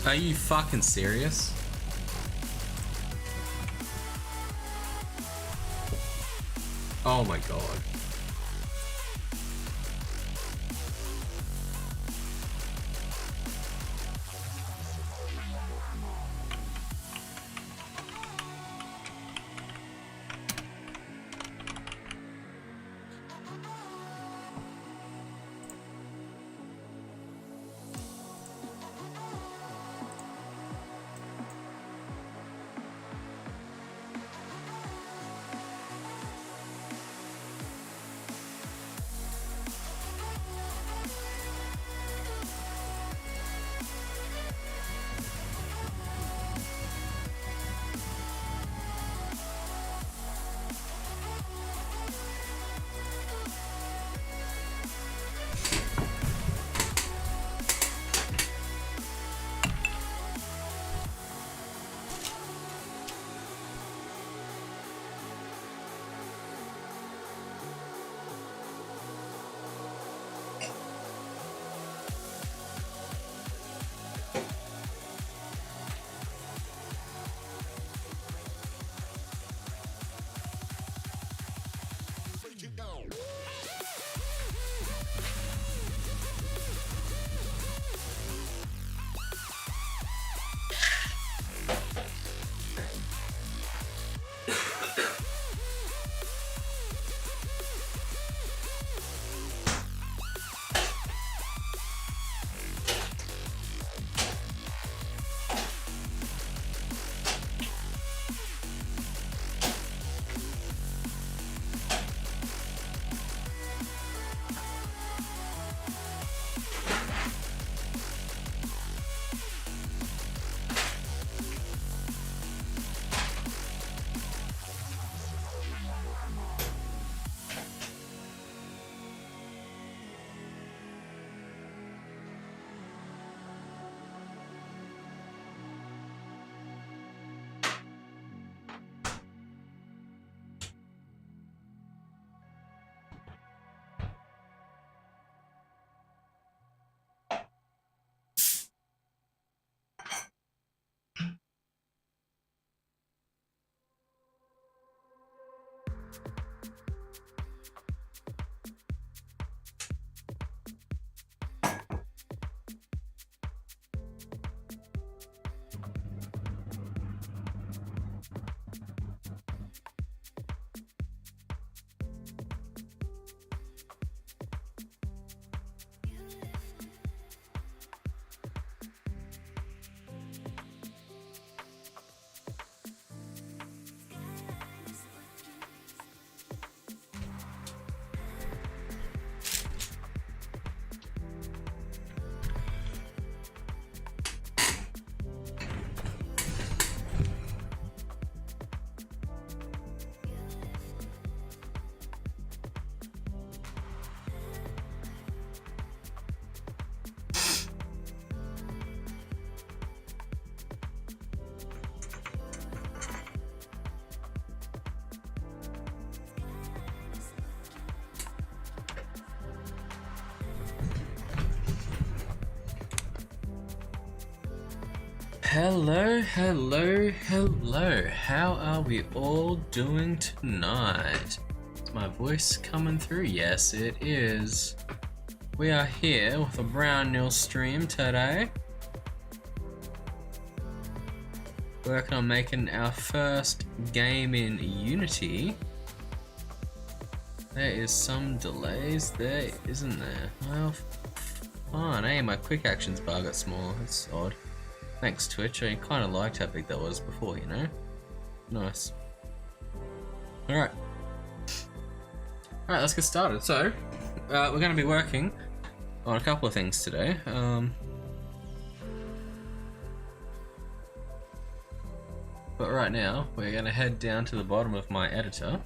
Are you fucking serious? Oh my god. Hello, hello, hello. How are we all doing tonight? Is my voice coming through? Yes, it is. We are here with a brand new stream today. Working on making our first game in Unity. There is some delays there, isn't there? Well, fun, eh? My quick actions bar got smaller. That's odd. Thanks, Twitch. I kind of liked how big that was before, you know? Nice. Alright. Alright, let's get started. So, we're going to be working on a couple of things today. But right now, we're going to head down to the bottom of my editor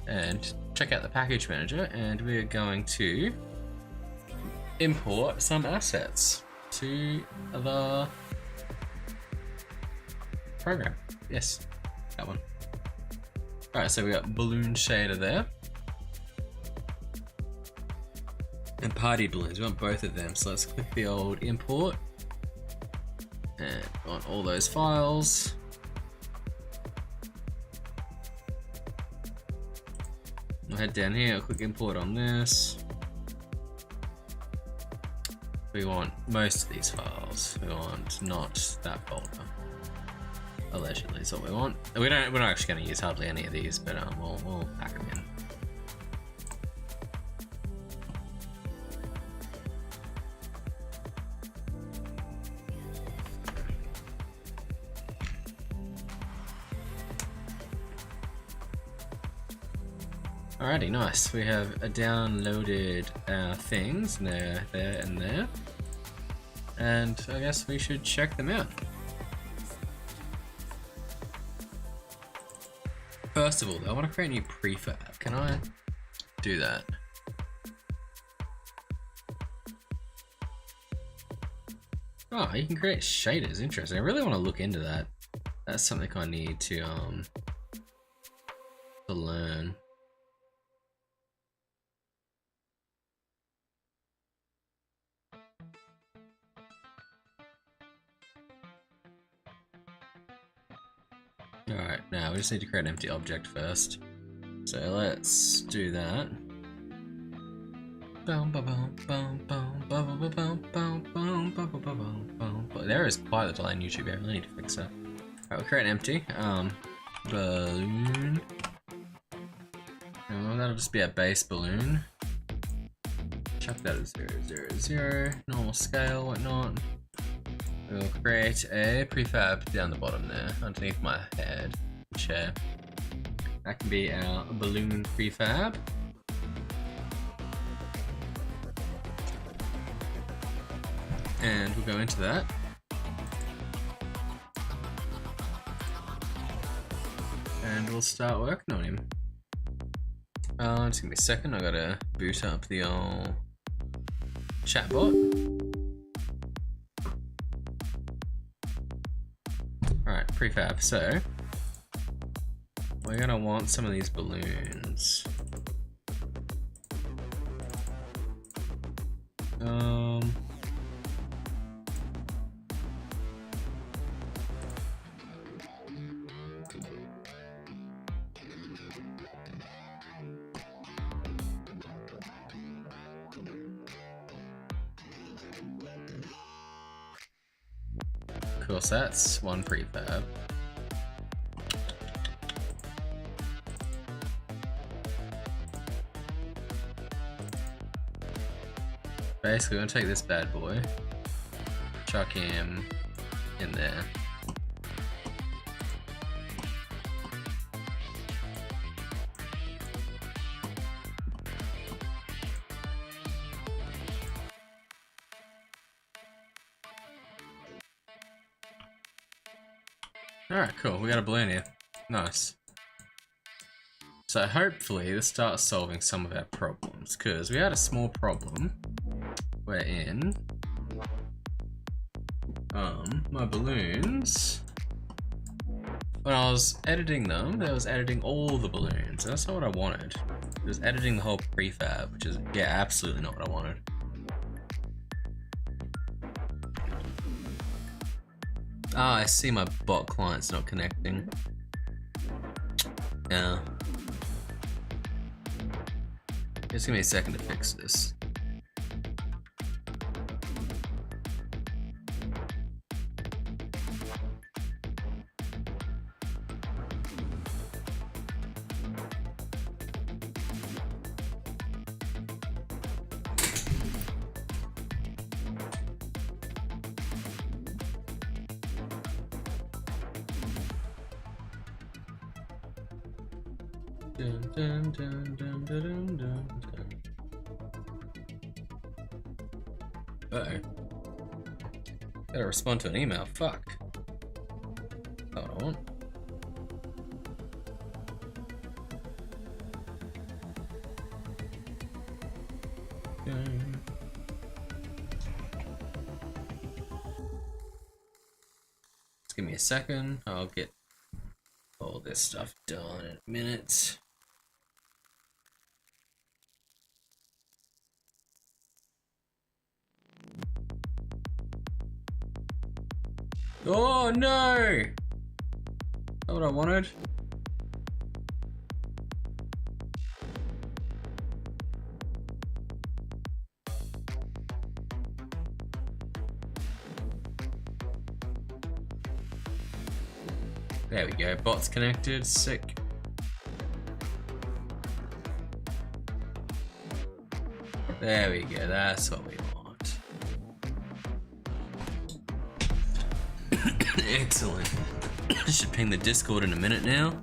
and check out the package manager, and we're going to import some assets to the program. Yes, that one. Alright, so we got balloon shader there. And party balloons, we want both of them. So let's click the old import. And on all those files. We'll head down here, quick import on this. We want most of these files. We want not that folder. Allegedly is what we want. We're not actually going to use hardly any of these, but we'll pack them in. Alrighty, nice. We have downloaded our things, and they're there and there. And I guess we should check them out. First of all, I want to create a new prefab. Can I do that? Oh, you can create shaders. Interesting. I really want to look into that. That's something I need to learn. Alright, now we just need to create an empty object first. So let's do that. There is quite a delay in YouTube here, I need to fix that. Alright, we'll create an empty balloon. Oh, that'll just be a base balloon. Chuck that as 0, 0, 0, normal scale, whatnot. We'll create a prefab down the bottom there, underneath my head chair. That can be our balloon prefab. And we'll go into that. And we'll start working on him. Just give me a second, I gotta boot up the old chatbot. Alright, prefab. So, we're gonna want some of these balloons. Cool, so that's one prefab. Basically, we're gonna take this bad boy, chuck him in there. Alright, cool, we got a balloon here. Nice. So hopefully this starts solving some of our problems, because we had a small problem wherein my balloons, when I was editing them, I was editing all the balloons. That's not what I wanted. It was editing the whole prefab, which is, yeah, absolutely not what I wanted. Ah, I see my bot client's not connecting. Yeah. Just give me a second to fix this. Dun, dun, dun, dun, dun, dun, dun. Uh-oh. Gotta respond to an email, fuck. Hold on. Just give me a second, I'll get all this stuff done in a minute. Oh no! Not what I wanted. There we go, bots connected, sick. There we go, that's what we want. Excellent. I should ping the Discord in a minute now.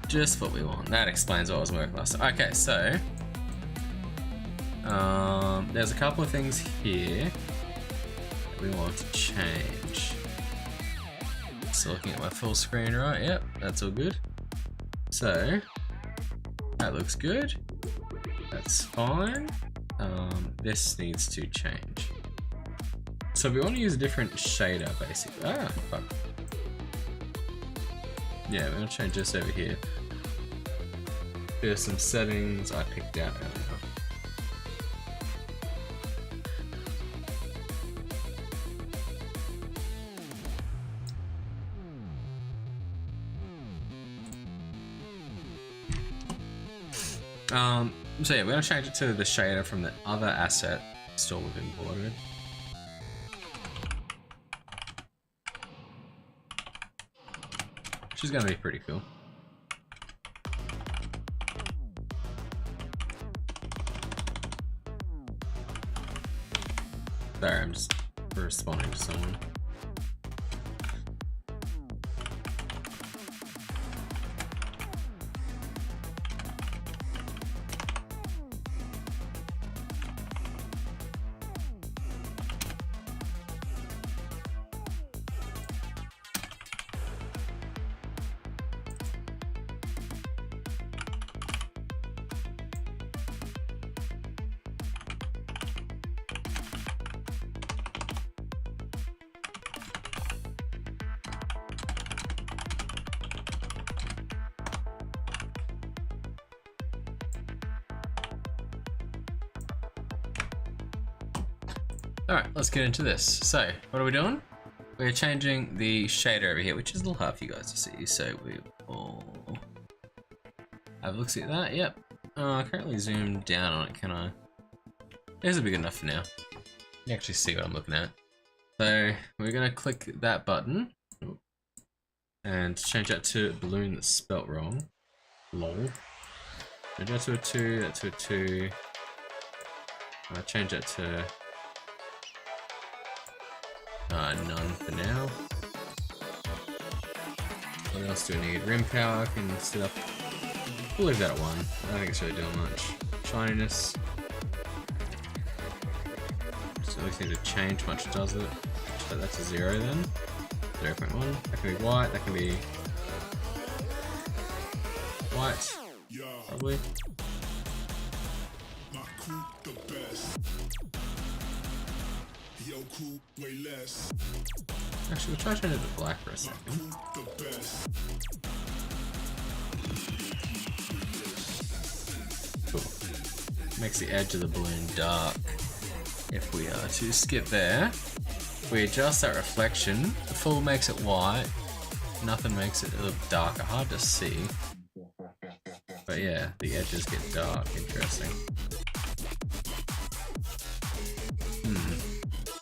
Just what we want. That explains what I was working last time. Okay, so there's a couple of things here that we want to change. Still looking at my full screen, right? Yep, that's all good. So that looks good. That's fine. This needs to change. So we want to use a different shader, basically. Ah, fuck. Yeah, we're gonna change this over here. There's some settings I picked out earlier. So yeah, we're gonna change it to the shader from the other asset store we've imported. Which is gonna be pretty cool. Sorry, I'm just responding to someone. Alright, let's get into this. So, what are we doing? We're changing the shader over here, which is a little hard for you guys to see, so we will have a look at that. Yep. Currently zoomed down on it, can I? This is big enough for now. You can actually see what I'm looking at. So, we're gonna click that button and change that to balloon that's spelt wrong. Lol. Change that to a 2, that to a 2. Change that to none for now. What else do we need? Rim power can set up. We'll leave that at 1. I don't think it's really doing much. Shininess. Just always need to change much, does it? So that's a 0 then. 0.1. That can be white. That can be white. Probably. Actually, we'll try changing it to black for a second. Cool. Makes the edge of the balloon dark. If we are to skip there, we adjust that reflection. The full makes it white. Nothing makes it a little darker. Hard to see. But yeah, the edges get dark. Interesting.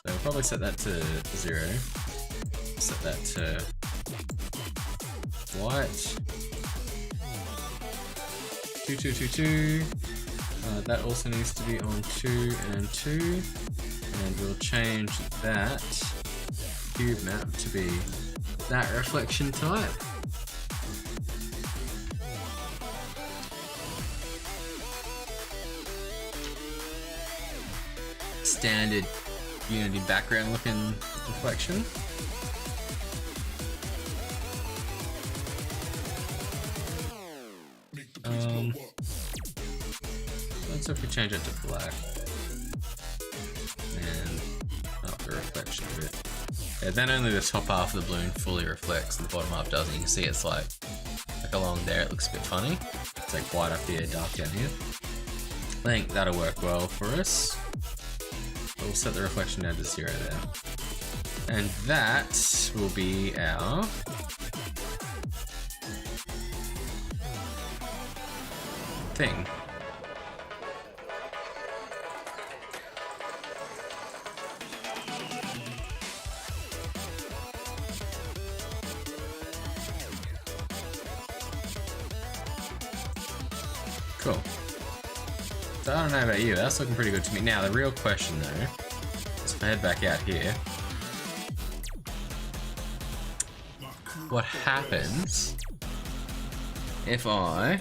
So we'll probably set that to 0. Set that to white. 2, 2, 2, 2. That also needs to be on 2 and 2. And we'll change that cube map to be that reflection type. Standard Unity background looking reflection. Let's see if we change it to black and up the reflection a bit. Yeah, then only the top half of the balloon fully reflects and the bottom half doesn't. You can see it's like along there, it looks a bit funny. It's like white up here, dark down here. I think that'll work well for us. We'll set the reflection down to 0 there. And that will be our thing. Cool. So I don't know about you, that's looking pretty good to me. Now the real question though, is if I head back out here, what happens if I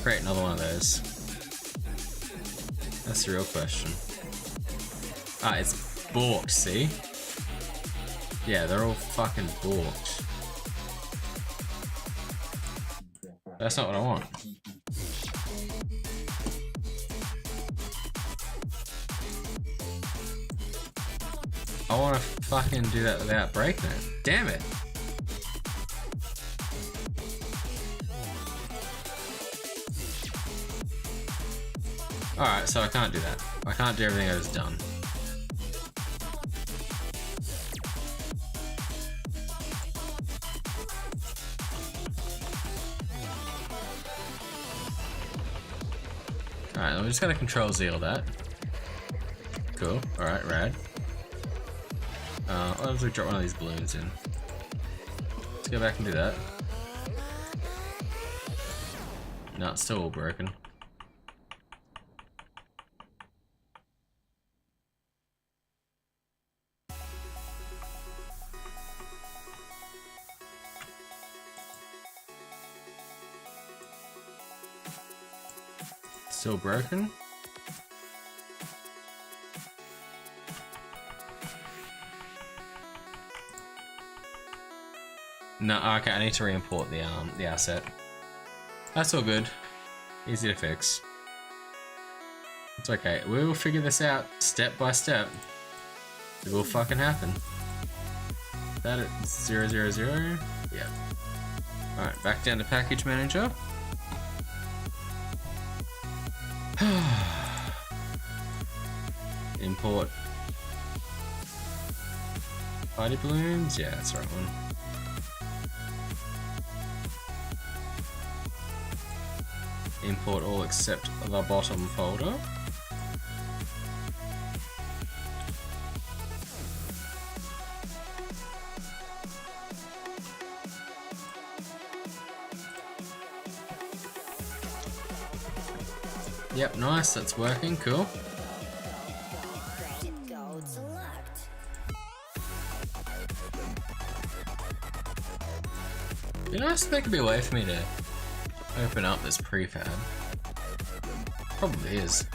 create another one of those? That's the real question. Ah, it's balked, see? Yeah, they're all fucking balked. That's not what I want. I want to fucking do that without breaking it. Damn it! Alright, so I can't do that. I can't do everything I just done. Alright, we just gotta control Z all that. Cool, alright, rad. What if we drop one of these balloons in? Let's go back and do that. No, it's still all broken. Still broken? No, okay, I need to re-import the asset. That's all good. Easy to fix. It's okay. We'll figure this out step by step. It will fucking happen. That at 000? Yeah. Alright, back down to package manager. Import party balloons? Yeah, that's the right one. Import all except the bottom folder. Yep, nice, that's working, cool. It'd be nice if there could be a way for me to open up this prefab. Probably is.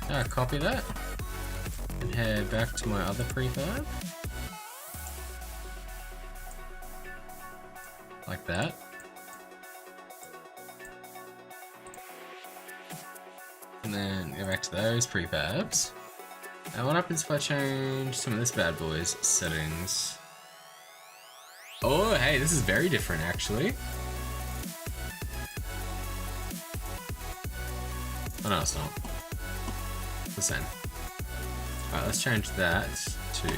Now copy that and head back to my other prefab. Like that. And then go back to those prefabs. Now what happens if I change some of this bad boy's settings? Oh, hey, this is very different actually. Oh no, it's not. It's the same. Alright, let's change that to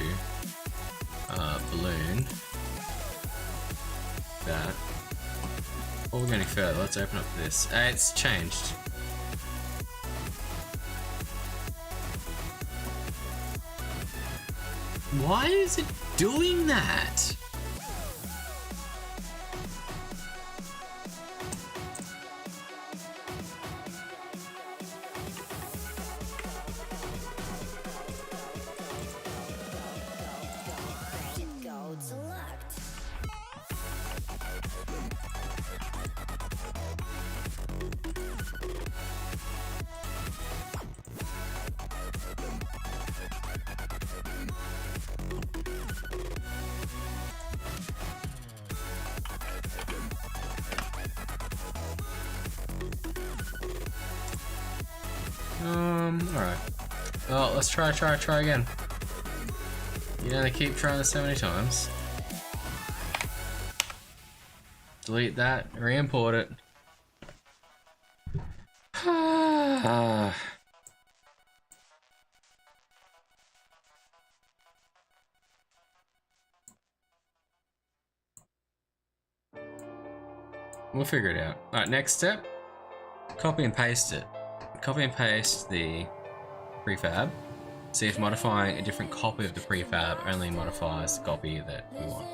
balloon. That. Before we go any further, let's open up this. It's changed. Why is it doing that? Alright. Well, let's try again. You know, they keep trying this so many times. Delete that, re-import it. We'll figure it out. Alright, next step. Copy and paste it. Copy and paste the prefab. See if modifying a different copy of the prefab only modifies the copy that we want.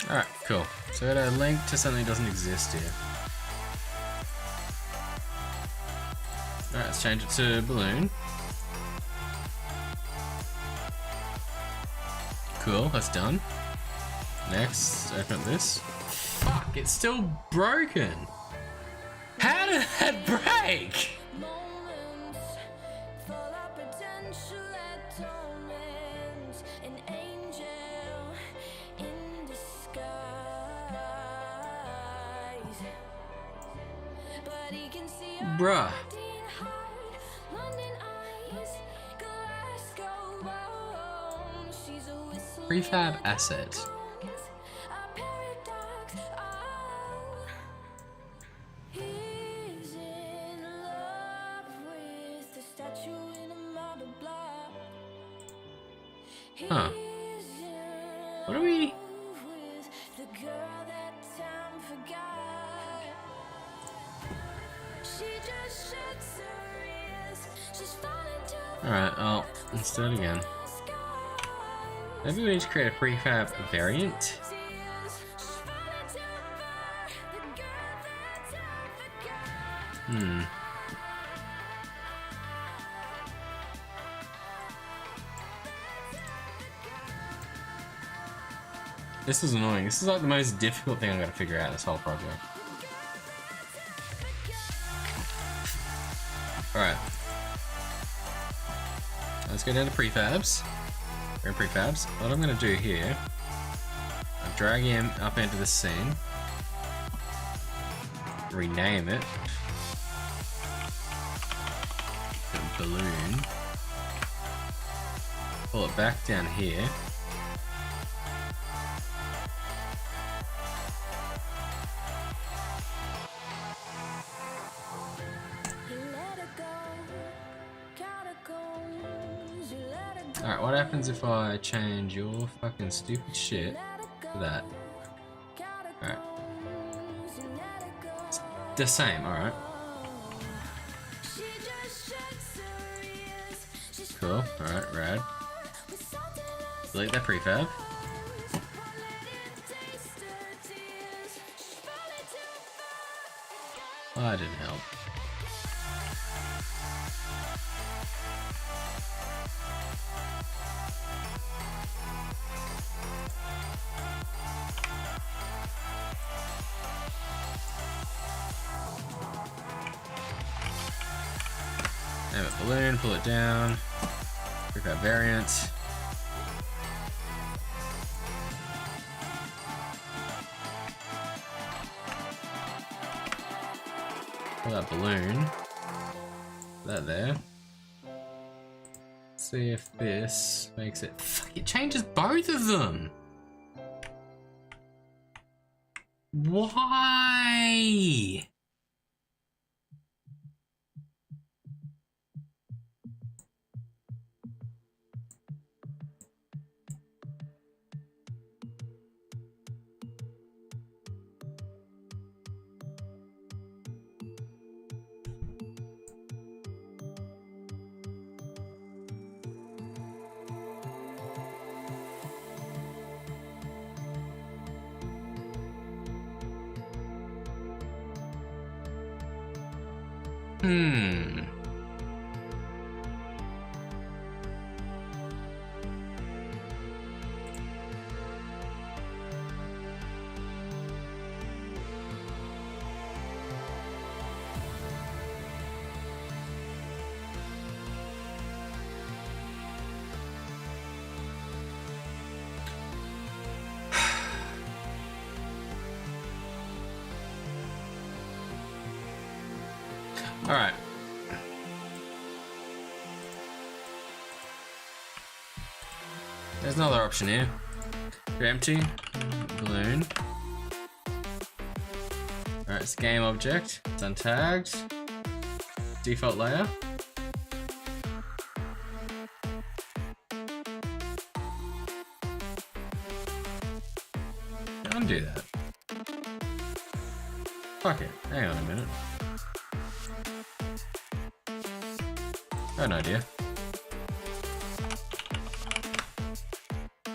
Alright, cool. So we got a link to something that doesn't exist here. Alright, let's change it to balloon. Cool, that's done. Next, open up this. Fuck, it's still broken! How did that break? Bruh. Prefab asset. Huh. What are we? Alright, well, let's do it again. Maybe we need to create a prefab variant. This is annoying. This is like the most difficult thing I gotta figure out this whole project. Alright. Let's go down to prefabs. We're in prefabs. What I'm gonna do here, I'm dragging him up into the scene. Rename it. Balloon. Pull it back down here. Alright, what happens if I change your fucking stupid shit to that? Alright. It's the same, alright. Cool, alright, rad. Delete that prefab. Oh, that didn't help. Name it balloon, pull it down. Prefab variant. Pull that balloon. That there. See if this makes it. Fuck, it changes both of them. Why? Hmm. All right. There's another option here. You're empty. Balloon. Alright, it's a game object. It's untagged. Default layer. Undo that. Fuck it. Hang on a minute. Got an idea.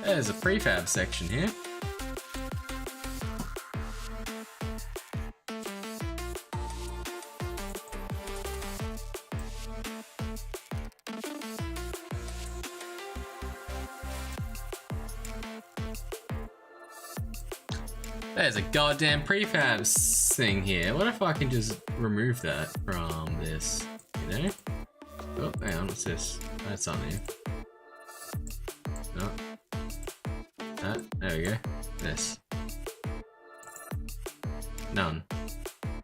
There's a prefab section here. There's a goddamn prefab thing here. What if I can just remove that from this, you know? Oh, hang on, what's this? That's on here. No. That, there we go. This. None.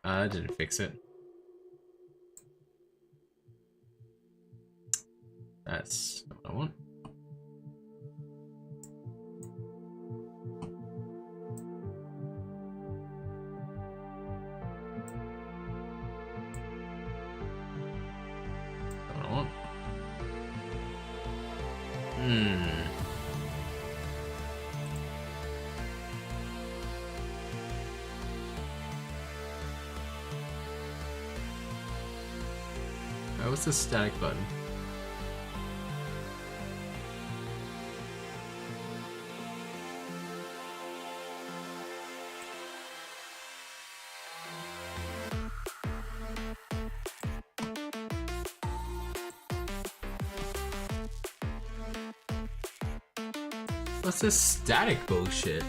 I didn't fix it. That's not what I want. Oh, what's the static button? What's this static bullshit?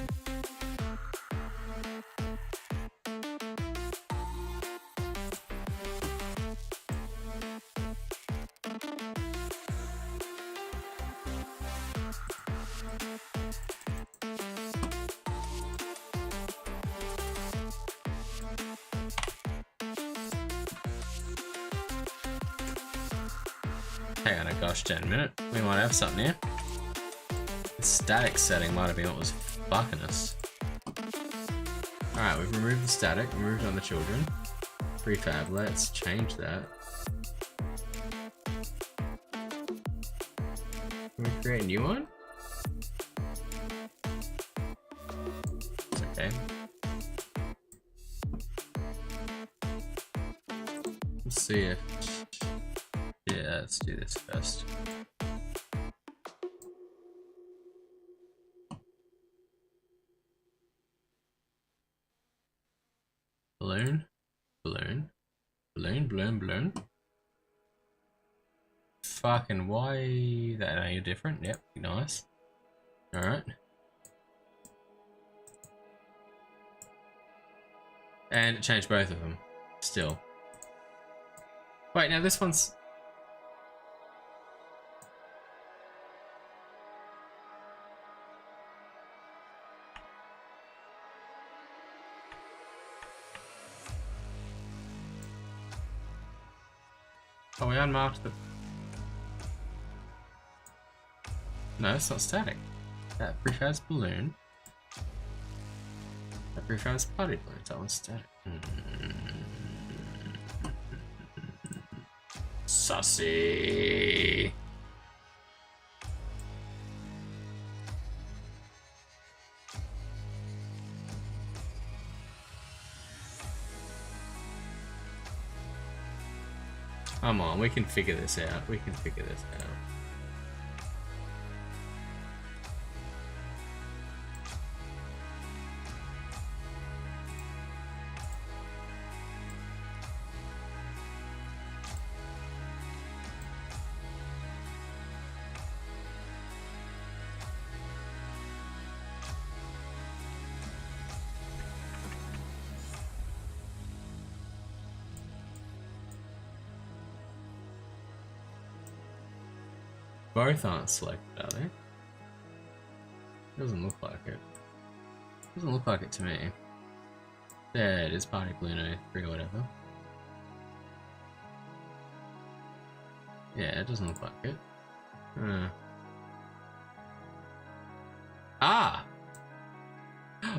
Hang on a gosh darn minute. We might have something here. The static setting might have been what was fucking us. Alright, we've removed the static, removed on the children. Prefab, let's change that. Can we create a new one? It's okay. Let's see if... Yeah, let's do this first. Balloon, balloon, balloon, balloon, balloon. Fucking why that? Are you different? Yep, nice. Alright. And it changed both of them. Still. Wait, now this one's... Oh, we unmarked the... No, it's not static. That prefab's balloon. That prefab's party balloon. That one's static. Sussy. Come on, we can figure this out. We can figure this out. Both aren't selected, are they? Doesn't look like it. Doesn't look like it to me. There it is, Party Bluno 3 or whatever. Yeah, it doesn't look like it. Ah!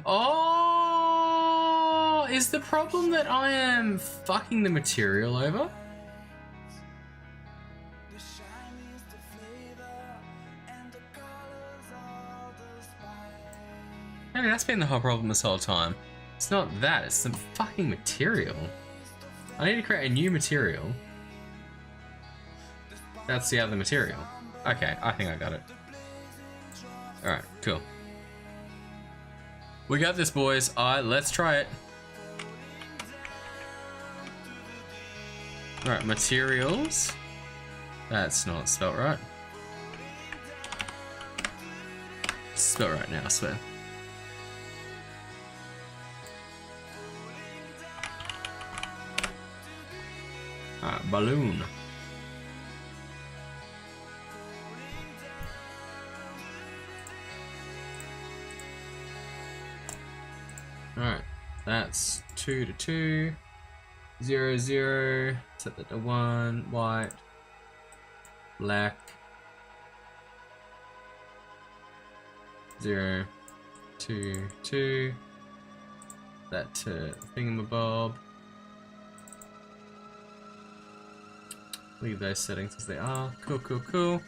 Oh! Is the problem that I am fucking the material over? Maybe that's been the whole problem this whole time. It's not that, it's the fucking material. I need to create a new material. That's the other material. Okay, I think I got it. Alright, cool. We got this, boys. Let's try it. Alright, materials. That's not spelt right. It's spelt right now, I swear. Alright, balloon. Alright, that's 2 to 2, 0, 0, set that to 1, white, black, 0, 2, 2, that to thingamabob. Leave those settings as they are. Cool, cool, cool.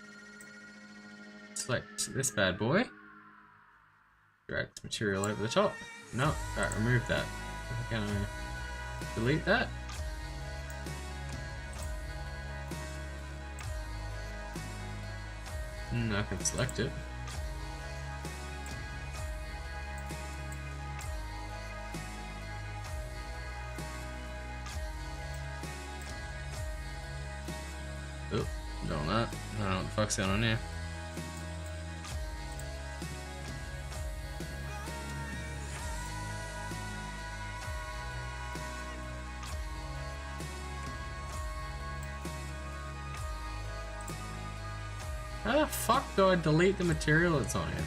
Select this bad boy. Drag the material over the top. No, alright, remove that. I'm gonna delete that. I can select it. Oh, don't that. I don't know what the fuck's going on here. How the fuck do I delete the material that's on here?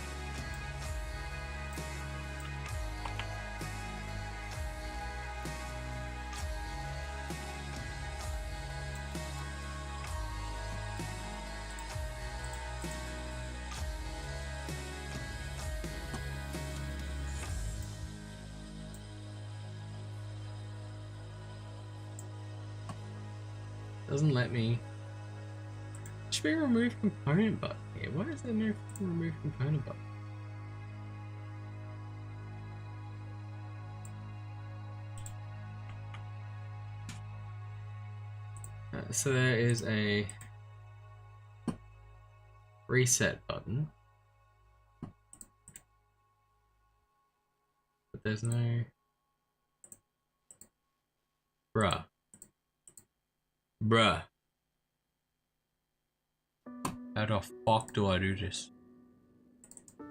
Doesn't let me. Should be a remove component button here. Why is there no remove component button? So there is a reset button, but there's no. Bruh. How the fuck do I do this? Do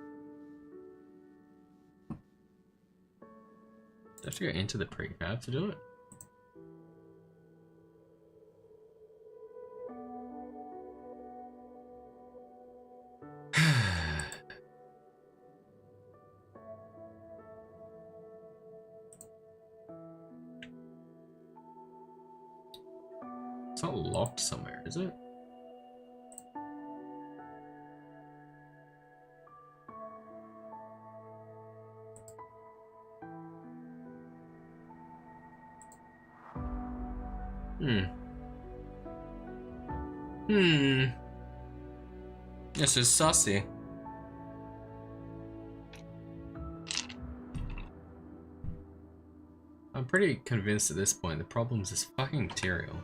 I have to go into the prefab to do it? It's not locked somewhere, is it? This is sussy. I'm pretty convinced at this point the problem is this fucking material.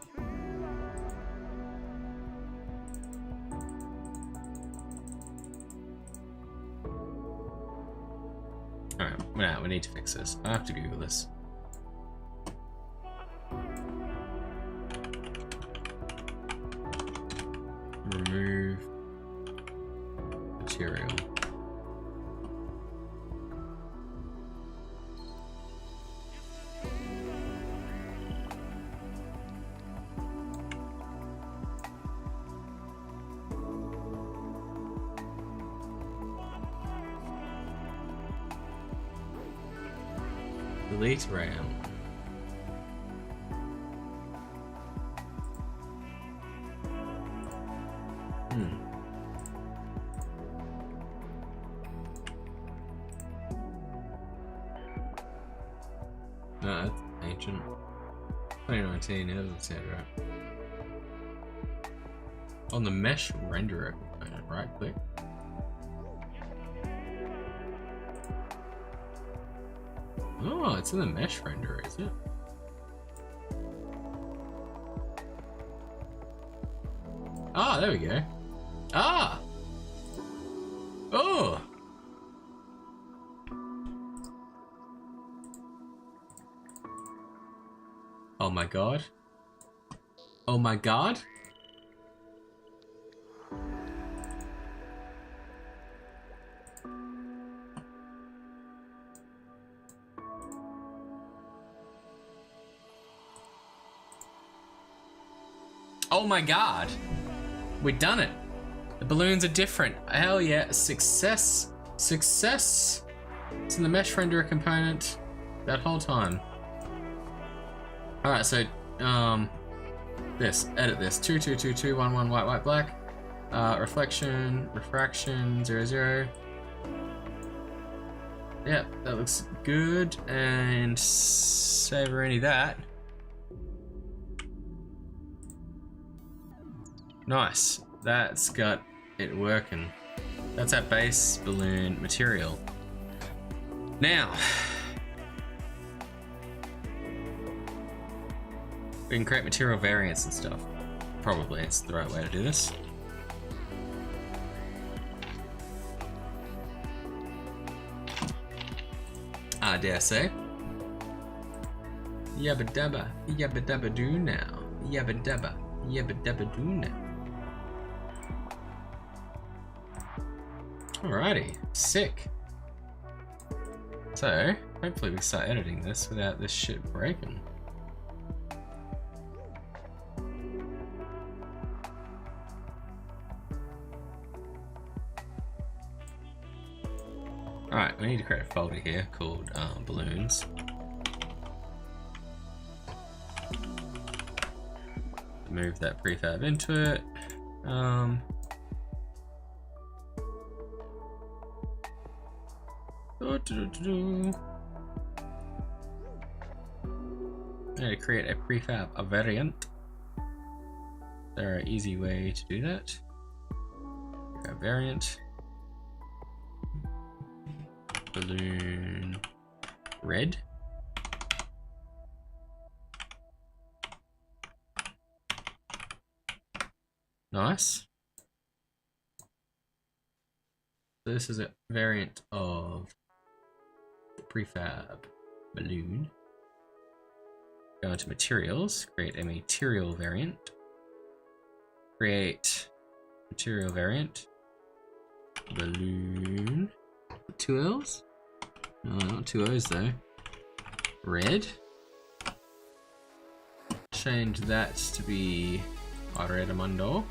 Alright, now we need to fix this. I have to Google this. Remove material. Elite RAM. No, that's ancient. 2019, that doesn't sound right. On the mesh renderer component, right click. Oh, it's in the mesh renderer, is it? Ah, there we go. Ah! Oh! Oh my god. Oh my god. Oh my god. We've done it. The balloons are different. Hell yeah. Success. Success. It's in the mesh renderer component that whole time. Alright, so, this, edit this, 2222211 white, white, black, reflection, refraction, 00. Yep, that looks good, and savor any of that. Nice, that's got it working. That's our base balloon material. Now, we can create material variants and stuff. Probably it's the right way to do this. I dare say. Yabba dabba do now. Yabba dabba do now. Alrighty, sick. So, hopefully we start editing this without this shit breaking. Alright, we need to create a folder here called balloons. Move that prefab into it. I need to create a prefab, a variant. Is there an easy way to do that? A variant. Balloon red. Nice. So this is a variant of the prefab balloon. Go into materials, create a material variant. Create material variant. Balloon. 2 L's? No, not 2 O's though. Red. Change that to be Arredomundo.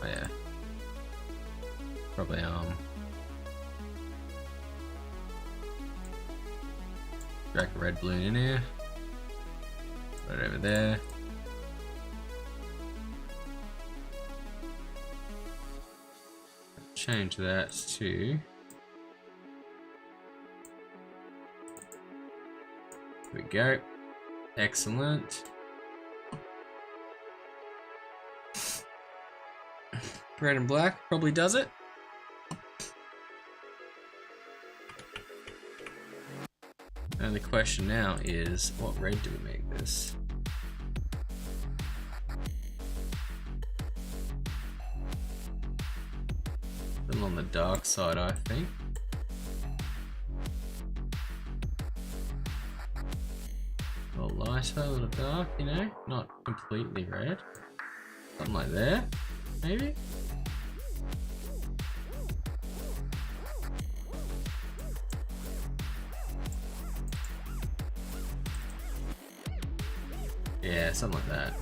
Oh yeah. Probably drag a red balloon in here. Put it over there. Change that to there we go. Excellent. Red and black probably does it. And the question now is, what red do we make this? A little on the dark side, I think. A little lighter, a little dark, you know? Not completely red. Something like there, maybe? Yeah, something like that.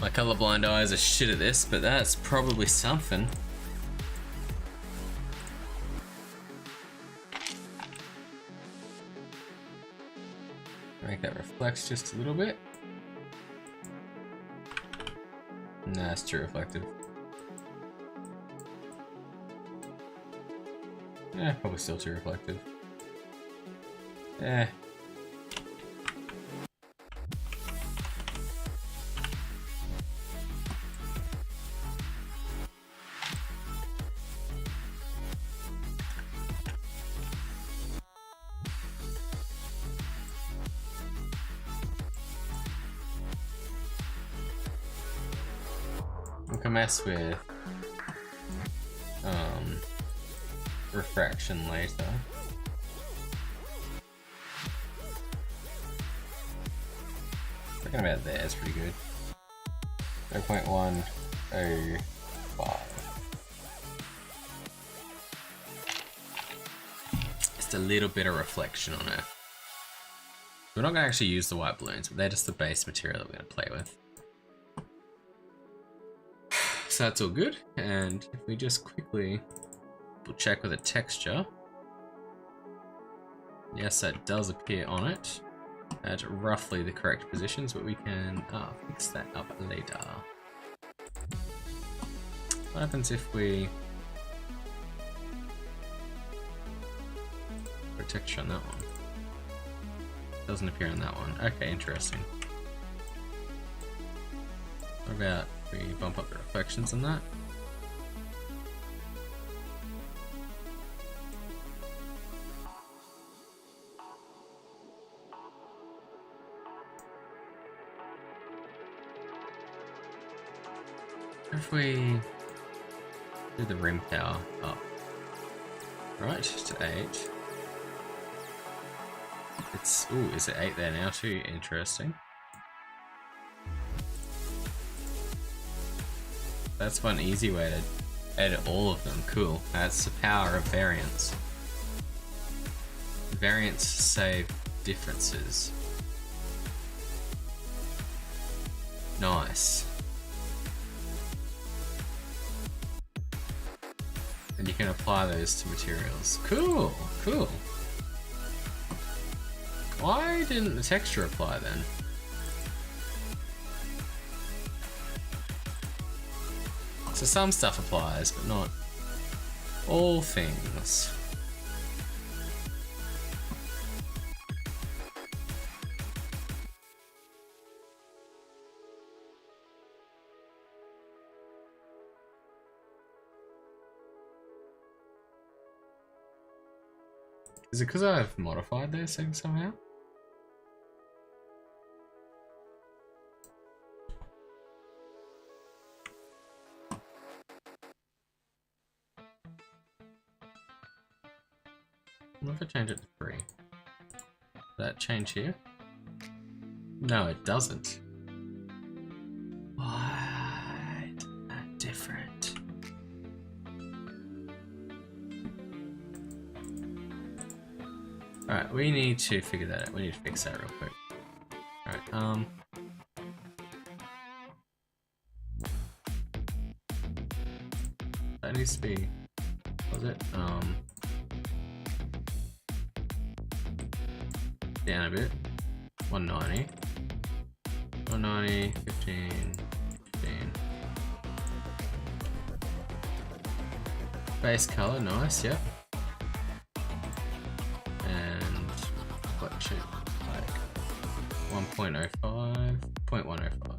My colorblind eyes are shit at this, but that's probably something. Make that reflect just a little bit. Nah, it's too reflective. Yeah, probably still too reflective. Eh. We can mess with refraction later. Thinking about there is pretty good. 0.105. Just a little bit of reflection on it. We're not going to actually use the white balloons, but they're just the base material that we're going to play with. So that's all good, and if we just quickly we'll check with a texture. Yes, that does appear on it at roughly the correct positions, but we can fix that up later. What happens if we put a texture on that one? Doesn't appear on that one. Okay, interesting. What about we bump up the reflections on that? If we do the rim power up, right, to 8. It's, ooh, is it 8 there now too? Interesting. That's one easy way to edit all of them. Cool. That's the power of variance. Variance save differences. Nice. And you can apply those to materials. Cool, cool. Why didn't the texture apply then? So some stuff applies, but not all things. Is it because I've modified those things somehow? What if I change it to 3? Does that change here? No, it doesn't. Why is that different? Alright, we need to figure that out. We need to fix that real quick. Alright, that needs to be, what was it? Down a bit. 190. 190, 15, 15. Base color, nice, yep. And reflection, like 1.05, 0.105.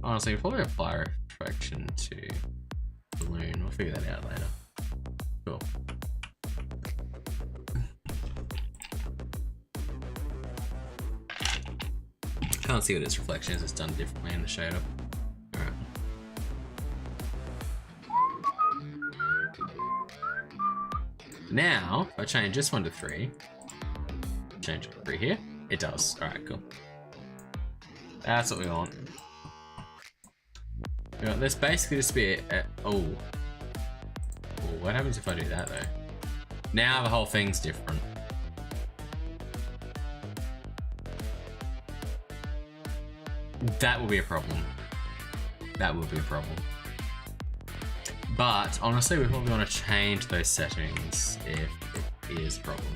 Honestly, we'll probably apply reflection to balloon. We'll figure that out later. Cool. Can't see what its reflection is. It's done differently in the shader. Alright. Now, if I change this one to 3, change it to 3 here, it does. Alright, cool. That's what we want. We want this basically just be a, oh. Oh, what happens if I do that though? Now the whole thing's different. That will be a problem. That will be a problem. But honestly, we probably want to change those settings if it is a problem.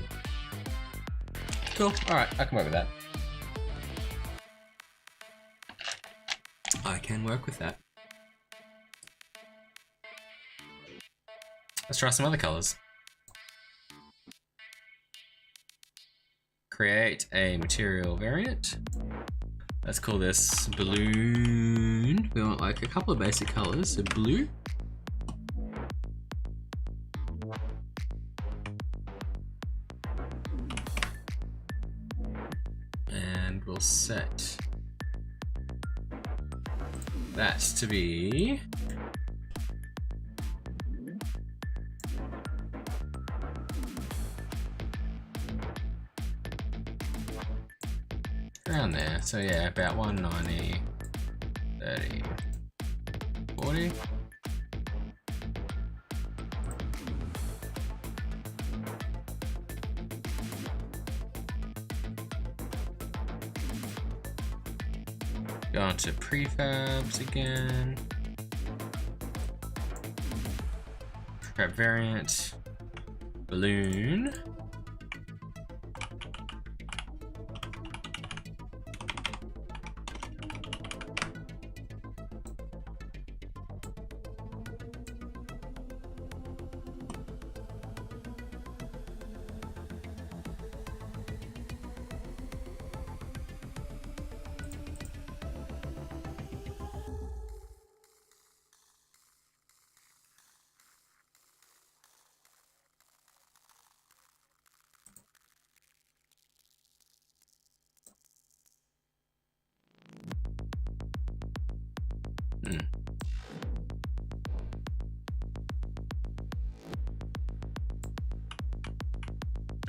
Cool. Alright, I can work with that. I can work with that. Let's try some other colors. Create a material variant. Let's call this balloon. We want like a couple of basic colors, so blue. And we'll set that to be around there. So yeah, about 190, 30, 40. Go on to prefabs again. Prefab variant, balloon.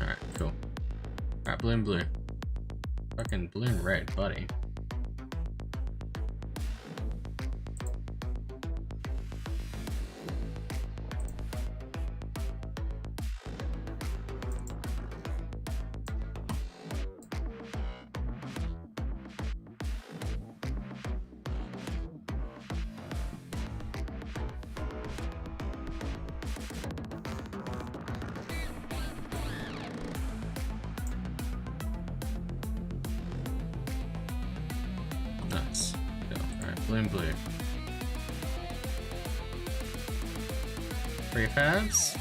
Alright, cool. Alright, balloon blue. Fucking balloon red, buddy. Nice. Go. Alright, balloon blue. Prefabs.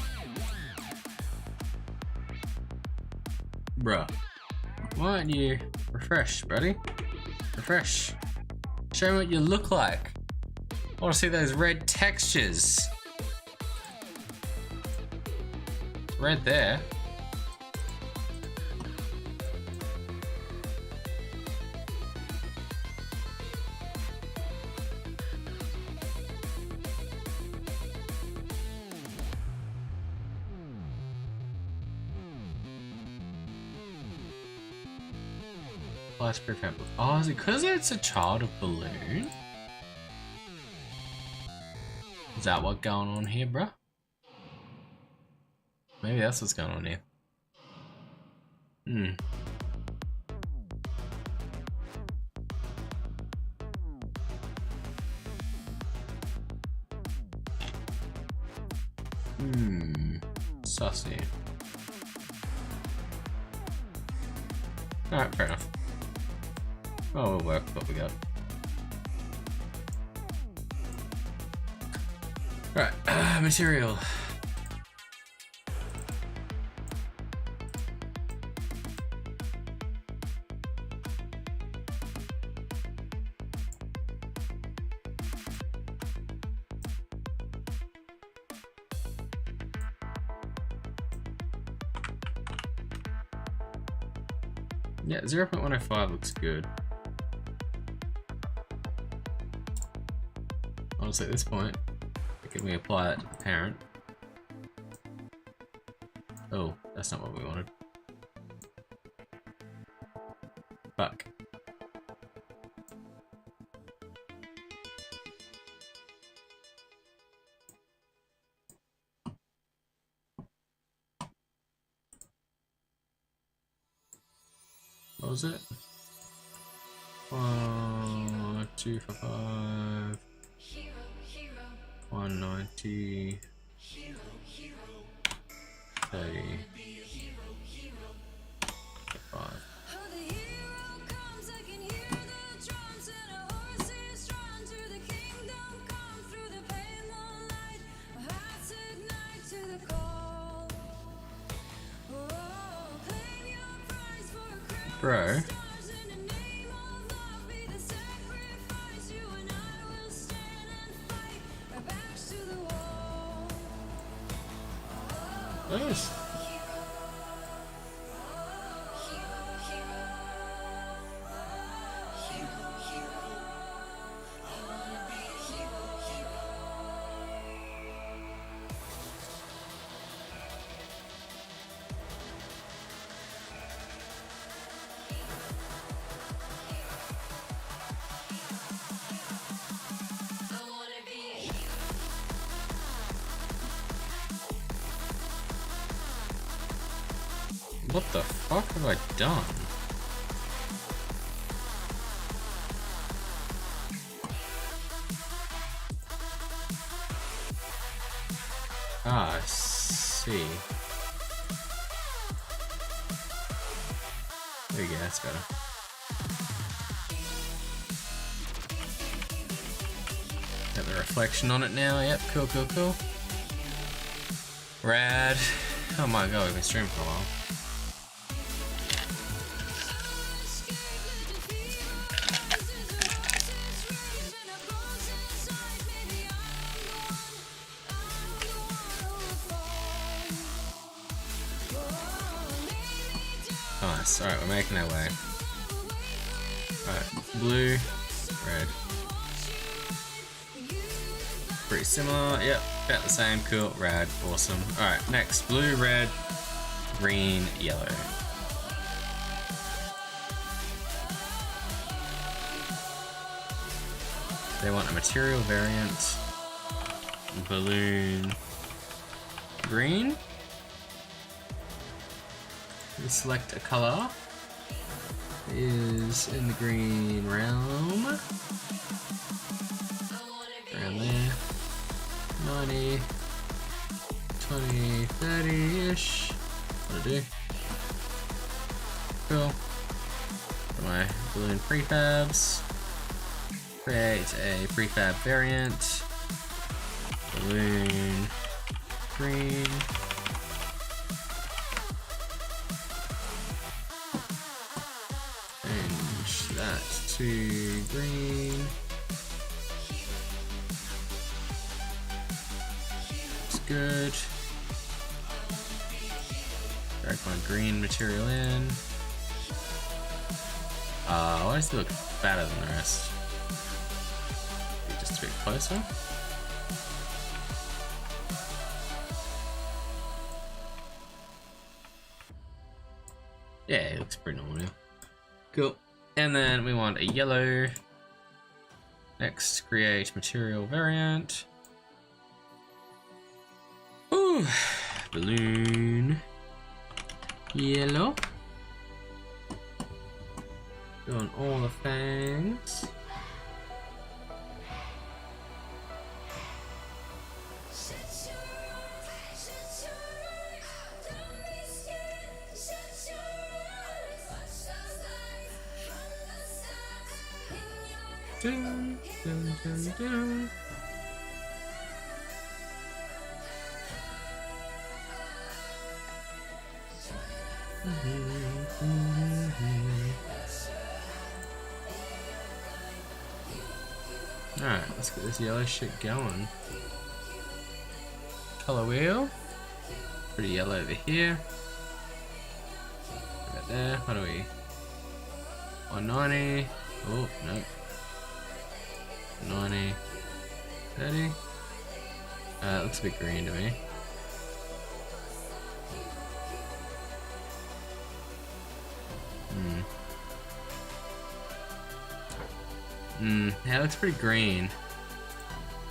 Bruh. Why don't you refresh, buddy? Refresh. Show me what you look like. I want to see those red textures. Red there. Plus prefab. Oh, is it because it's a child of balloon? Is that what's going on here, bruh? Maybe that's what's going on here. Sussy. Alright, fair enough. Oh, we'll work with what we got. Right, material. Yeah, 0.105 looks good. Honestly, at this point, can we apply it to the parent? Oh, that's not what we wanted. Fuck. What was it? 1, 2, 5, 1, 190, 30, 5. Bro. Nice. What the fuck have I done? Ah, I see. There you go, that's better. Got the reflection on it now, yep, cool, cool, cool. Rad. Oh my god, we've been streaming for a while. Nice, alright, we're making our way. Alright, blue, red. Pretty similar, yep, about the same, cool, rad, awesome. Alright, next, blue, red, green, yellow. They want a material variant, balloon, green. We select a color. Is in the green realm. Around there. 90, 20, 30-ish. That'll do. Cool. For my balloon prefabs. Create a prefab variant. Balloon green. Change that to green. Looks good. Drag my green material in. Why does it look fatter than the rest? Maybe just a bit closer. Yeah, it looks pretty normal now. Cool. And then we want a yellow. Next, create material variant. Ooh, balloon. Yellow. Doing all the things. Dun, dun, dun, dun. Alright, let's get this yellow shit going. Color wheel. Pretty yellow over here. Right there. What do we? 190. Oh, no. 90. 30. It looks a bit green to me. Yeah, it looks pretty green.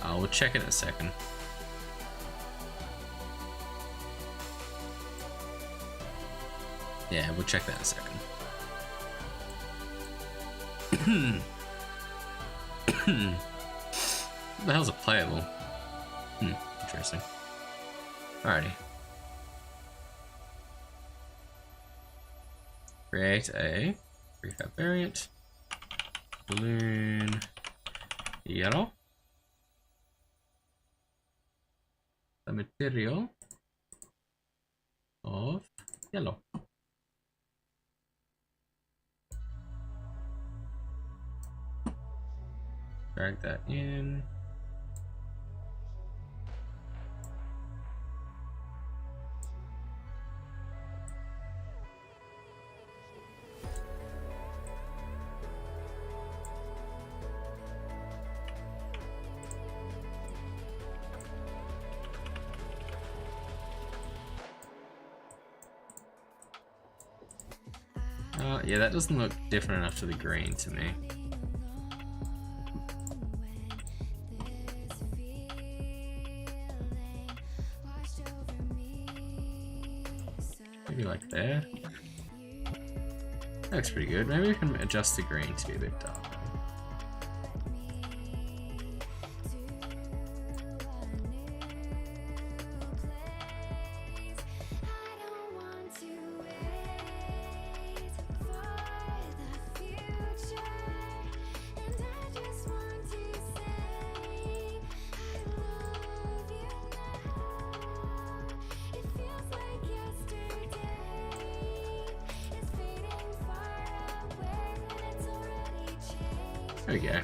We'll check it in a second. Yeah, we'll check that in a second. What the hell's a playable? Interesting. Alrighty. Create a prefab variant. Balloon yellow. The material of yellow. Drag that in. Yeah, that doesn't look different enough to the green to me. Maybe like there. That looks pretty good. Maybe we can adjust the green to be a bit darker. There we go.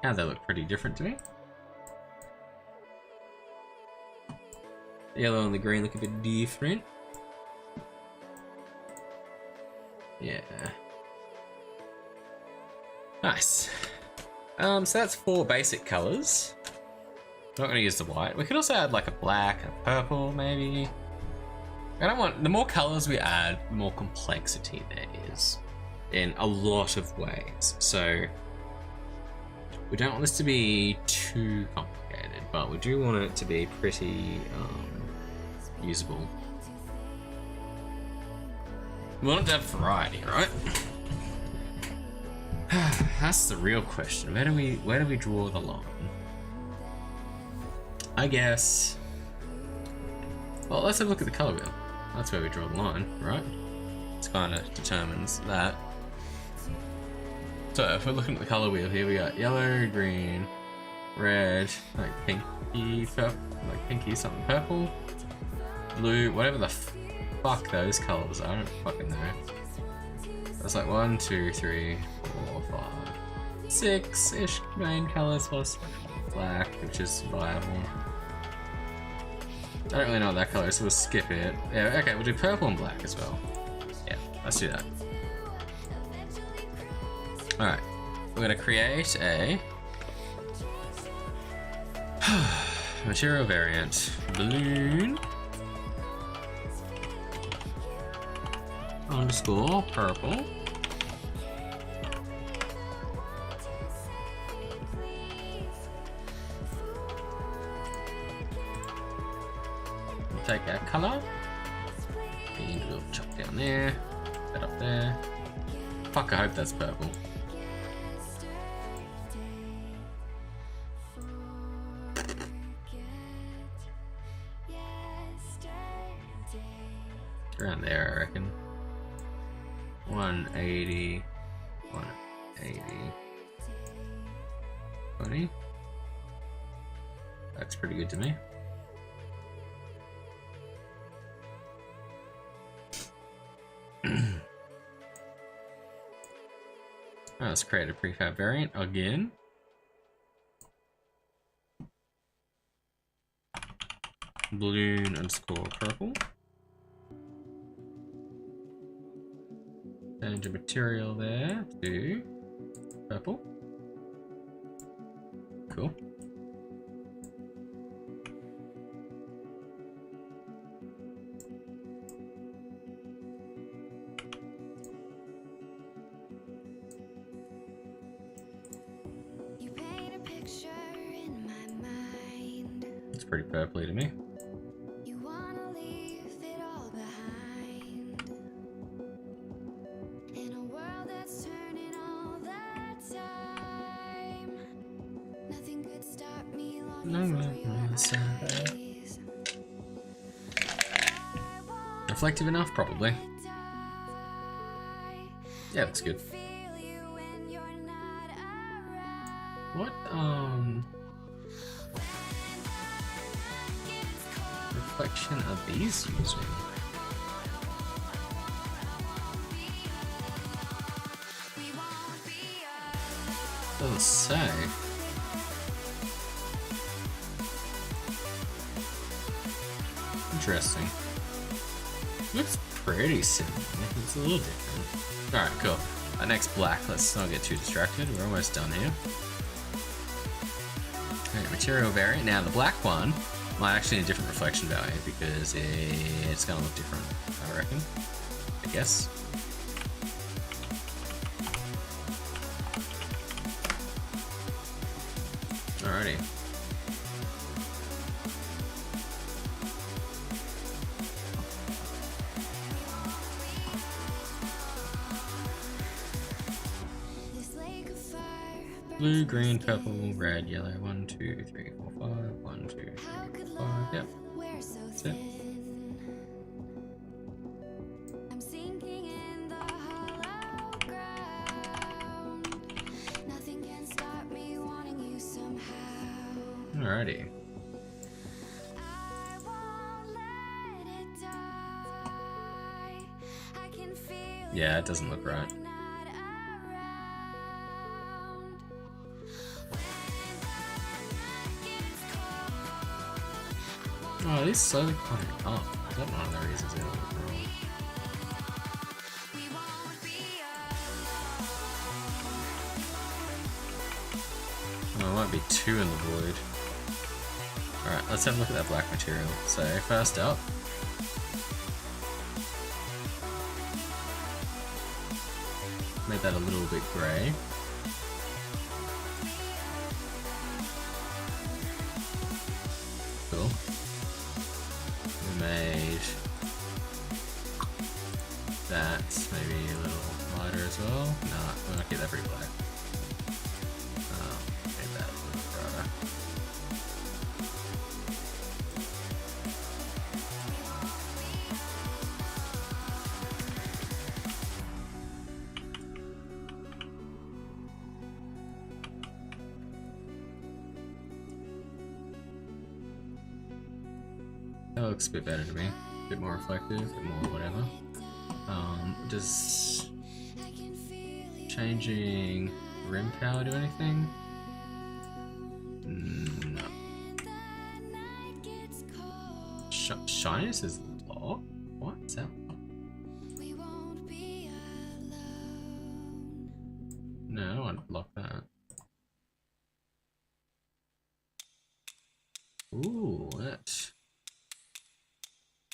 Now they look pretty different to me. The yellow and the green look a bit different. Yeah. Nice. So that's 4 basic colors. I'm not going to use the white. We could also add like a black, a purple, maybe. I don't want, the more colors we add, the more complexity there is in a lot of ways. So we don't want this to be too complicated, but we do want it to be pretty usable. We want it to have variety, right? That's the real question. Where do we draw the line? I guess. Well, let's have a look at the color wheel. That's where we draw the line, right? It kind of determines that. So if we're looking at the color wheel here, we got yellow, green, red, like pinky, purple, like pinky something purple, blue, whatever the fuck those colors are. I don't fucking know. That's like 1, 2, 3, 4, 5, 6-ish main colors plus black, which is viable. I don't really know what that color is, so we'll skip it. Yeah, okay, we'll do purple and black as well. Yeah, let's do that. Alright, we're gonna create a material variant balloon underscore purple. We'll take our color and we'll chuck down there, that up there. Fuck, I hope that's purple. Around there, I reckon. 180, 180, 20. That's pretty good to me. Let's create a prefab variant again. Balloon underscore purple. Change the material there to purple. Cool. You paint a picture in Looks pretty purpley to me. You wanna leave it all behind in a world that's turning all the time. Nothing could stop me longing for your eyes. Reflective enough, probably. Yeah, that's good. What, reflection are these using? Doesn't say. Interesting. Looks pretty similar. It's a little different. Alright, cool. Next black. Let's not get too distracted. We're almost done here. Alright, material variant. Now the black one might actually need a different reflection value because it's gonna look different, I reckon. I guess. Alrighty. Blue, green, purple, red, yellow. 1, 2, 3, 4, 5. 1, 2, 3, 4, 5. Yep. That's it. I'm sinking in the hollow ground. Nothing can stop me wanting you somehow. Alrighty. I won't let it die. I can feel Yeah, it doesn't look right. Oh, these slowly coming up. I don't know the reasons they don't look wrong. Oh, there might be 2 in the void. Alright, let's have a look at that black material. So, first up. Made that a little bit grey. Cool. Made that maybe a little lighter as well. Nah, we're not get that pretty black. Made that a little brighter. That looks a bit better to me. A bit more reflective, a bit more whatever. Does changing rim power do anything? No. Shininess is low? What's that? No, I don't want to block that. Ooh, that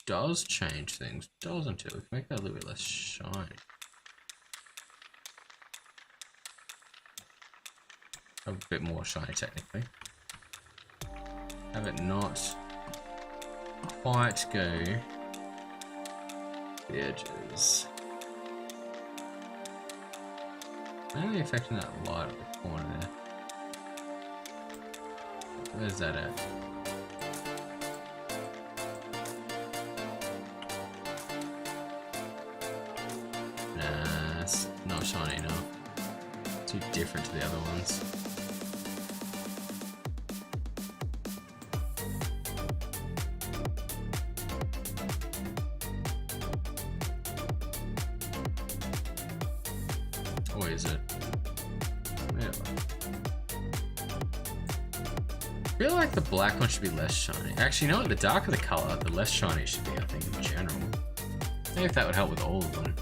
does change things, doesn't it? We can make that a little bit less shiny. A bit more shiny, technically. Have it not quite go the edges. Mainly affecting that light at the corner there. Where's that at? Nah, it's not shiny enough. Too different to the other ones. Or is it? Yeah. I feel like the black one should be less shiny. Actually, you know what? The darker the color, the less shiny it should be, I think, in general. Maybe if that would help with all of them.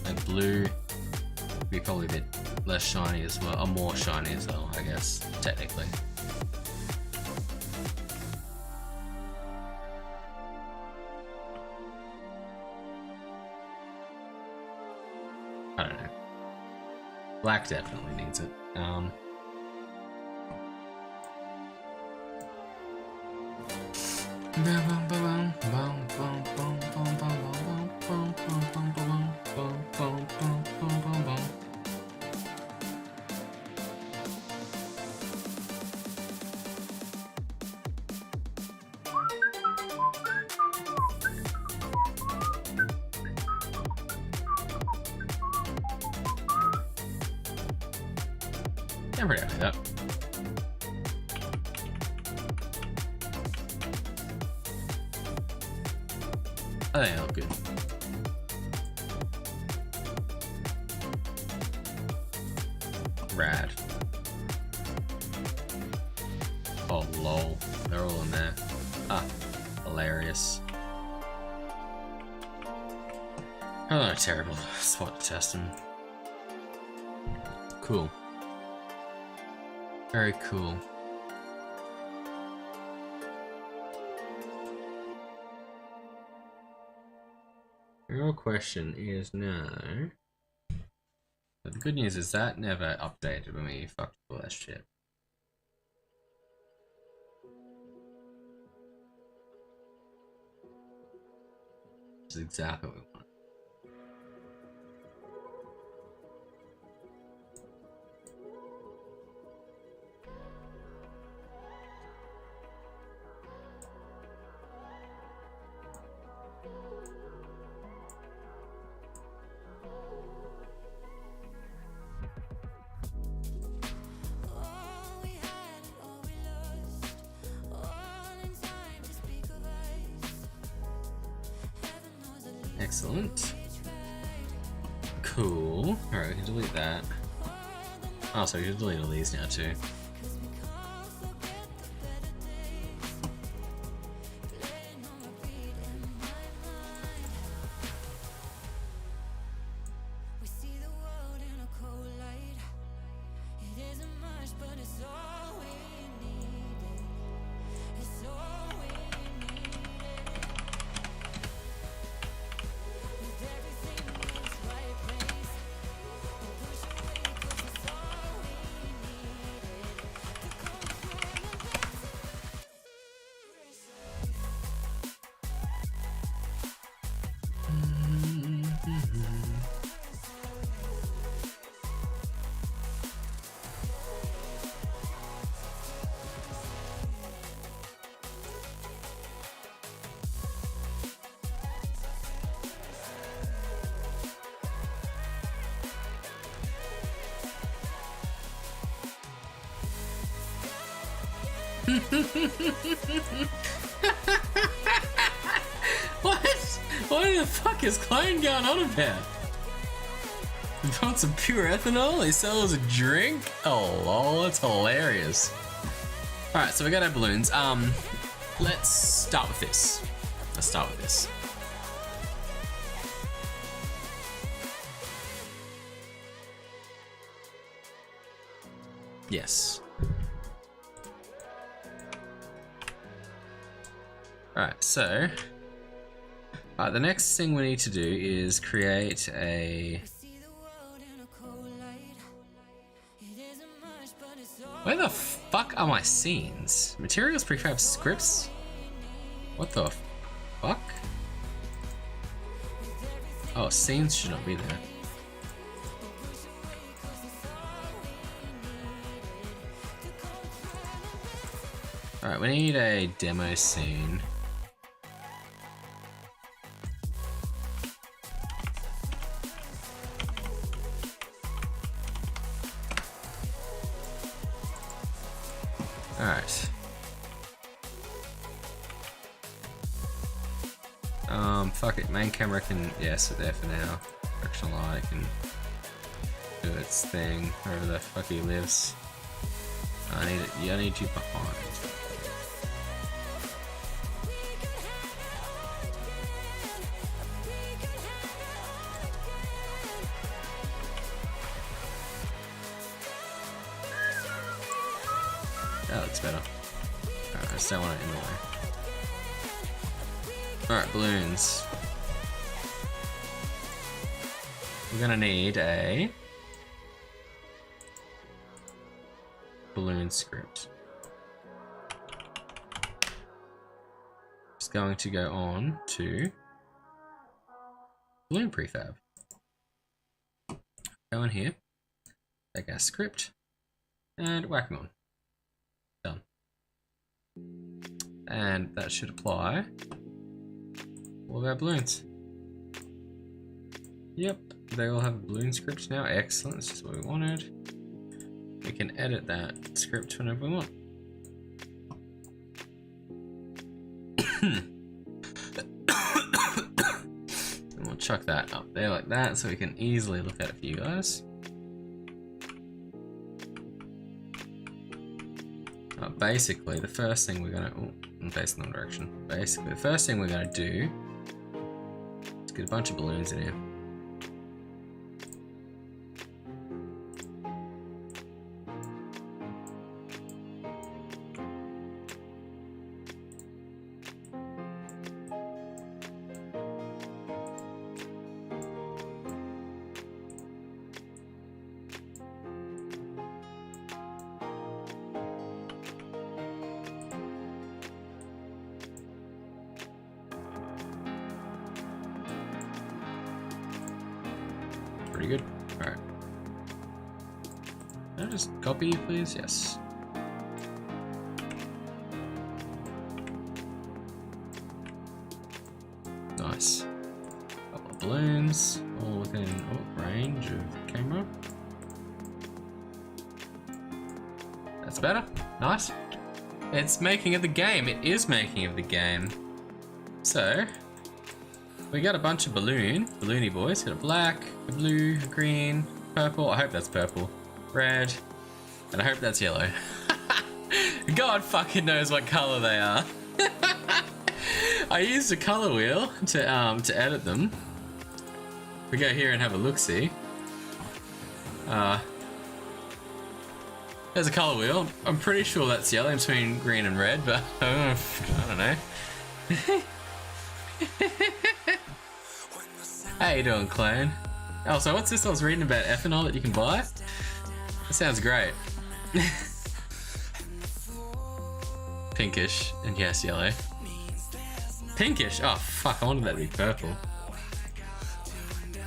Like blue would be probably a bit less shiny as well, or more shiny as well, I guess, technically. I don't know. Black definitely needs it. I'm pretty happy with that. I think they look good. Rad. Oh lol, they're all in there. Ah, hilarious. Oh, a terrible spot to test them. Cool. Very cool. The real question is no. But the good news is that never updated when we fucked all that shit. This is exactly what we want. Excellent. Cool. Alright, we can delete that. Oh, so we can delete all these now too. What? What the fuck is Klein going on about? You want some pure ethanol? They sell as a drink? Oh lol, that's hilarious. Alright, so we got our balloons. Let's start with this. Let's start with this. Yes. Alright, so the next thing we need to do is create a... Where the fuck are my scenes? Materials, prefab scripts? What the fuck? Oh, scenes should not be there. Alright, we need a demo scene. Alright. Fuck it, main camera can, yeah, sit there for now. Directional light can do its thing, wherever the fuck he lives. I need it, yeah, I need you behind. That looks better. Alright, I just don't want it in the way. Alright, balloons. We're gonna need a balloon script. going to go on to balloon prefab. Go in here, take our script, and whack them on. Done. And that should apply all of our balloons. Yep, they all have a balloon script now. Excellent, that's just what we wanted. We can edit that script whenever we want. And we'll chuck that up there like that so we can easily look at it for you guys. Basically, the first thing we're gonna, I'm facing the wrong direction. Basically, the first thing we're gonna do is get a bunch of balloons in here. Pretty good. Alright. Can I just copy, please? Yes. Nice. Couple of balloons, all within range of camera. That's better. Nice. It's making of the game. It is making of the game. So, we got a bunch of balloony boys. Got a black, a blue, a green, purple. I hope that's purple, red, and I hope that's yellow. God fucking knows what color they are. I used a color wheel to edit them. We go here and have a look-see. There's a color wheel. I'm pretty sure that's yellow between green and red, but I don't know. How you doing, clone? Oh, so what's this I was reading about ethanol that you can buy? That sounds great. Pinkish, and yes, yellow. Pinkish? Oh, fuck, I wanted that to be purple.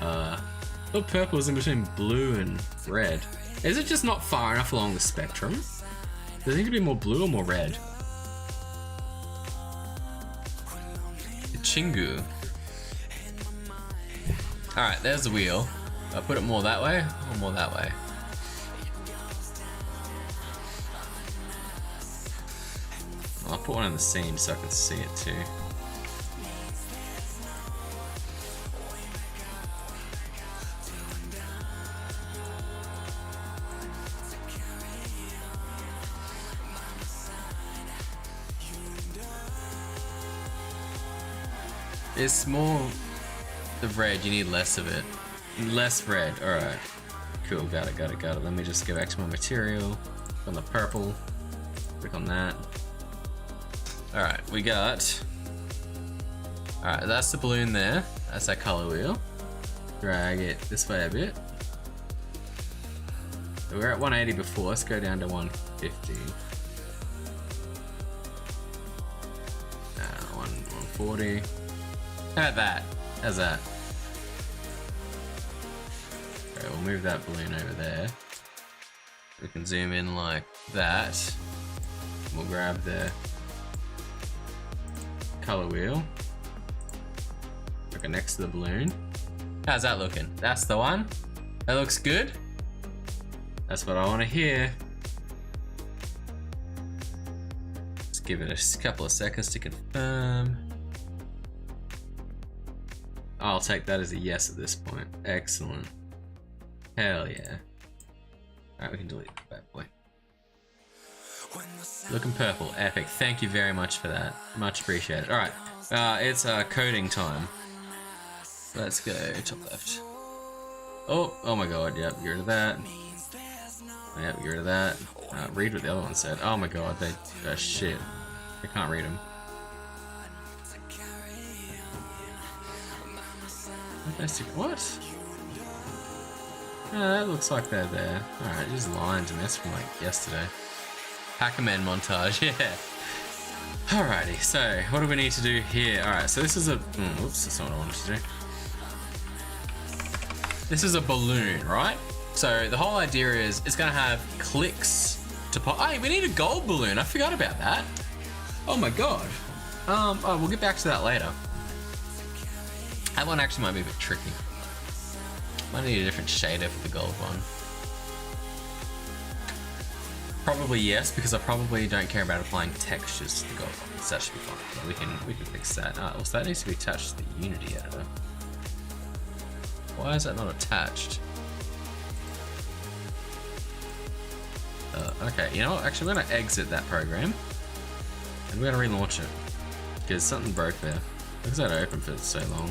I thought purple was in between blue and red. Is it just not far enough along the spectrum? Does it need to be more blue or more red? Chingu. Alright, there's the wheel. I'll put it more that way or more that way. I'll put one in the scene so I can see it too. It's more the red, you need less of it. Less red, alright. Cool, got it. Let me just go back to my material. On the purple. Click on that. Alright, we got... Alright, that's the balloon there. That's that color wheel. Drag it this way a bit. So we're at 180 before, let's go down to 150. 140. How about that? How's that? Okay, we'll move that balloon over there. We can zoom in like that. We'll grab the color wheel. Look it next to the balloon. How's that looking? That's the one? That looks good? That's what I want to hear. Let's give it a couple of seconds to confirm. I'll take that as a yes at this point. Excellent. Hell yeah. Alright, we can delete that bad boy. Looking purple. Epic. Thank you very much for that. Much appreciated. Alright, it's coding time. Let's go top left. Oh my god, yep, get rid of that. Yep, get rid of that. Read what the other one said. Oh my god, they, shit. I can't read them. What? Oh, that looks like they're there. Alright, just lines and that's from like yesterday. Pac-Man montage, yeah. Alrighty, so what do we need to do here? Alright, so this is a... oops, that's not what I wanted to do. This is a balloon, right? So the whole idea is it's going to have clicks to pop... Hey, we need a gold balloon. I forgot about that. Oh my god. Oh, we'll get back to that later. That one actually might be a bit tricky. Might need a different shader for the gold one. Probably yes, because I probably don't care about applying textures to the gold one. So that should be fine. Yeah, we can fix that. Also, that needs to be attached to the Unity editor. Why is that not attached? Okay, you know what? Actually, we're going to exit that program. And we're going to relaunch it. Because something broke there. Because that open for so long.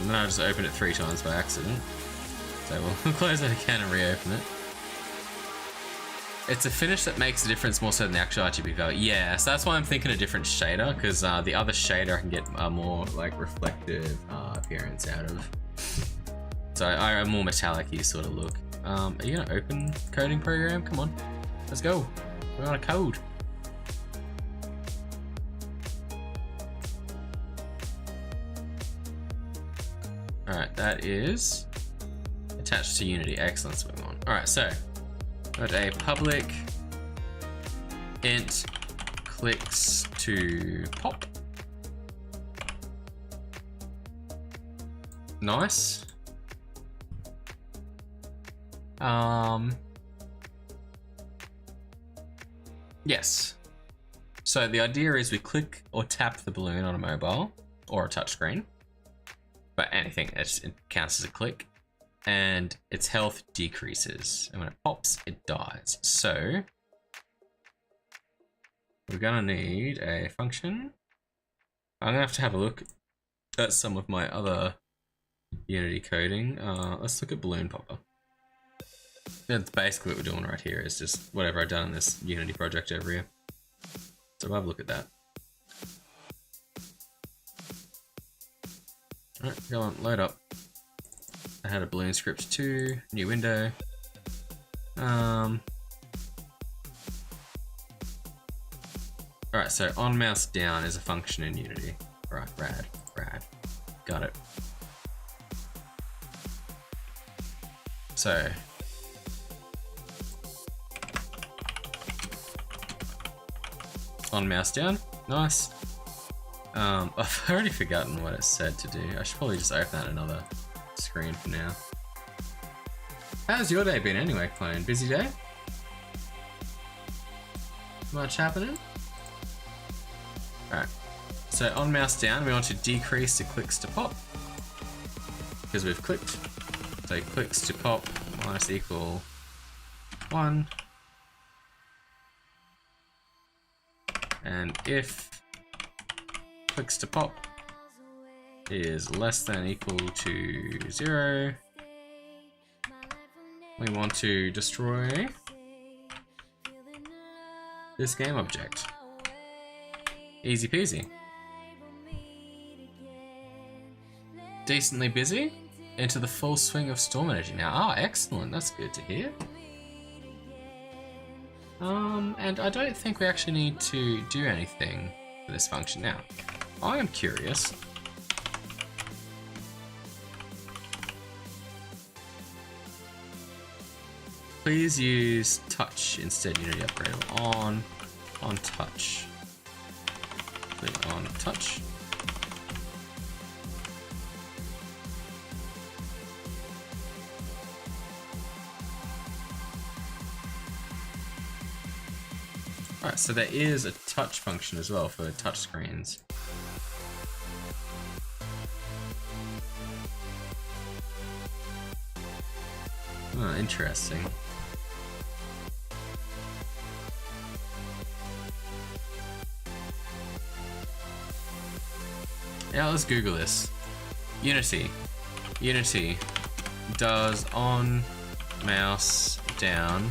And then I just opened it 3 times by accident. So we'll close it again and reopen it. It's a finish that makes a difference more so than the actual RGB value. Yeah, so that's why I'm thinking a different shader, because the other shader I can get a more like reflective appearance out of. So a more metallic-y sort of look. Are you gonna open coding program? Come on, let's go. We're on a code. Alright, that is attached to Unity. Excellent, let's move on. Alright, so got a public int clicks to pop. Nice. Yes. So the idea is we click or tap the balloon on a mobile or a touchscreen, but anything, it counts as a click, and its health decreases, and when it pops, it dies. So we're gonna need a function. I'm gonna have a look at some of my other Unity coding. Let's look at balloon popper. That's basically what we're doing right here, is just whatever I've done in this Unity project over here. So we'll have a look at that. Alright, go on, load up. I had a balloon script 2, new window. Alright, so on mouse down is a function in Unity. Right, rad. Got it. So on mouse down, nice. I've already forgotten what it said to do. I should probably just open that another screen for now. How's your day been anyway, Clone? Busy day? Much happening? Alright, so on mouse down we want to decrease the clicks to pop, because we've clicked. So clicks to pop minus equal 1. And if clicks to pop is less than or equal to 0, we want to destroy this game object. Easy peasy. Decently busy? Into the full swing of storm energy now. Ah, excellent. That's good to hear. And I don't think we actually need to do anything for this function now. I am curious. Please use touch instead. Unity upgrade on touch. Click on touch. Alright, so there is a touch function as well for touch screens. Oh, interesting. Yeah, let's Google this. Unity. Does on mouse down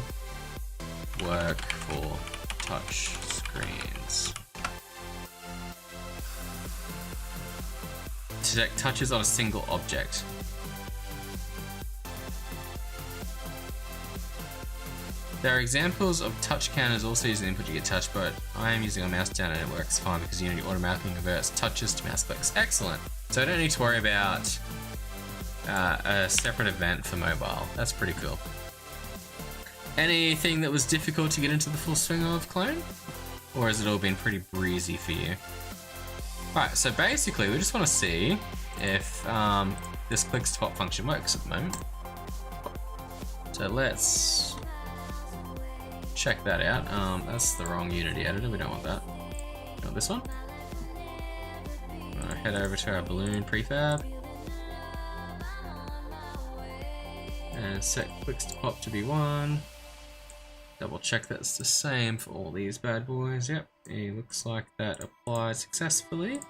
work for touch screens? Detect touches on a single object. There are examples of touch counters also using the input you get touch, but I am using a mouse down and it works fine because Unity automatically converts touches to mouse clicks. Excellent. So I don't need to worry about a separate event for mobile. That's pretty cool. Anything that was difficult to get into the full swing of, Clone? Or has it all been pretty breezy for you? Right, so basically we just want to see if this clicks to pop function works at the moment. So let's check that out. That's the wrong Unity editor, we don't want that. We want this one. Head over to our balloon prefab. And set clicks to pop to be 1. Double check that's the same for all these bad boys. Yep, it looks like that applies successfully.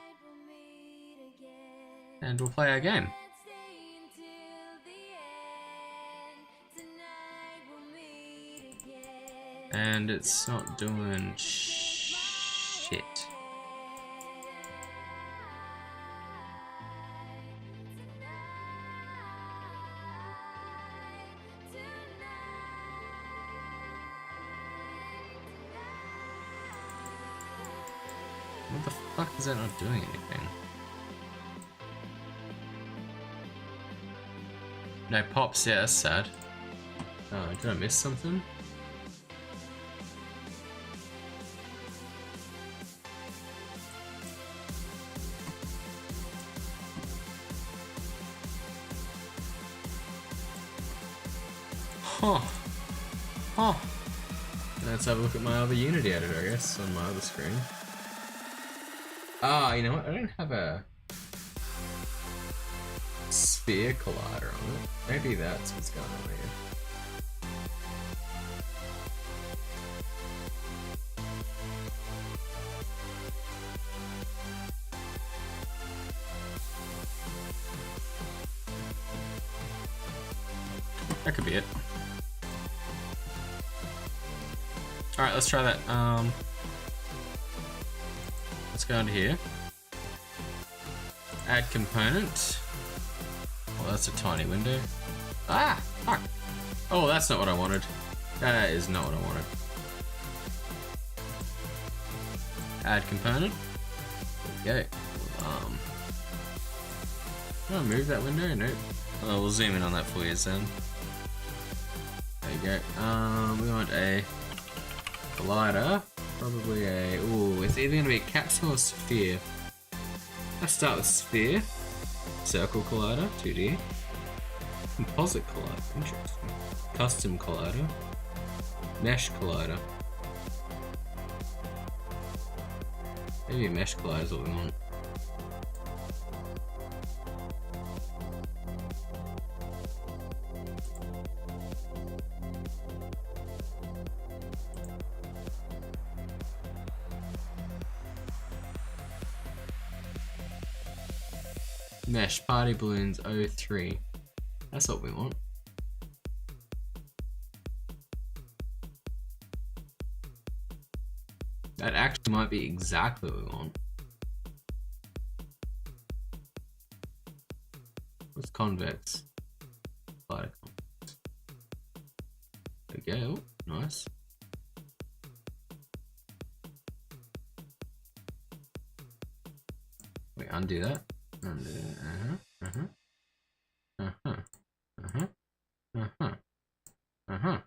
And we'll play our game. And it's not doing shit. What the fuck is that not doing anything? No pops, yeah, that's sad. Oh, did I miss something? Huh. Huh. Let's have a look at my other Unity editor, I guess, on my other screen. Ah, you know what? I don't have a sphere collider on it. Maybe that's what's going on here. That could be it. Alright, let's try that. Let's go into here. Add component. Oh, that's a tiny window. Ah! Fuck! Oh, that's not what I wanted. That is not what I wanted. Add component. There we go. Can I move that window? Nope. Oh, we'll zoom in on that for you then. There you go. We want a collider. Probably a... Ooh, it's either going to be a capsule or sphere. Let's start with sphere. Circle collider, 2D. Composite collider, interesting. Custom collider. Mesh collider. Maybe a mesh collider is what we want. Mesh party balloons 03. That's what we want. That actually might be exactly what we want. What's convex? Collider convex. There we go. Oh, nice. Wait, undo that.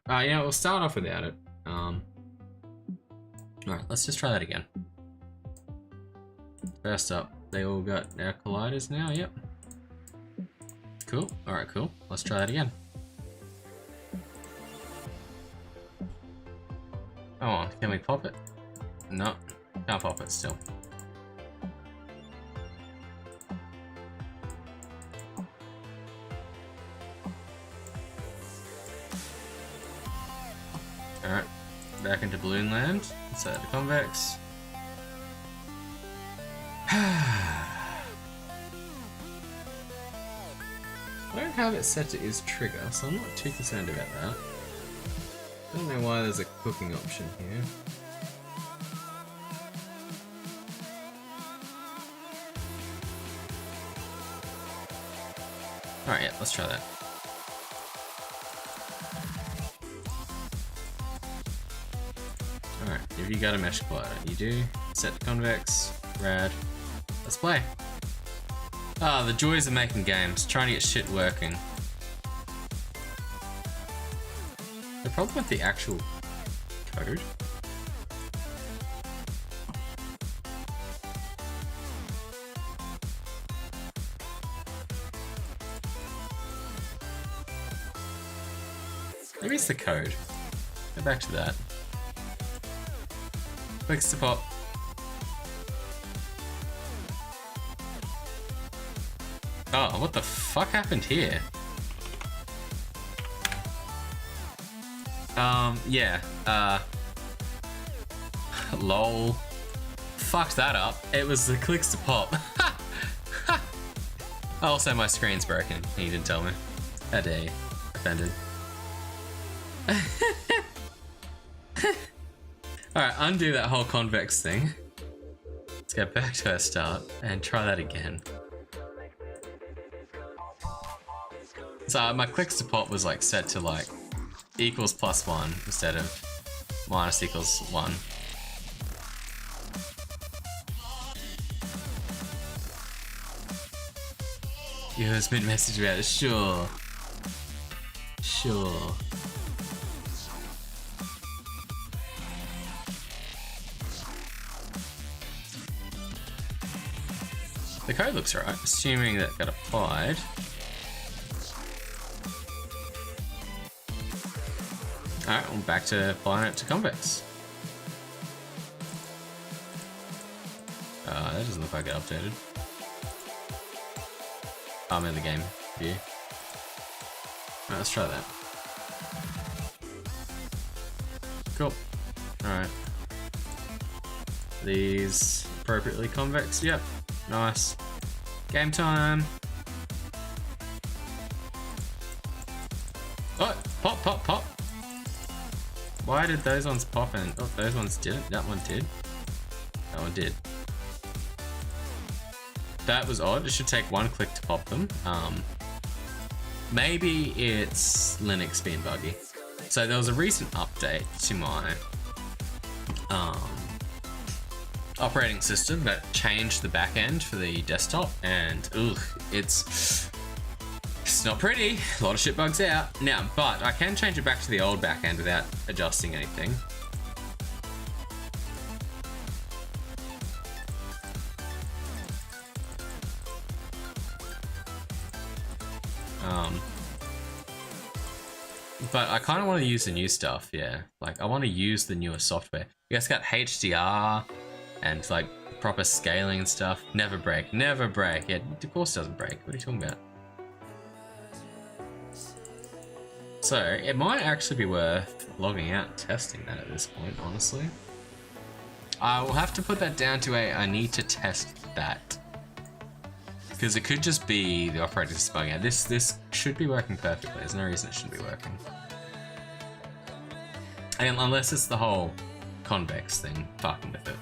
Yeah, we'll start off without it. Alright, let's just try that again. First up, they all got their colliders now, yep. Cool, alright, cool. Let's try that again. Come on, can we pop it? No, can't pop it still. Alright, back into balloon land. Let's add the convex. I don't have it set to is trigger, so I'm not too concerned about that. I don't know why there's a cooking option here. Alright, yeah, let's try that. If you got a mesh collider, you do. Set to convex. Rad. Let's play. Ah, the joys of making games. Trying to get shit working. The problem with the actual code. Maybe it's the code. Go back to that. Clicks to pop. Oh, what the fuck happened here? Yeah, lol. Fucked that up. It was the clicks to pop. Also, my screen's broken. You didn't tell me. How dare you? Offended. Alright, undo that whole convex thing. Let's go back to our start and try that again. So my clicks to pop was like set to like equals +1 instead of minus equals 1. You have been messaged about it, sure. Sure. The code looks right, assuming that got applied. Alright, we're back to applying it to convex. That doesn't look like it updated. I'm in the game view. Alright, let's try that. Cool. Alright. These appropriately convex, yep. Nice. Game time. Oh, pop, pop, pop. Why did those ones pop and oh, those ones didn't? That one did. That one did. That was odd. It should take one click to pop them. Maybe it's Linux being buggy. So there was a recent update to my operating system that changed the back end for the desktop, and ugh, it's not pretty. A lot of shit bugs out now, but I can change it back to the old back end without adjusting anything. But I kind of want to use the new stuff, yeah. Like, I want to use the newer software. You guys got HDR and like proper scaling and stuff. Never break, never break. Yeah, of course it doesn't break. What are you talking about? So it might actually be worth logging out and testing that at this point, honestly. I will have to put that down to I need to test that. Because it could just be the operating system bugging out. This should be working perfectly. There's no reason it shouldn't be working. And unless it's the whole convex thing fucking with it.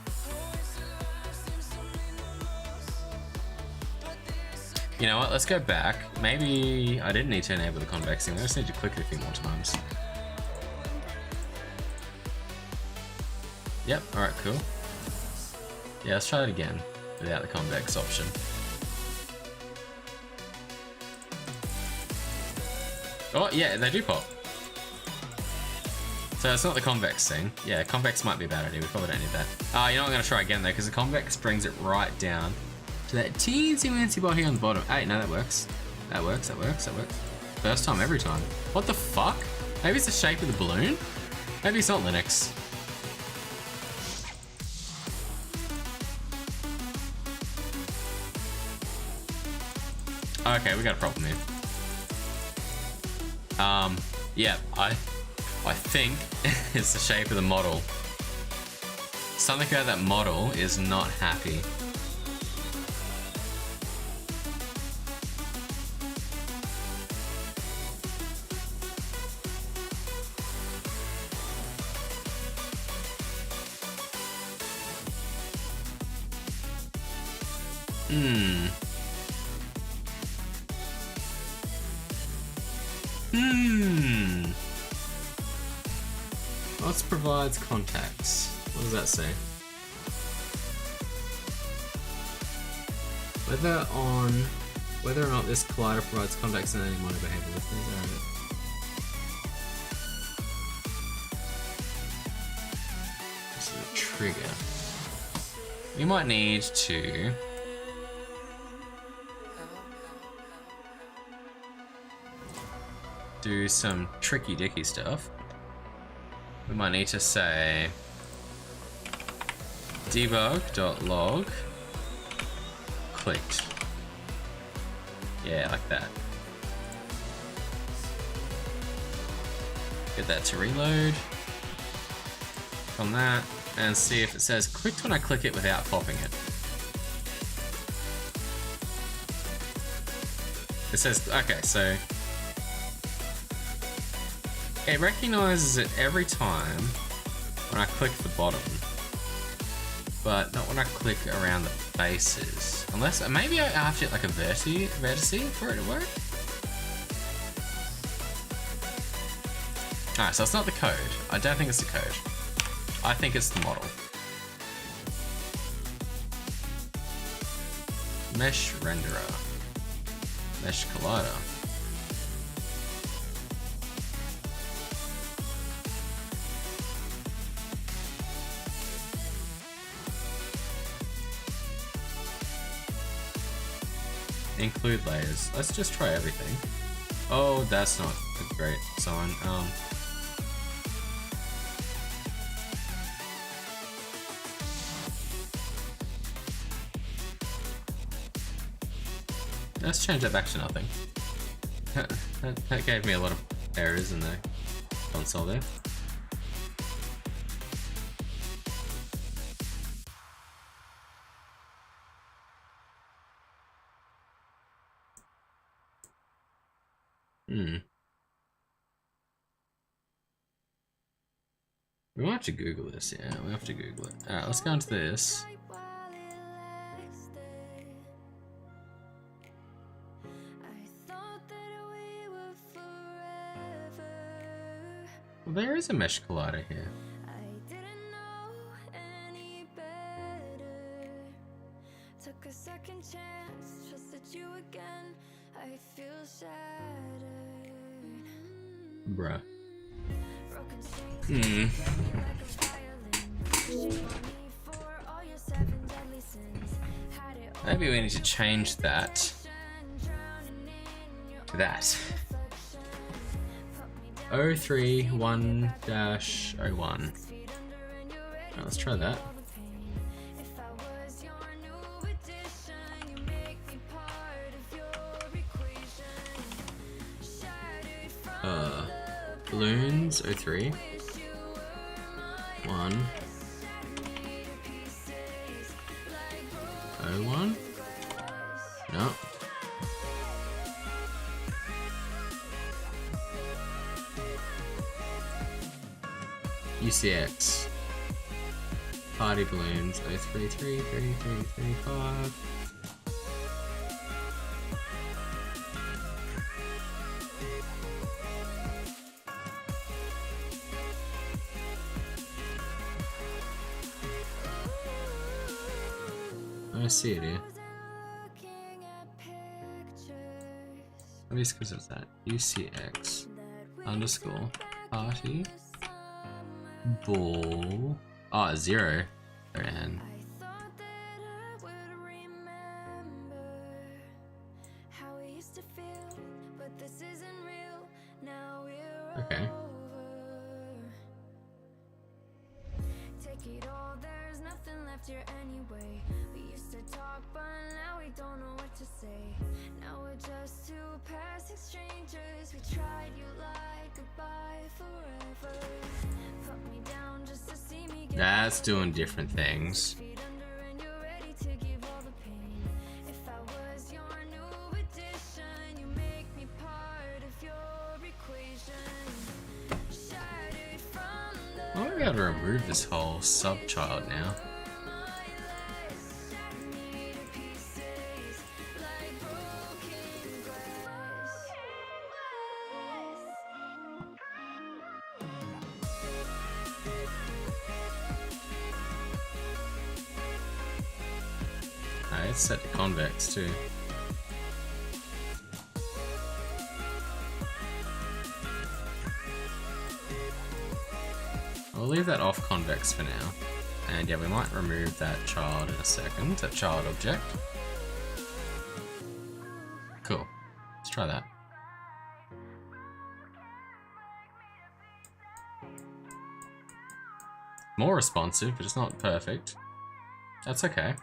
You know what, let's go back. Maybe I didn't need to enable the convex thing. I just need to click it a few more times. Yep, alright, cool. Yeah, let's try it again without the convex option. Oh, yeah, they do pop. So it's not the convex thing. Yeah, convex might be a bad idea. We probably don't need that. You know what, I'm going to try again though, because the convex brings it right down to that teensy-weensy bar here on the bottom. Hey, no, that works. That works, that works, that works. First time, every time. What the fuck? Maybe it's the shape of the balloon? Maybe it's not Linux. Okay, we got a problem here. Yeah, I think it's the shape of the model. Something about that model is not happy. What provides contacts? What does that say? Whether or not this collider provides context in any minor behavior with these. This is a trigger. We might need to do some tricky dicky stuff. We might need to say debug.log clicked. Yeah, like that. Get that to reload from that and see if it says clicked when I click it without popping it. It says, okay, so it recognizes it every time when I click the bottom, but not when I click around the faces. Unless, maybe I have to get like a vertice for it to work? Alright, so it's not the code. I don't think it's the code. I think it's the model. Mesh renderer. Mesh collider. Include layers. Let's just try everything. Oh, that's not a great sign. Let's change that back to nothing. That gave me a lot of errors in the console there. We might have to Google this, yeah, we have to Google it. Alright, let's go into this. Well, there is a mesh collider here. Took a second chance, trusted you again. I feel shattered. Bruh. Maybe we need to change that to that. 031-01. Alright, let's try that. Balloons 03 1 01. No. UCX party balloons 033 33 35. I see it here. What is because of that? UCX underscore party ball. Oh, 0. And okay. Take it all, there's nothing left here anyway. We used to talk, but now we don't know what to say. Now we're just two passing strangers. We tried, you lied, goodbye forever. Put me down just to see me get. That's doing different things. I might be able to remove this whole sub-child now. it's set to convex too. I'll leave that off convex for now. And yeah, we might remove that child in a second, that child object. Cool. Let's try that. More responsive, but it's not perfect. That's okay.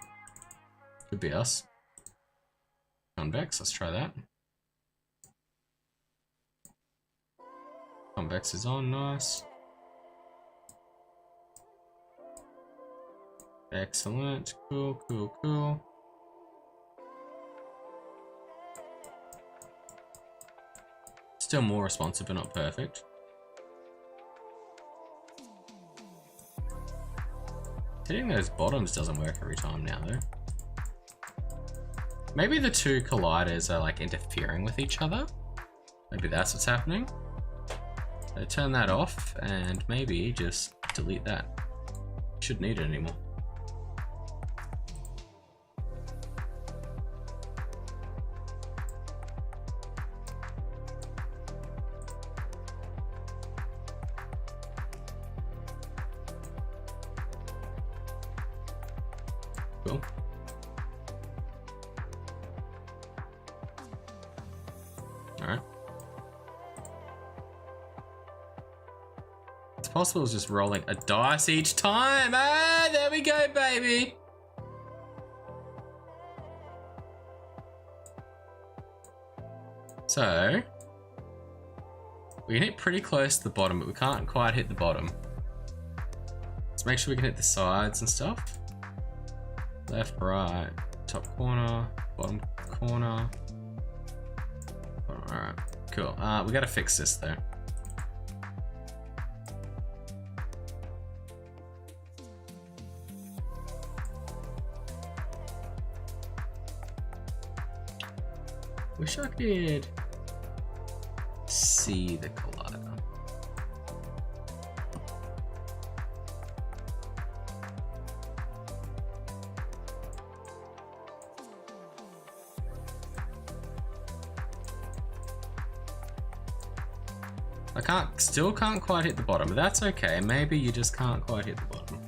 Could be us. Convex, let's try that. Convex is on, nice. Excellent, cool, cool, cool. Still more responsive, but not perfect. Hitting those bottoms doesn't work every time now, though. Maybe the two colliders are like interfering with each other. Maybe that's what's happening. So turn that off and maybe just delete that. Shouldn't need it anymore. Cool. Alright. It's possible it's just rolling a dice each time. Ah, there we go, baby. So, we can hit pretty close to the bottom, but we can't quite hit the bottom. Let's make sure we can hit the sides and stuff. Left, right, top corner, bottom corner. Alright, cool. We gotta fix this though. Wish I could see the collider. Still can't quite hit the bottom, but that's okay. Maybe you just can't quite hit the bottom.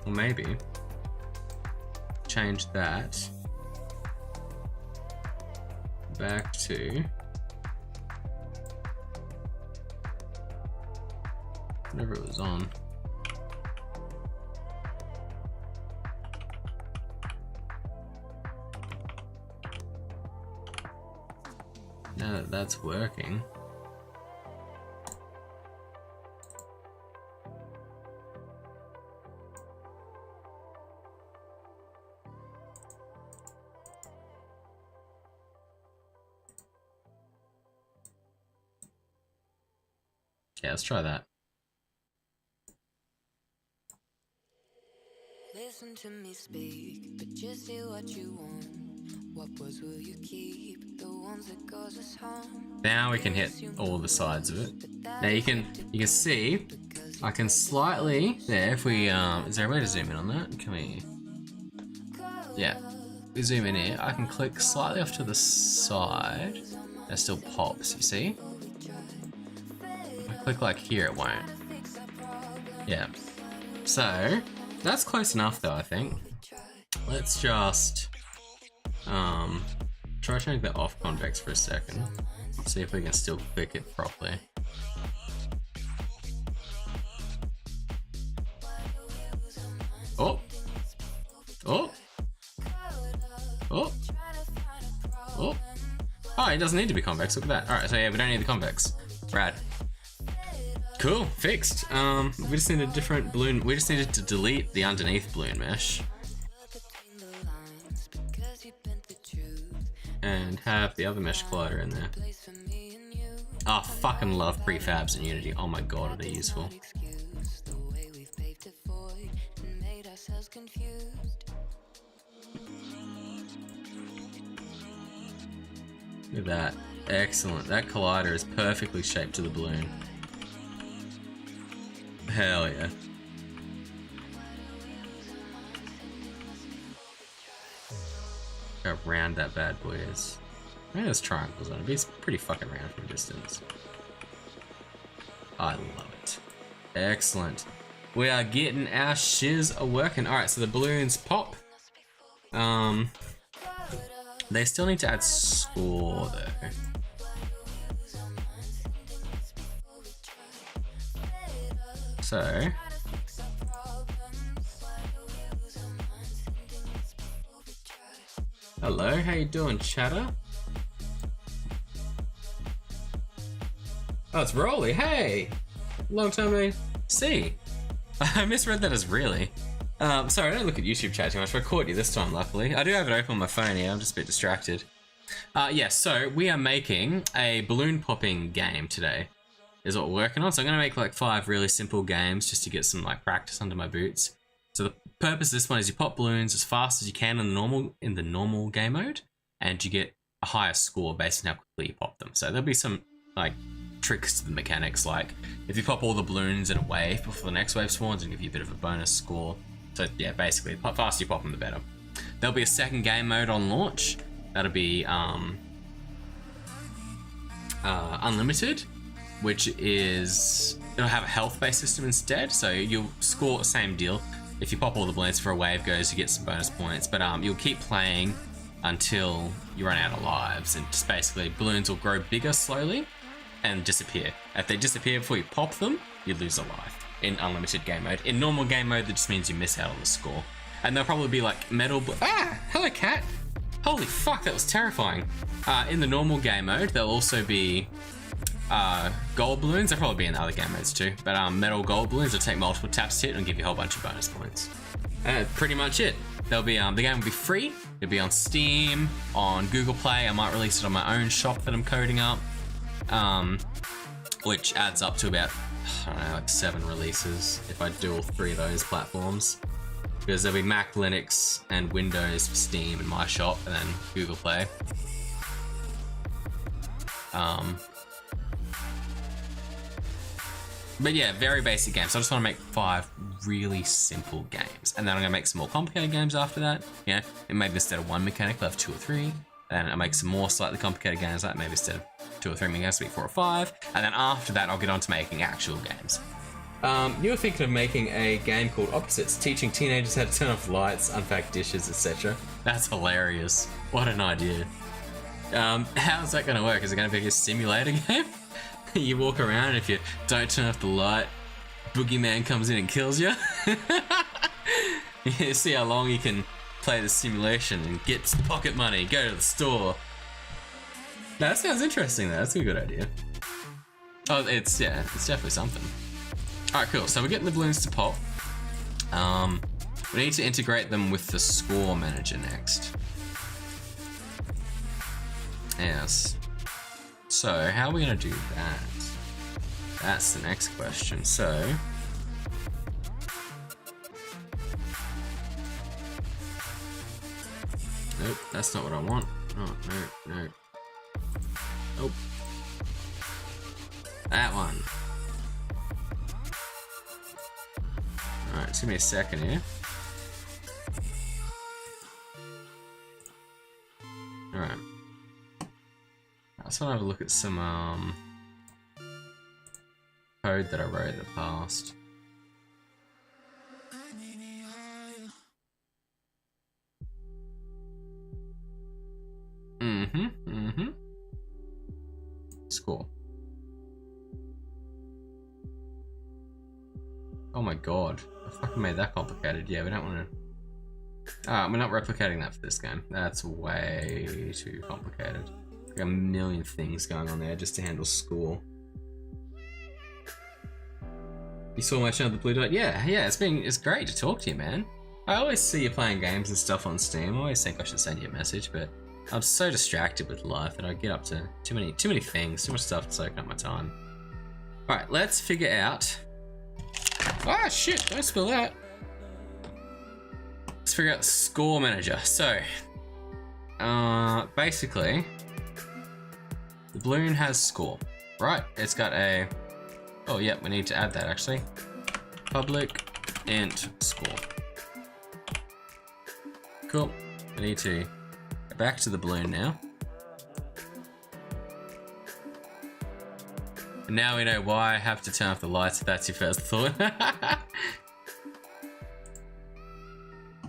Or maybe change that back to whatever it was on. Now that that's working. Yeah, let's try that. Listen to me speak, but just say what you want. What words will you keep? The ones that cause us harm. Now we can hit all the sides of it. Now you can see I can slightly there if we is there a way to zoom in on that? Can we? Yeah. If we zoom in here, I can click slightly off to the side. That still pops, you see? If I click like here, it won't. Yeah. So that's close enough though, I think. Let's just try turning that off convex for a second. See if we can still click it properly. Oh! Oh! Oh! Oh! Oh, it doesn't need to be convex, look at that. Alright, so yeah, we don't need the convex. Rad. Cool, fixed. We just need a different balloon. We just needed to delete the underneath balloon mesh. And have the other mesh collider in there. Oh, fucking love prefabs in Unity. Oh my god, are they useful. Look at that. Excellent. That collider is perfectly shaped to the balloon. Hell yeah. How round that bad boy is. I think there's triangles on it, but it's pretty fucking round from a distance. I love it. Excellent. We are getting our shiz working. Alright, so the balloons pop. They still need to add score though. So hello, how you doing, chatter? Oh, it's Rolly. Hey, long time no see. I misread that as really. Sorry, I don't look at YouTube chat too much, but I caught you this time, luckily. I do have it open on my phone here, I'm just a bit distracted. Yeah, so we are making a balloon popping game today, is what we're working on. So I'm gonna make like 5 really simple games just to get some like practice under my boots. So the purpose of this one is you pop balloons as fast as you can in the normal game mode, and you get a higher score based on how quickly you pop them. So there'll be some like tricks to the mechanics, like if you pop all the balloons in a wave before the next wave spawns, and give you a bit of a bonus score. So yeah, basically, the faster you pop them, the better. There'll be a second game mode on launch. That'll be unlimited, which is it'll have a health-based system instead. So you'll score the same deal. If you pop all the balloons for a wave goes, you get some bonus points. But you'll keep playing until you run out of lives, and just basically balloons will grow bigger slowly and disappear. If they disappear before you pop them, you lose a life in unlimited game mode. In normal game mode, that just means you miss out on the score. And there'll probably be like metal. Hello, cat. Holy fuck, that was terrifying. In the normal game mode, there'll also be gold balloons. There'll probably be in the other game modes too. But metal gold balloons will take multiple taps to hit and give you a whole bunch of bonus points. And that's pretty much it. There'll be the game will be free. It'll be on Steam, on Google Play. I might release it on my own shop that I'm coding up, which adds up to about, I don't know, like 7 releases if I do all 3 of those platforms. Because there'll be Mac, Linux, and Windows for Steam in my shop, and then Google Play. But yeah, very basic games. So I just want to make 5 really simple games, and then I'm gonna make some more complicated games after that. Yeah, and maybe instead of 1 mechanic, I'll have 2 or 3. Then I'll make some more slightly complicated games, like maybe instead of 2 or 3 mechanics, it'll be 4 or 5. And then after that, I'll get on to making actual games. You were thinking of making a game called Opposites, teaching teenagers how to turn off lights, unpack dishes, etc. That's hilarious. What an idea. How's that going to work? Is it going to be a simulator game? You walk around, and if you don't turn off the light, Boogeyman comes in and kills you. You see how long you can play the simulation and get pocket money, go to the store. That sounds interesting though, that's a good idea. Oh, it's definitely something. Alright, cool, so we're getting the balloons to pop. We need to integrate them with the score manager next. Yes. So, how are we going to do that? That's the next question. So, nope, that's not what I want. Oh, no. Nope. That one. Alright, just give me a second here. Alright. I just want to have a look at some code that I wrote in the past. Score. Oh my god. I fucking made that complicated. Yeah, we don't want to... we're not replicating that for this game. That's way too complicated. Like a million things going on there just to handle score. You saw my channel, The Blue Dot? Yeah, it's great to talk to you, man. I always see you playing games and stuff on Steam. I always think I should send you a message, but I'm so distracted with life that I get up to too many things, too much stuff to soak up my time. Alright, let's figure out... Ah, shit, don't spill that. Let's figure out the score manager. So, basically, the balloon has score, right? It's got a... Oh, yeah, we need to add that, actually. public int score. Cool. I need to go back to the balloon now. And now we know why I have to turn off the lights if that's your first thought.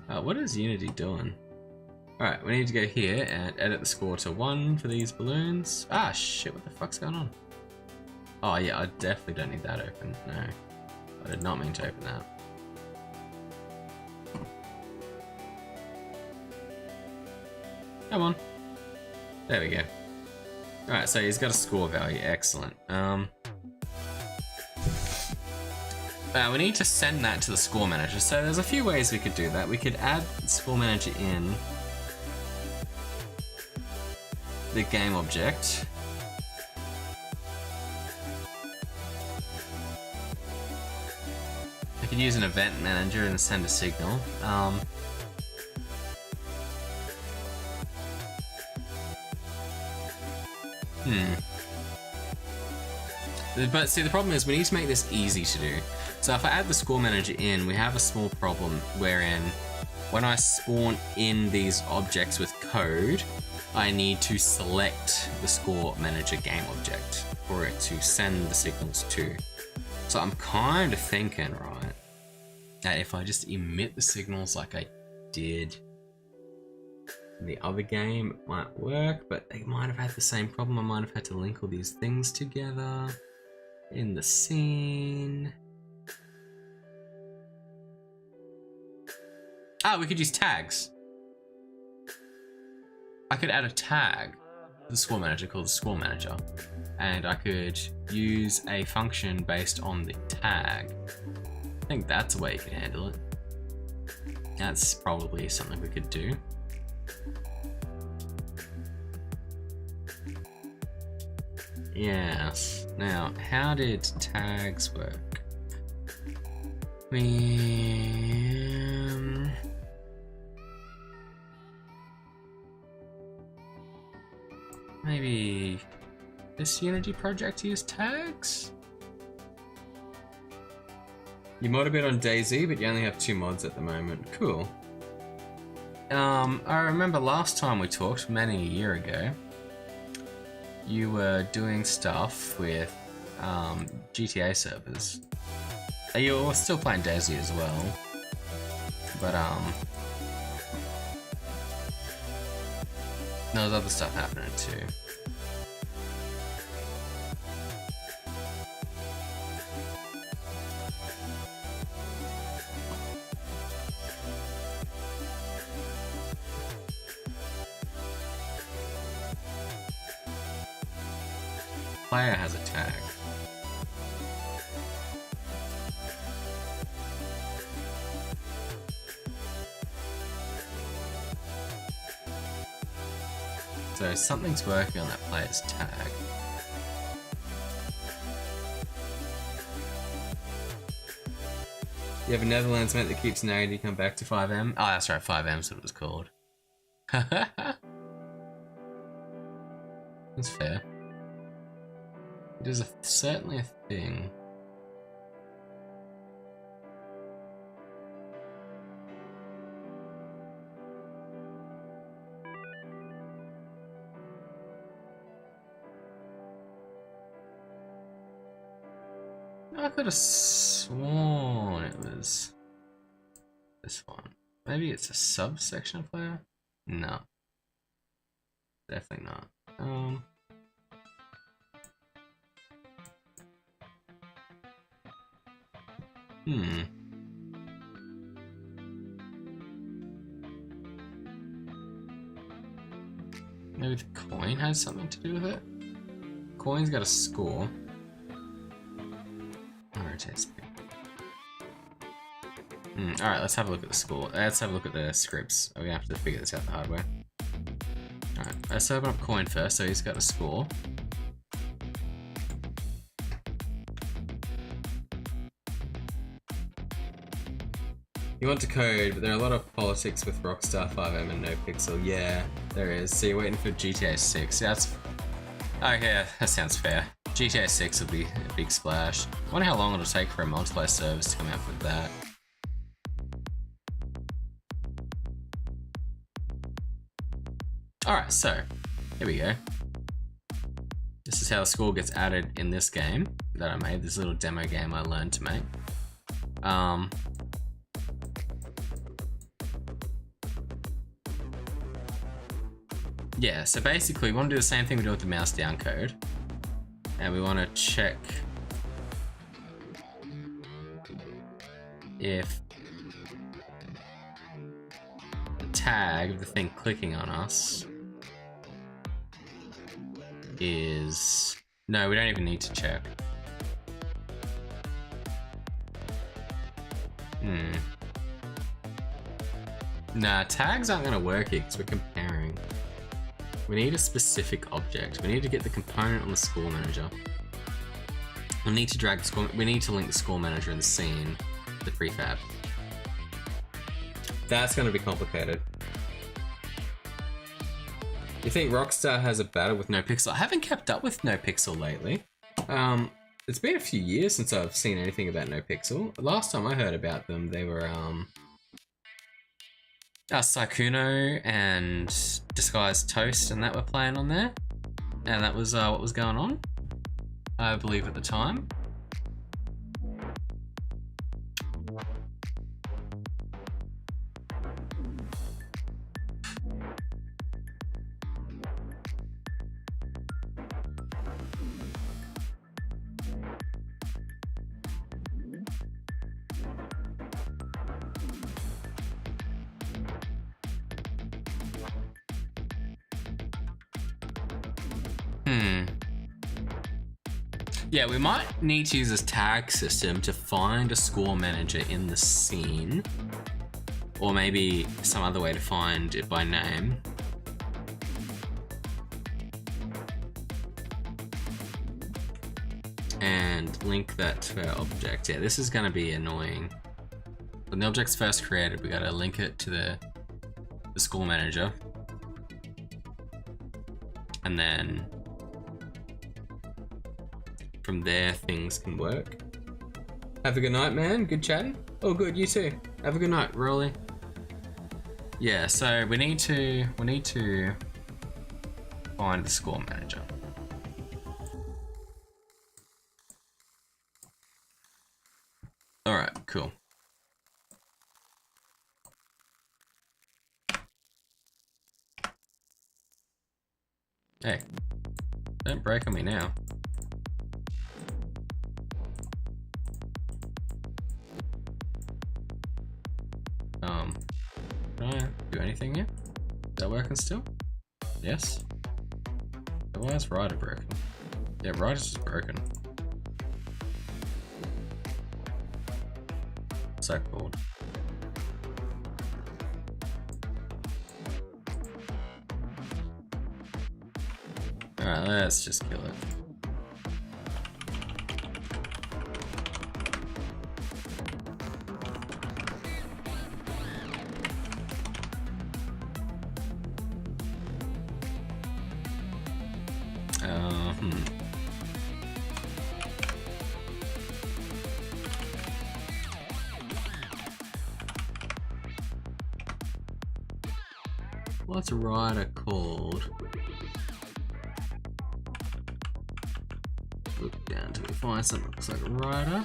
What is Unity doing? Alright, we need to go here and edit the score to 1 for these balloons. Ah, shit, what the fuck's going on? Oh yeah, I definitely don't need that open. No, I did not mean to open that. Come on. There we go. Alright, so he's got a score value. Excellent. We need to send that to the score manager. So there's a few ways we could do that. We could add the score manager in the game object. I could use an event manager and send a signal. But see, the problem is we need to make this easy to do. So if I add the score manager in, we have a small problem wherein when I spawn in these objects with code, I need to select the score manager game object for it to send the signals to. So I'm kind of thinking, right, that if I just emit the signals like I did in the other game, it might work, but they might have had the same problem. I might have had to link all these things together in the scene. We could use tags. I could add a tag to the score manager called the score manager, and I could use a function based on the tag. I think that's a way you can handle it. That's probably something we could do. Yes. Now, how did tags work? Maybe this Unity project used tags? You mod a bit on DayZ, but you only have 2 mods at the moment. Cool. I remember last time we talked, many a year ago, you were doing stuff with GTA servers. You were still playing DayZ as well, but there was other stuff happening too. Player has a tag. So something's working on that player's tag. You have a Netherlands mate that keeps nagging you come back to 5M? Oh, that's right, 5M's what it was called. That's fair. It is certainly a thing. I could have sworn it was this one. Maybe it's a subsection player? No. Definitely not. Maybe the coin has something to do with it? Coin's got a score. Alright, let's have a look at the score. Let's have a look at the scripts. We're gonna have to figure this out the hard way. Alright, let's open up coin first, so he's got a score. You want to code, but there are a lot of politics with Rockstar 5M and NoPixel. Yeah, there is. So you're waiting for GTA 6. Yeah, that's... Okay, that sounds fair. GTA 6 will be a big splash. I wonder how long it'll take for a multiplayer service to come out with that. Alright, so here we go. This is how the score gets added in this game that I made, this little demo game I learned to make. Yeah, so basically we want to do the same thing we do with the mouse down code. And we want to check if the tag of the thing clicking on us is... No, we don't even need to check. Nah, tags aren't going to work here because we're comparing. We need a specific object. We need to get the component on the score manager. We need to drag the score. We need to link the score manager and the scene to the prefab. That's going to be complicated. You think Rockstar has a battle with NoPixel? I haven't kept up with NoPixel lately. It's been a few years since I've seen anything about NoPixel. Last time I heard about them, they were Sykkuno and Disguised Toast, and that were playing on there, and that was what was going on, I believe, at the time. Yeah, we might need to use this tag system to find a score manager in the scene, or maybe some other way to find it by name. And link that to our object. Yeah, this is going to be annoying. When the object's first created, we got to link it to the score manager, and then from there things can work. Have a good night, man. Good chatting. Oh, good. You too. Have a good night, Rolly. Yeah. So we need to find the score manager. All right. Cool. Hey, don't break on me now. Can I do anything here? Is that working still? Yes? Why is Ryder broken? Yeah, Ryder's just broken. What's that called? Alright, let's just kill it. What's Ryder called? Look down till we find something that looks like a Ryder.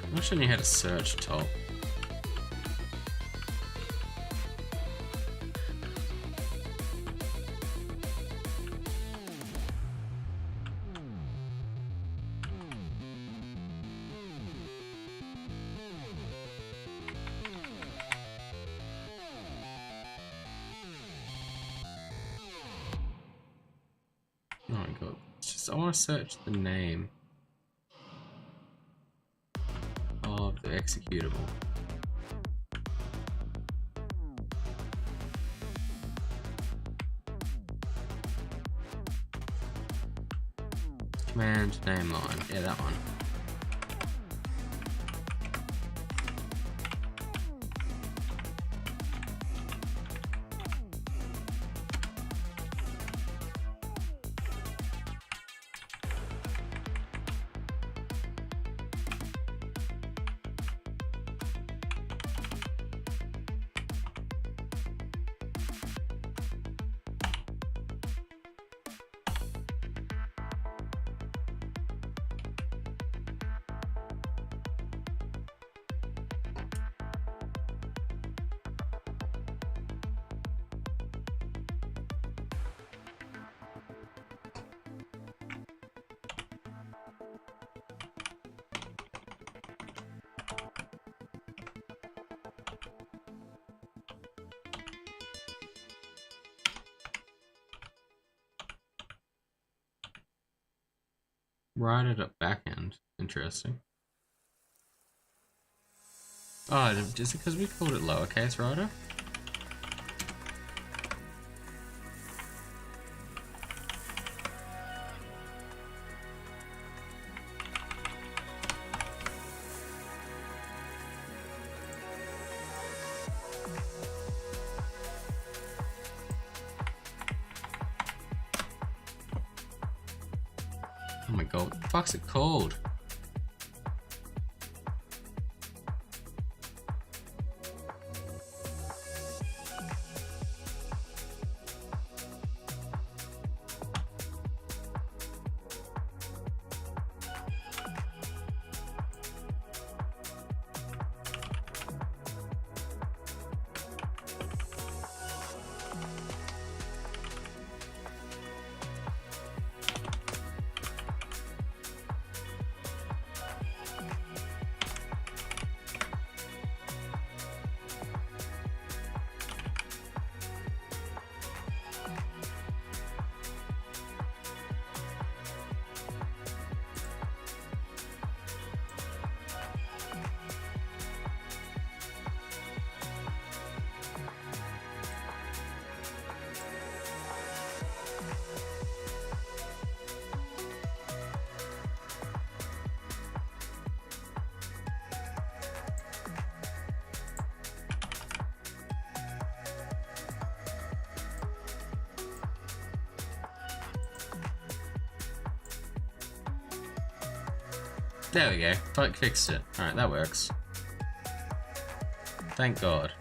I'm not sure you had to search top. Oh my god, I want to search the name of the executable. Command name line, yeah, that one. right at a backhand. Interesting. Oh, is it because we called it lowercase rider? Oh my god, what the fuck's it called? There we go. Folk fixed it. Alright, that works. Thank God.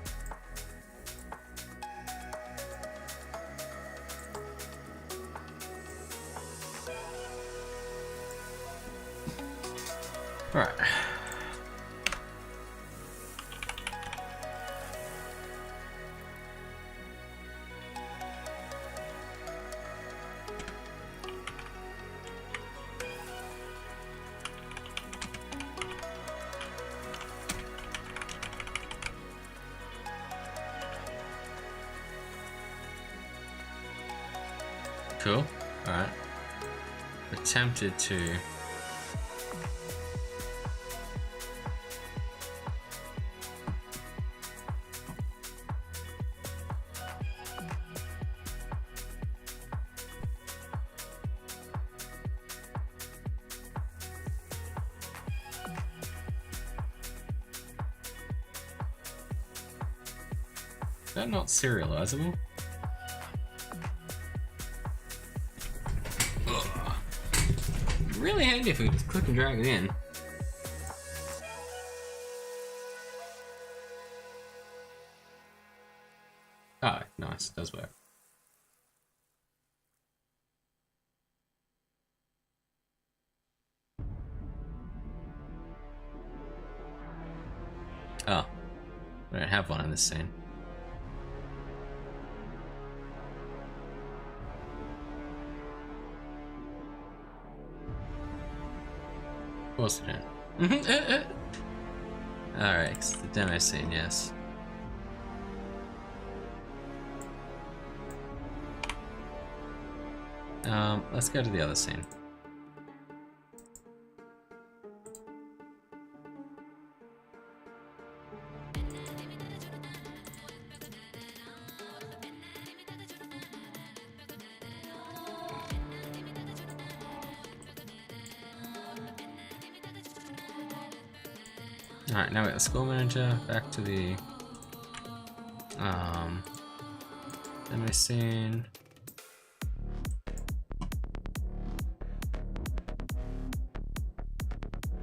Alright. Cool. Alright. Attempted to... Is that not serializable? Ugh. Really handy if we just click and drag it in. Oh, nice, does work. Oh, we don't have one in this scene. Of course we don't. Alright, it's the demo scene, yes. Let's go to the other scene. Alright, now we got the school manager, back to the demo scene.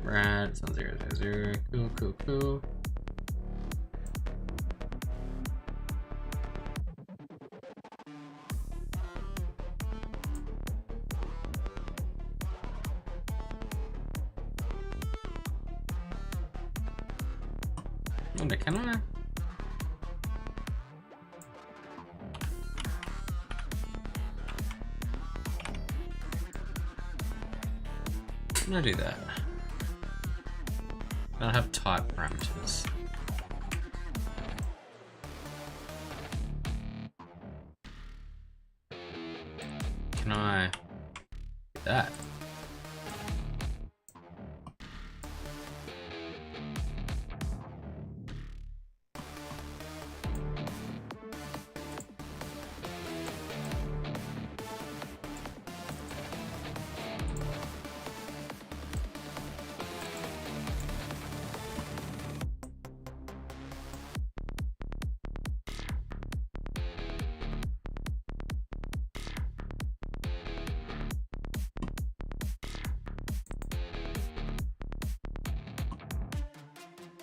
Rad, it's on 000. Cool, cool, cool. Wonder, can I? Can I do that? I don't have type parameters. Can I do that?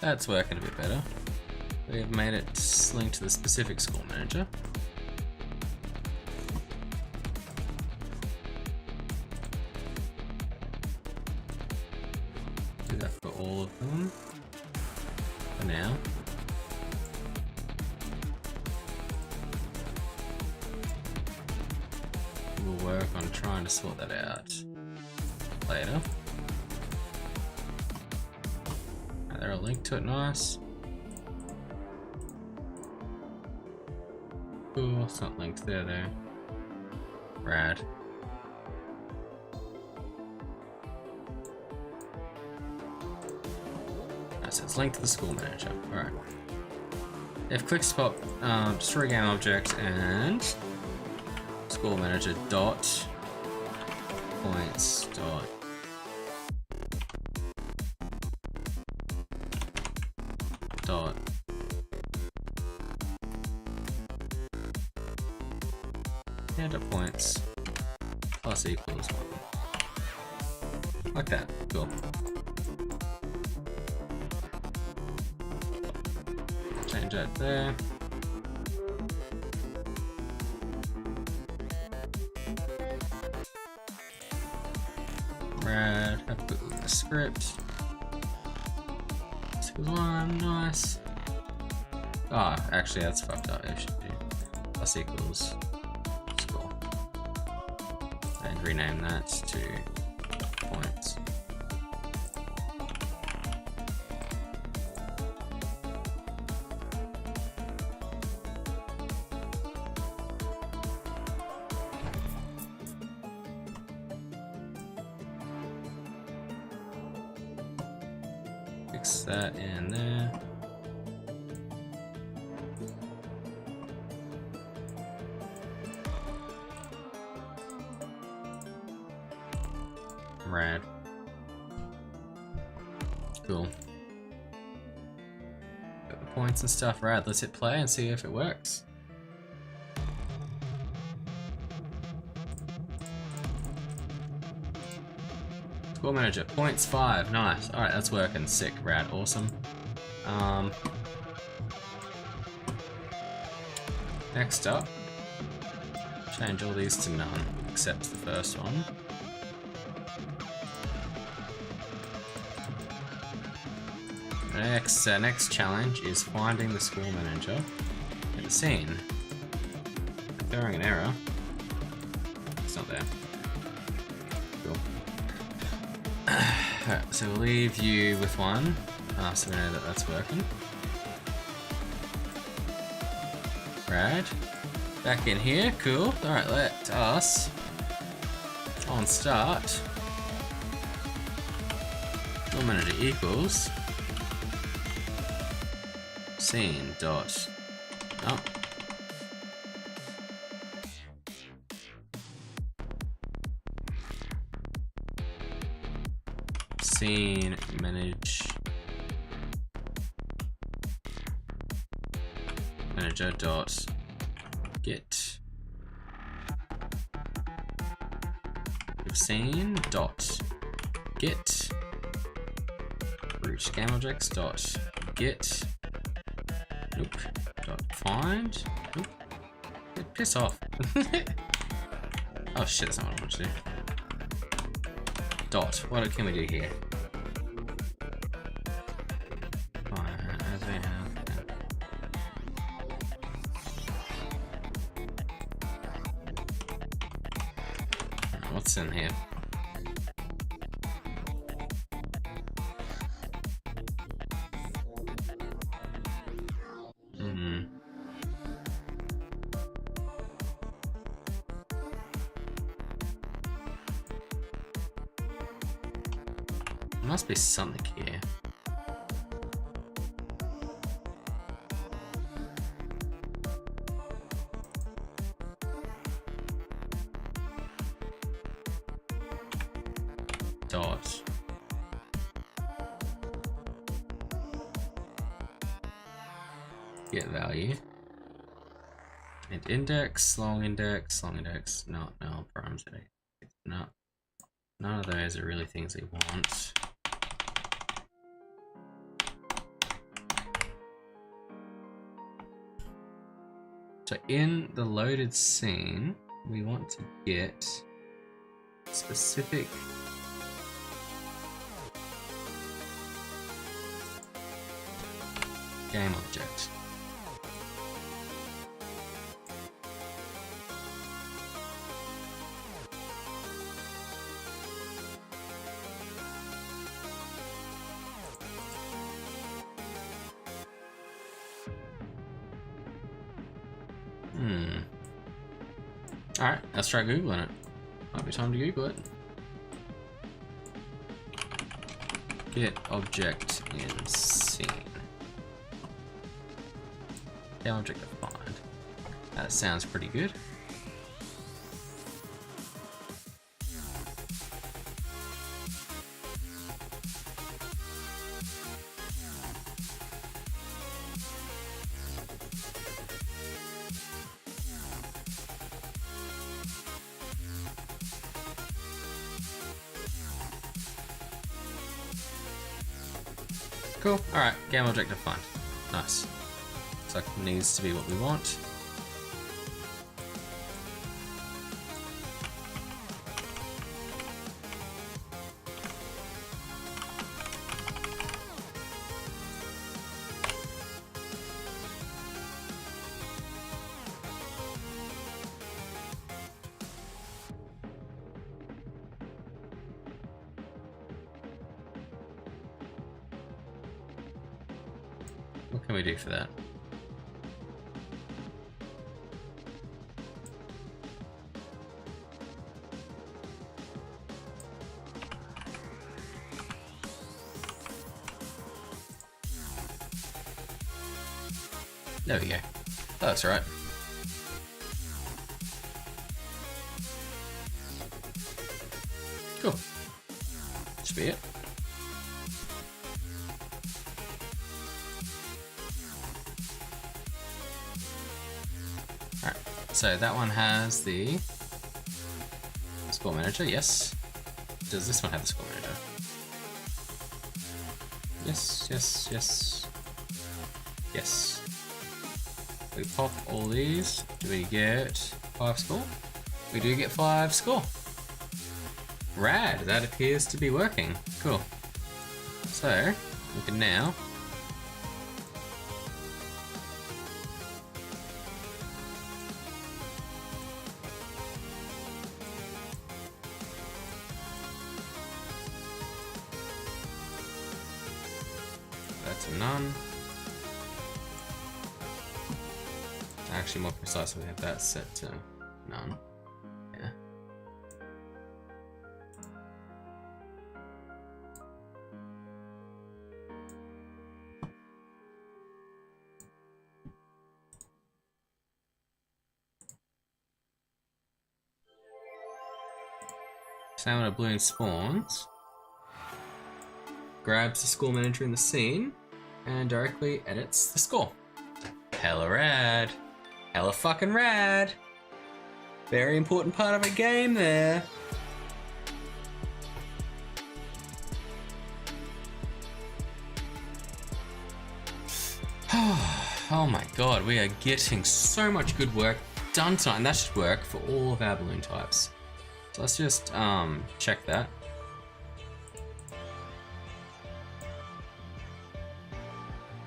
That's working a bit better. We've made it linked to the specific school manager. Do that for all of them for now. We'll work on trying to sort that out later. They're a link to it, nice. Cool, it's not linked there though. Rad. So it's linked to the school manager. Alright. If click spot, destroy game object and school manager dot points dot dot and points plus equals 1. Like that. Cool. Change that there. Rad. Have to put in the script. Equals 1. Nice. Ah, oh, actually, that's fucked up. It should be plus equals school. And rename that to points. Fix that in there. Rad. Cool. Got the points and stuff. Rad. Let's hit play and see if it works. School manager, points 5. Nice. Alright, that's working. Sick. Rad. Awesome. Next up, change all these to none, except the first one. Next challenge is finding the school manager in the scene. Throwing an error. It's not there. Cool. Alright, so we'll leave you with 1, so we know that that's working. Rad. Back in here, cool. Alright, let us on start. School manager equals scene dot scene manager dot get scene dot get root game objects dot get nope dot find nope. Piss off. Oh shit, that's not what I want to do. Dot, what can we do here? What's in here? There must be something here. Dot. Get value. And index, long index, no, parameter. No. None of those are really things we want. So in the loaded scene, we want to get specific game object. Alright, let's try Googling it. Might be time to Google it. Get object in scene. Game object defined. That sounds pretty good. Cool. Alright, game object defined. Nice. Looks like it needs to be what we want. What can we do for that? There we go. Oh, that's right. Cool. Should be it. Alright, so that one has the score manager, yes. Does this one have the score manager? Yes, yes, yes. Yes. We pop all these. Do we get 5 score? We do get 5 score. Rad, that appears to be working. Cool. So, we can now that's a none. Actually, more precisely, we have that set to none. Yeah. So when a balloon spawns, grabs the score manager in the scene, and directly edits the score. Hella rad. Hella fucking rad. Very important part of a game there. Oh my god, we are getting so much good work done tonight, and that should work for all of our balloon types. So let's just check that.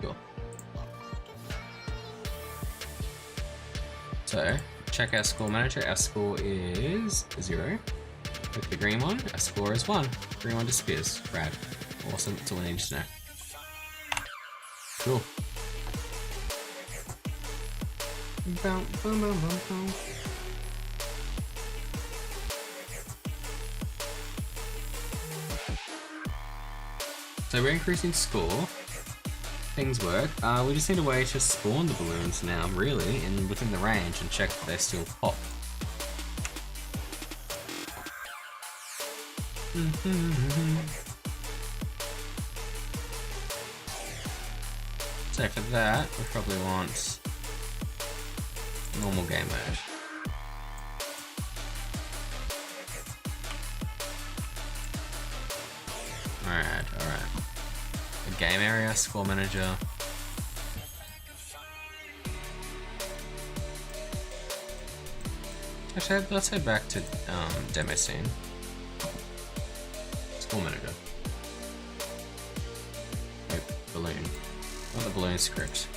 Cool. So, check our score manager. Our score is 0. Click the green one. Our score is 1. Green one disappears. Rad. Awesome. That's all we need to know. Cool. Boom, boom, boom, boom, boom. So we're increasing score. Things work. We just need a way to spawn the balloons now, really, and within the range, and check that they still pop. So for that, we probably want normal game mode. Alright, alright. A game area, score manager. Actually, let's head back to demo scene. School manager. Nope, balloon. Not the balloon script.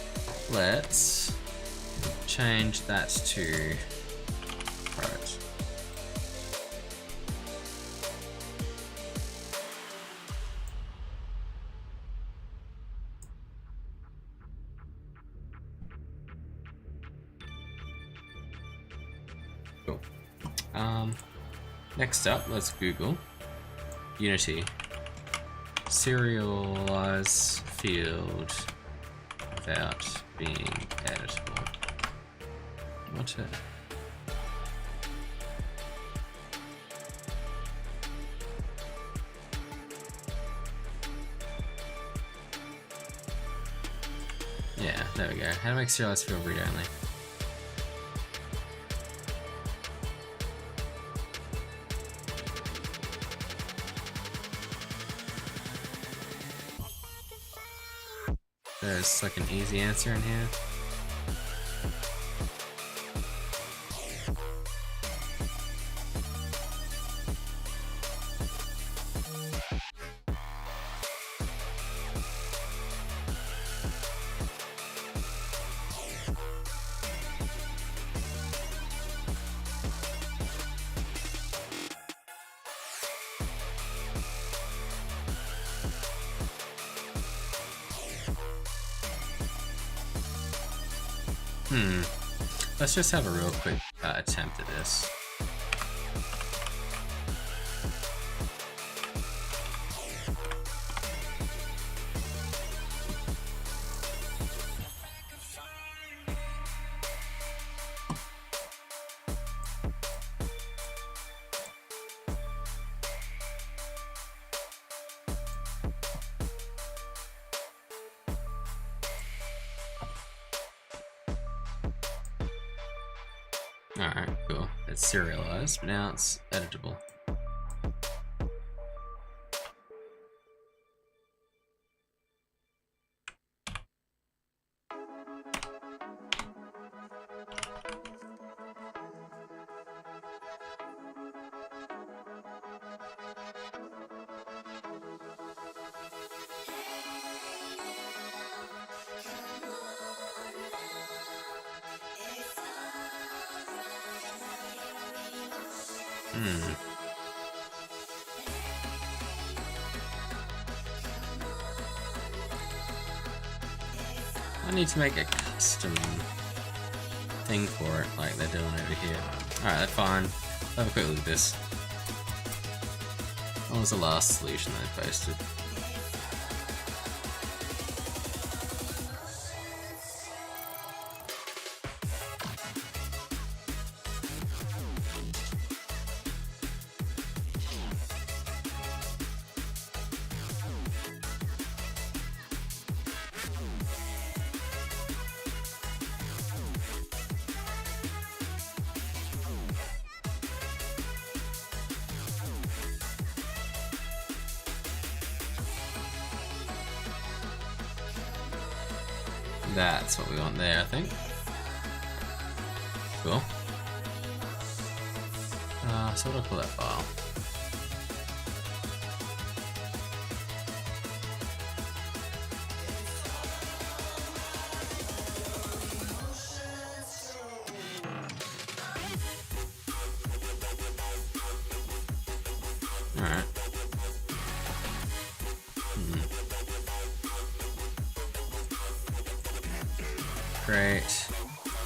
Let's change that to private. Cool. Next up, let's Google Unity serialize field without being editable. What's it? Yeah, there we go. How to make serialized field read only. There's like an easy answer in here. Let's just have a real quick attempt at this. Alright, cool. It's serialized, but now it's editable. I need to make a custom thing for it, like they're doing over here. Alright, that's fine. Let's have a quick look at this. What was the last solution they posted? That's what we want there, I think. Cool. So what do I call that file? Alright. Create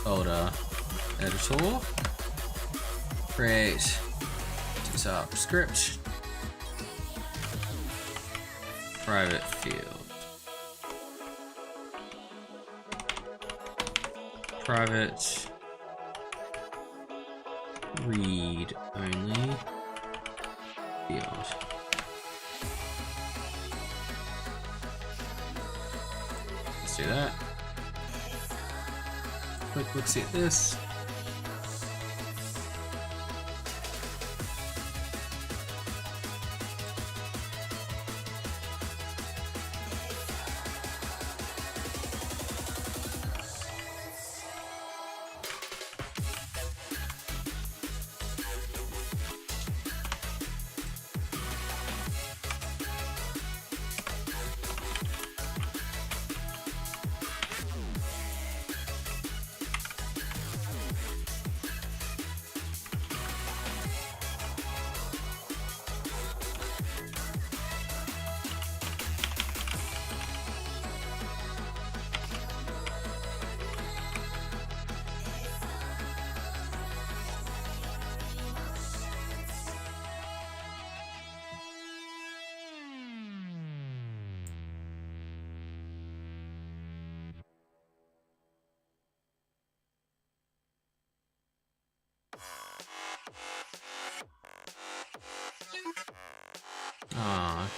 folder editor. Create desktop script. Private field. Private read only field. Let's do that. Quick look see at this.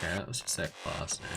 Okay, that was just that class now.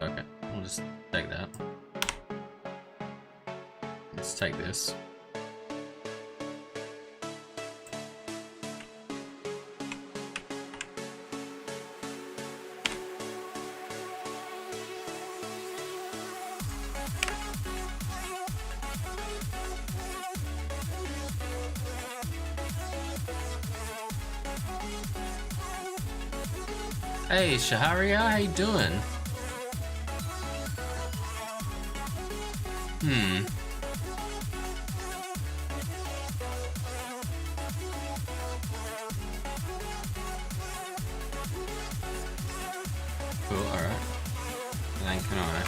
Okay, we'll just take that. Let's take this. Hey Shaharia, how you doing? Cool, alright. Then can I?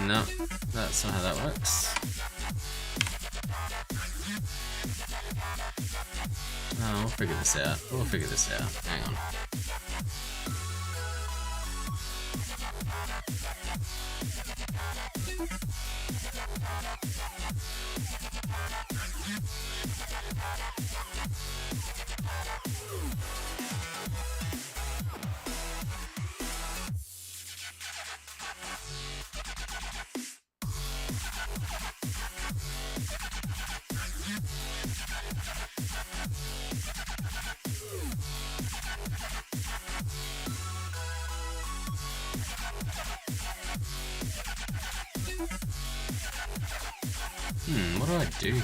No, that's not how that works. Oh, we'll figure this out. We'll figure this out. Hang on. What do I do here?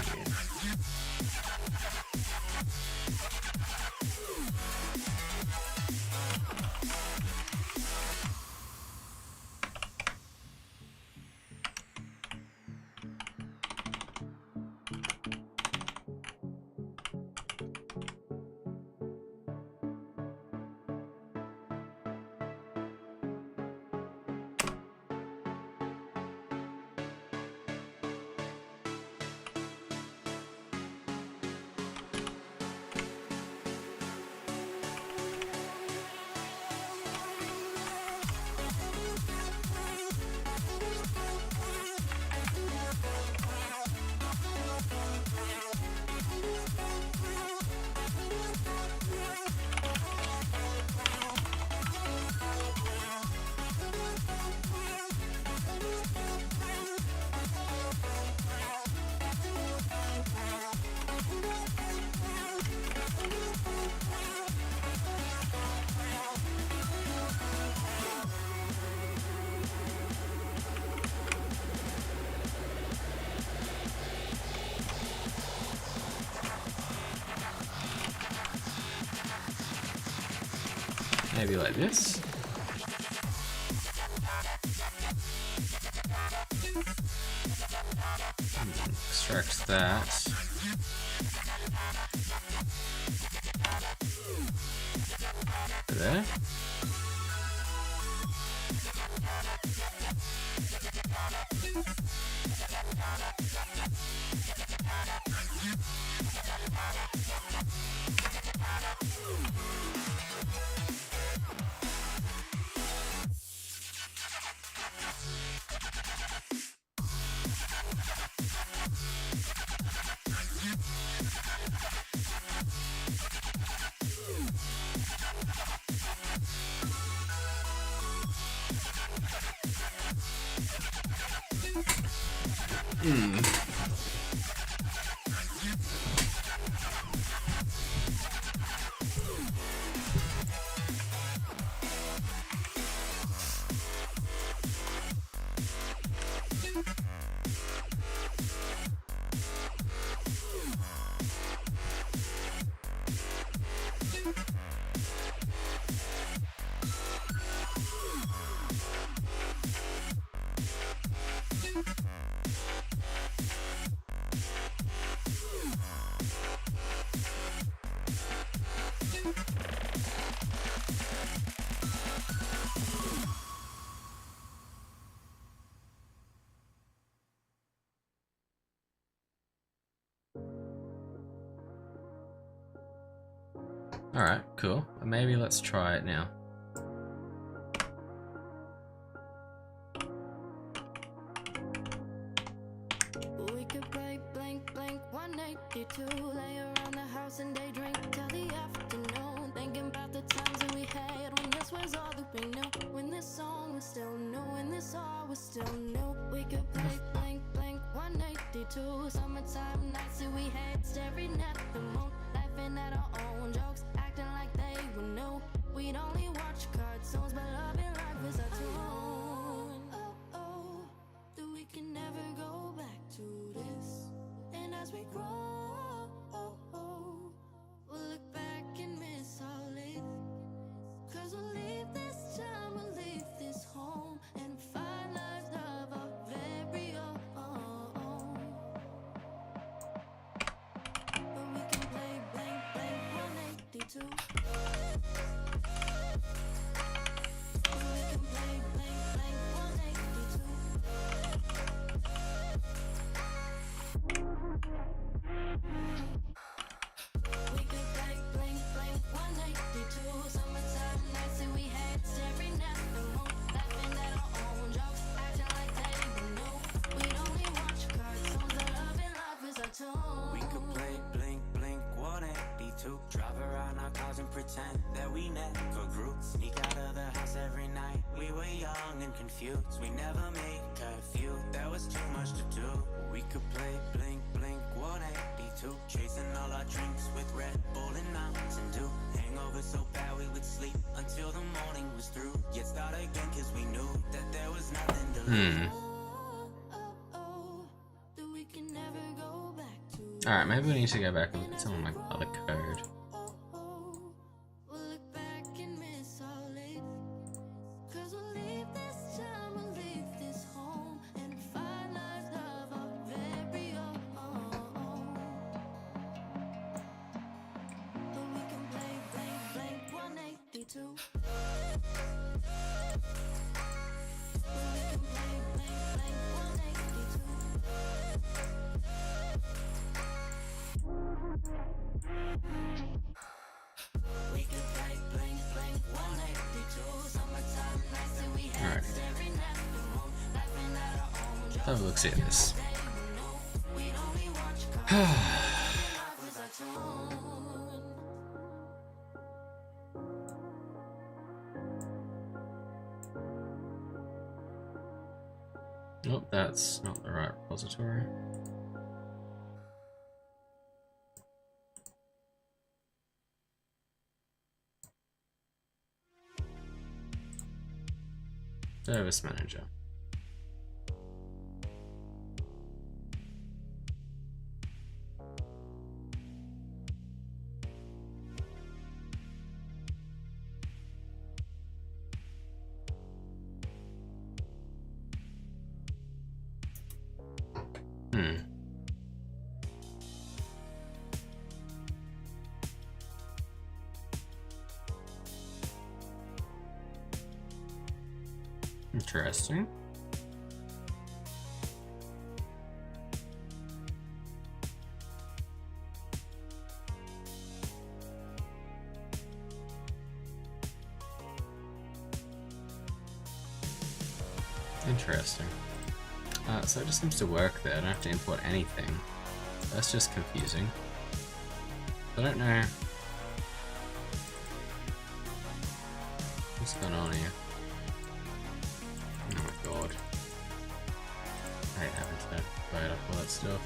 Maybe like this. Extract that. There. Alright, cool. Maybe let's try it now. We could play blank, blank 182. Lay around the house and day drink till the afternoon. Thinking about the times that we had when this was all that we knew. When this song was still new, when this all was still new. We could play blank, blank 182. Summertime nights that we had staring at the moon. Laughing at our own jokes, acting like they were new. We'd only watch cartoons, but love and life is our tune. Oh, oh, that we can never go back to this. And as we grow, we'll look back and miss all it. Cause we'll leave this time, we'll leave this home, and find lives of our very own. But we can play blank, blank 182. We can play blank, blank 182. We could play blank, blank 182. Summertime nights that we had staring at the moon. Laughing at our own jokes, acting like they were new. We'd only watch cartoons, but love and life is our tune. We could play blink, blink 182. Drive around our cars and pretend that we never grew. Sneak out of the house every night. We were young and confused. We never made curfew. There was too much to do. We could play blink, blink 182. Chasing all our drinks with Red Bull and Mountain Dew. Hangover so bad we would sleep until the morning was through. Yet start again cause we knew that there was nothing to lose. That we can never go back to. Alright, maybe we need to go back and look at some of my other code. We'll look back and miss all it. Cause we'll leave this time, we'll leave this home, and find lives of our very own. But we can play blank, blank 182. We can play blank, blank 182. We could play blank, blank 182. Summertime nights that we had Alright. staring at the moon. Laughing at our own jokes. Have a look at this. We'd only watch cartoons. Life was our tune. Nope, that's not the right repository. Service manager. Interesting. Interesting. So it just seems to work there. I don't have to import anything. That's just confusing. I don't know what's going on here. Oh my god. I hate having to load up all that stuff.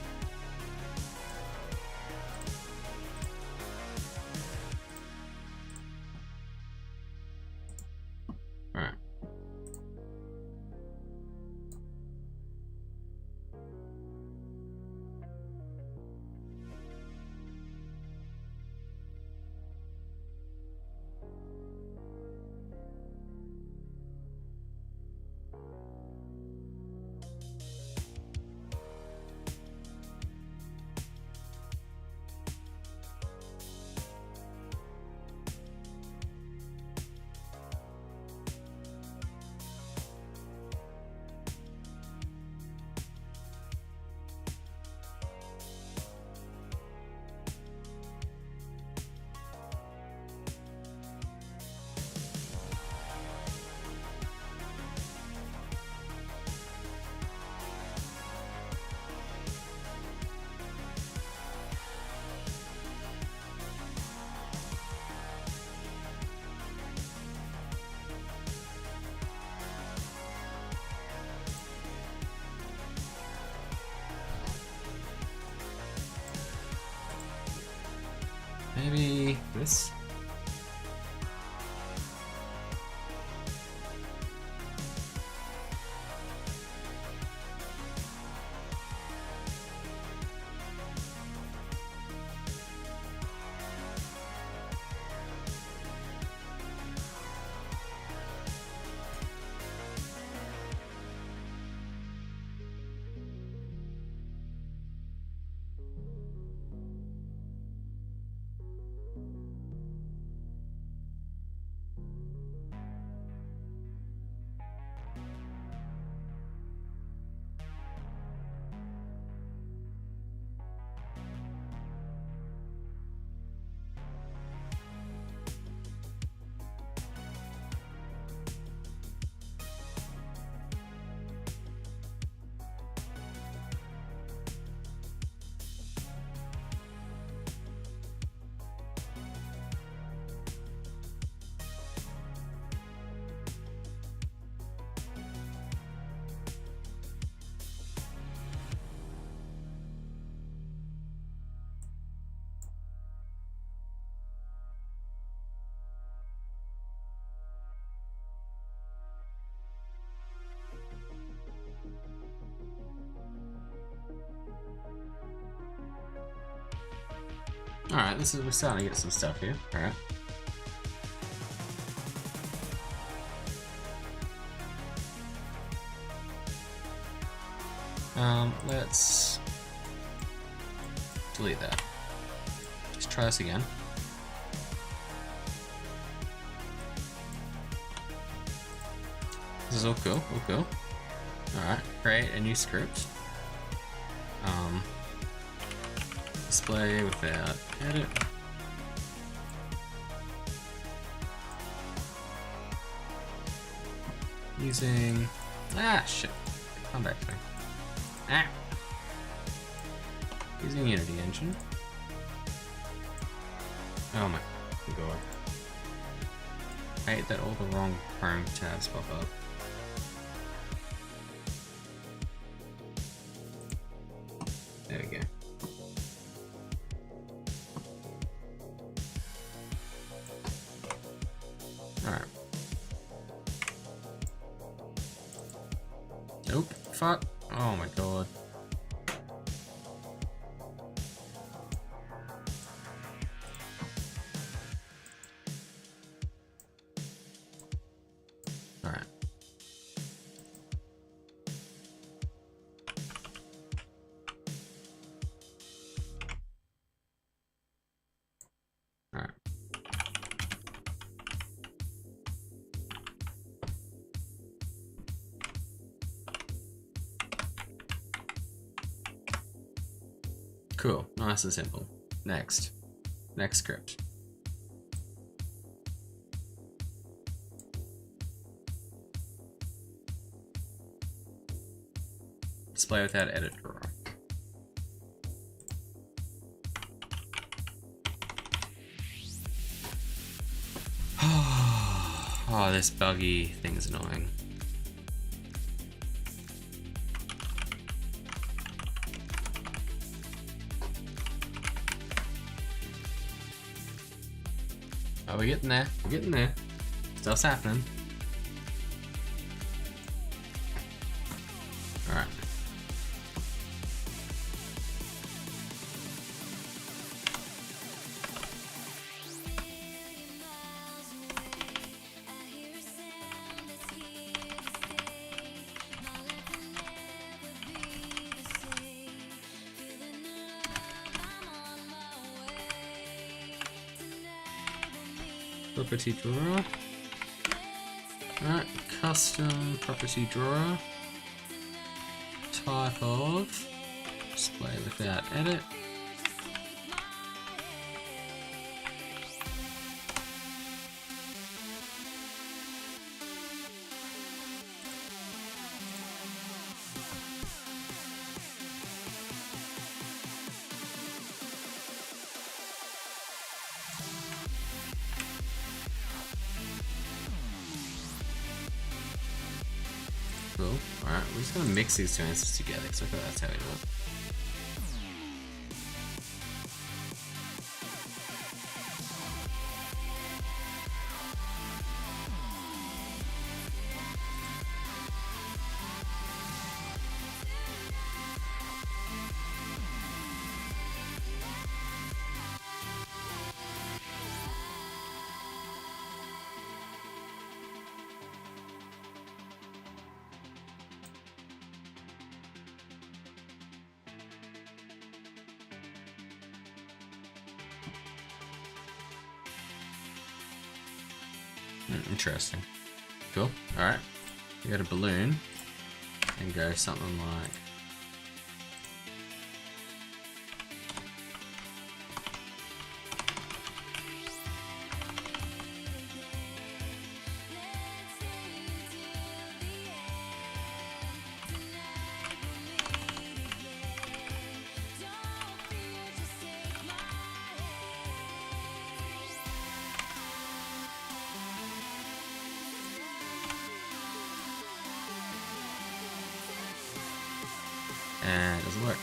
Alright. this. Alright, we're starting to get some stuff here. Alright. Let's delete that. Let's try this again. This is all cool, all cool. Alright, create a new script. Display without edit. Using shit. Come back to me. Using Unity Engine. Oh my god. I hate that all the wrong Chrome tabs pop up. There we go. Alright. Nope. Fuck. Oh my god. Alright. Alright. Cool, nice and simple. Next script. Display without edit drawer. Oh, this buggy thing's annoying. Oh, we're getting there. We're getting there. Stuff's happening. Alright. Property drawer. Alright, custom property drawer. Type of display without edit. Cool. Alright, we're just gonna mix these two answers together because I feel that's how we do it. Interesting. Cool. Alright. We got a balloon and go something like and it doesn't work.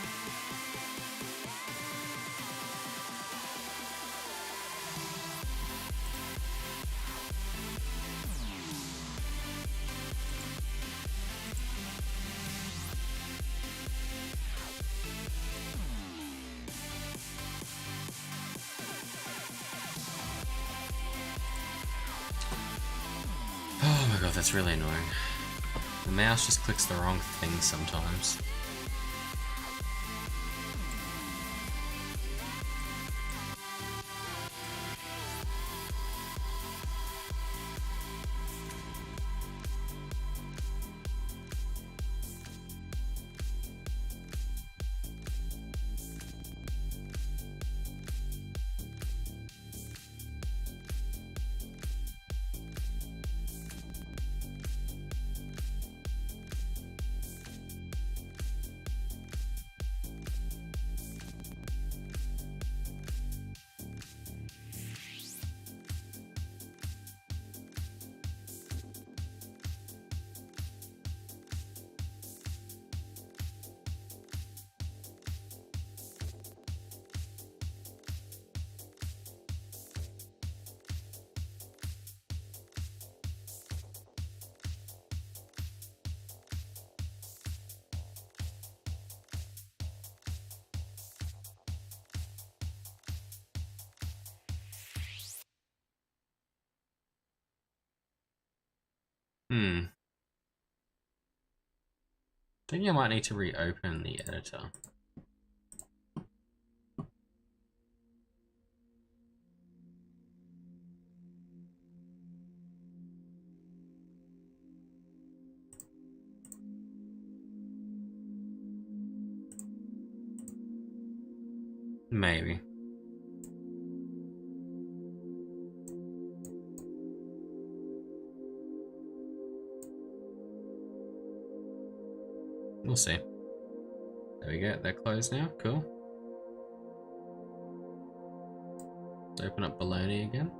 Oh my god, that's really annoying. The mouse just clicks the wrong thing sometimes. I think I might need to reopen the editor. Maybe. We'll see. There we go, they're closed now, cool. Let's open up Baloney again.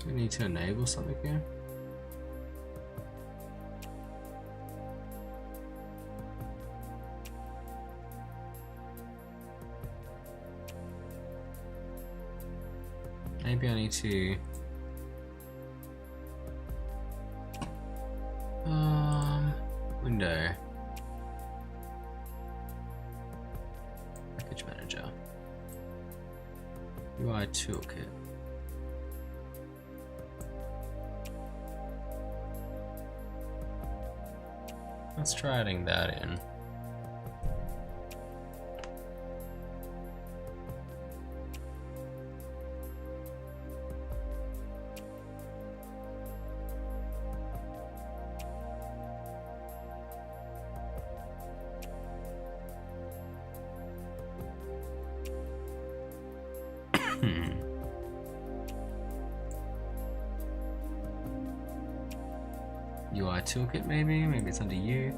Do we need to enable something here? Maybe I need to window package manager. UI toolkit. Let's try adding that in. UI toolkit maybe it's under U.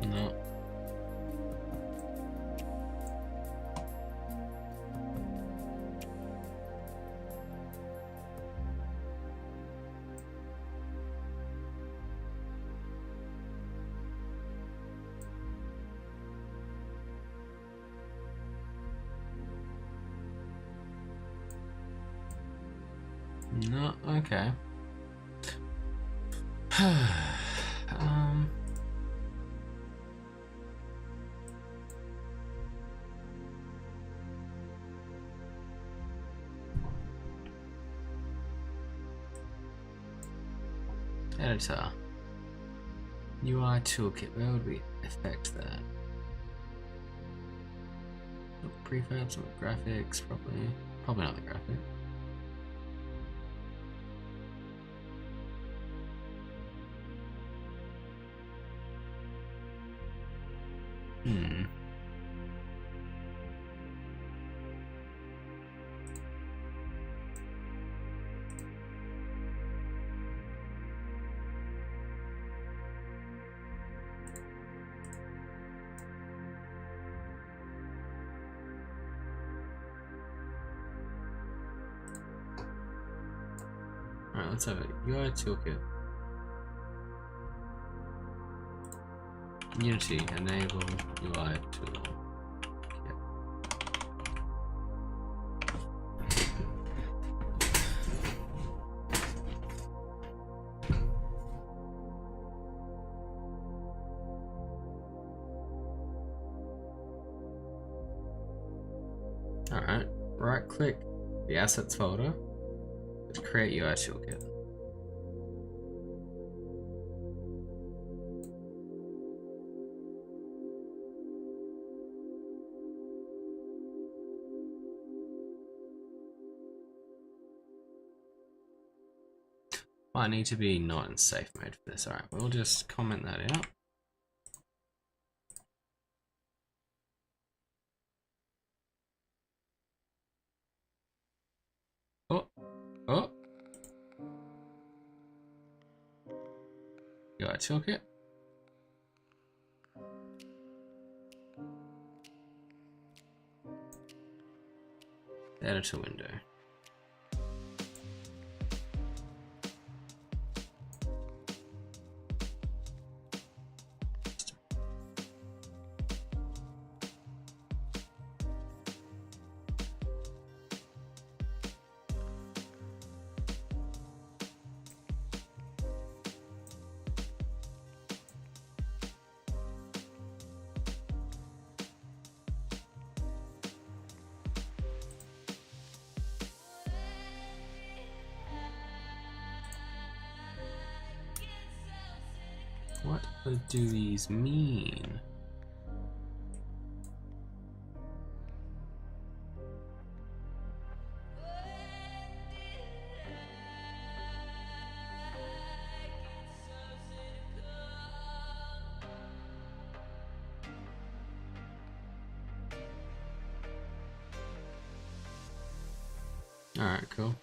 No. No, okay. Editor. UI toolkit, where would we affect that? Prefabs, graphics, probably not the graphic. Alright, let's have a UI toolkit. Unity, enable UI tool. Alright, right click the assets folder, create UI toolkit. I need to be not in safe mode for this. Alright, we'll just comment that out. Oh! UI toolkit. Editor window. What do these mean? All right, cool.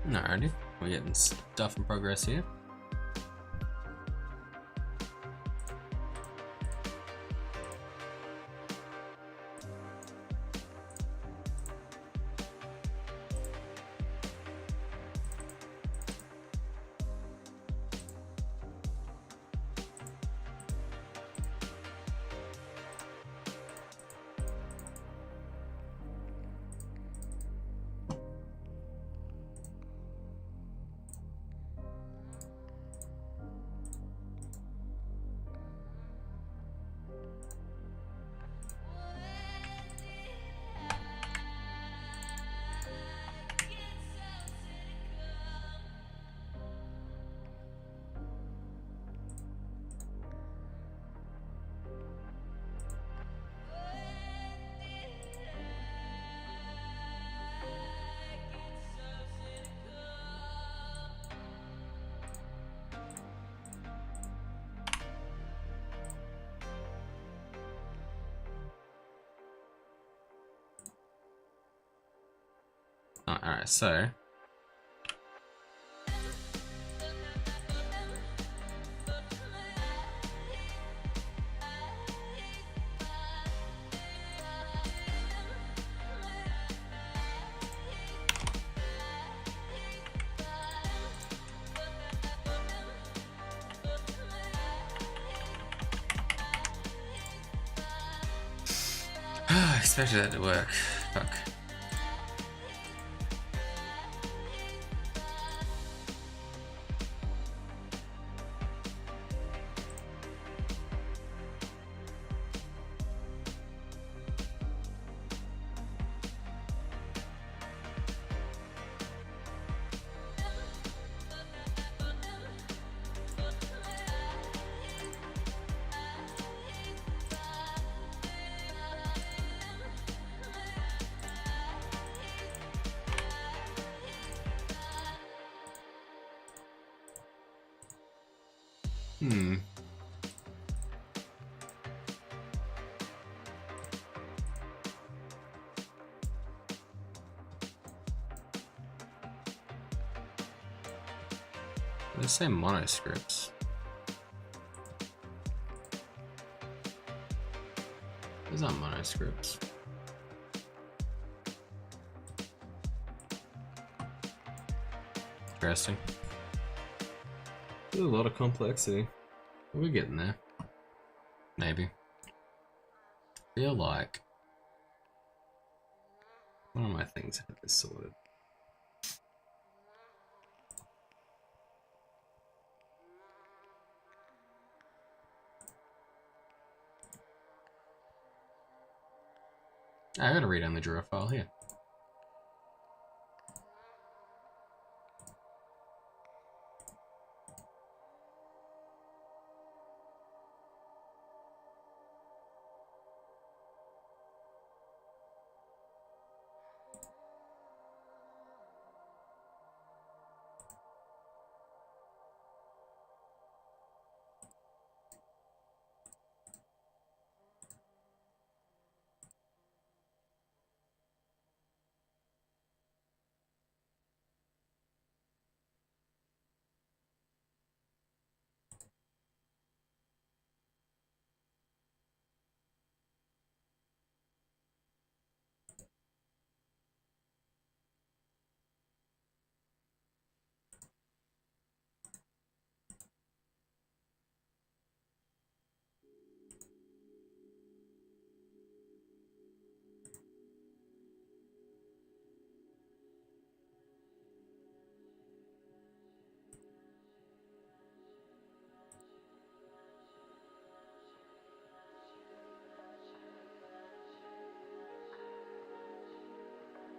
Alrighty, we're getting stuff in progress here. Alright, so expected that to work. Fuck. They say monoscripts. Those aren't monoscripts. Interesting. There's a lot of complexity. We're getting there. Maybe. Feel like one of my things had this sorted. I gotta read on the drawer file here.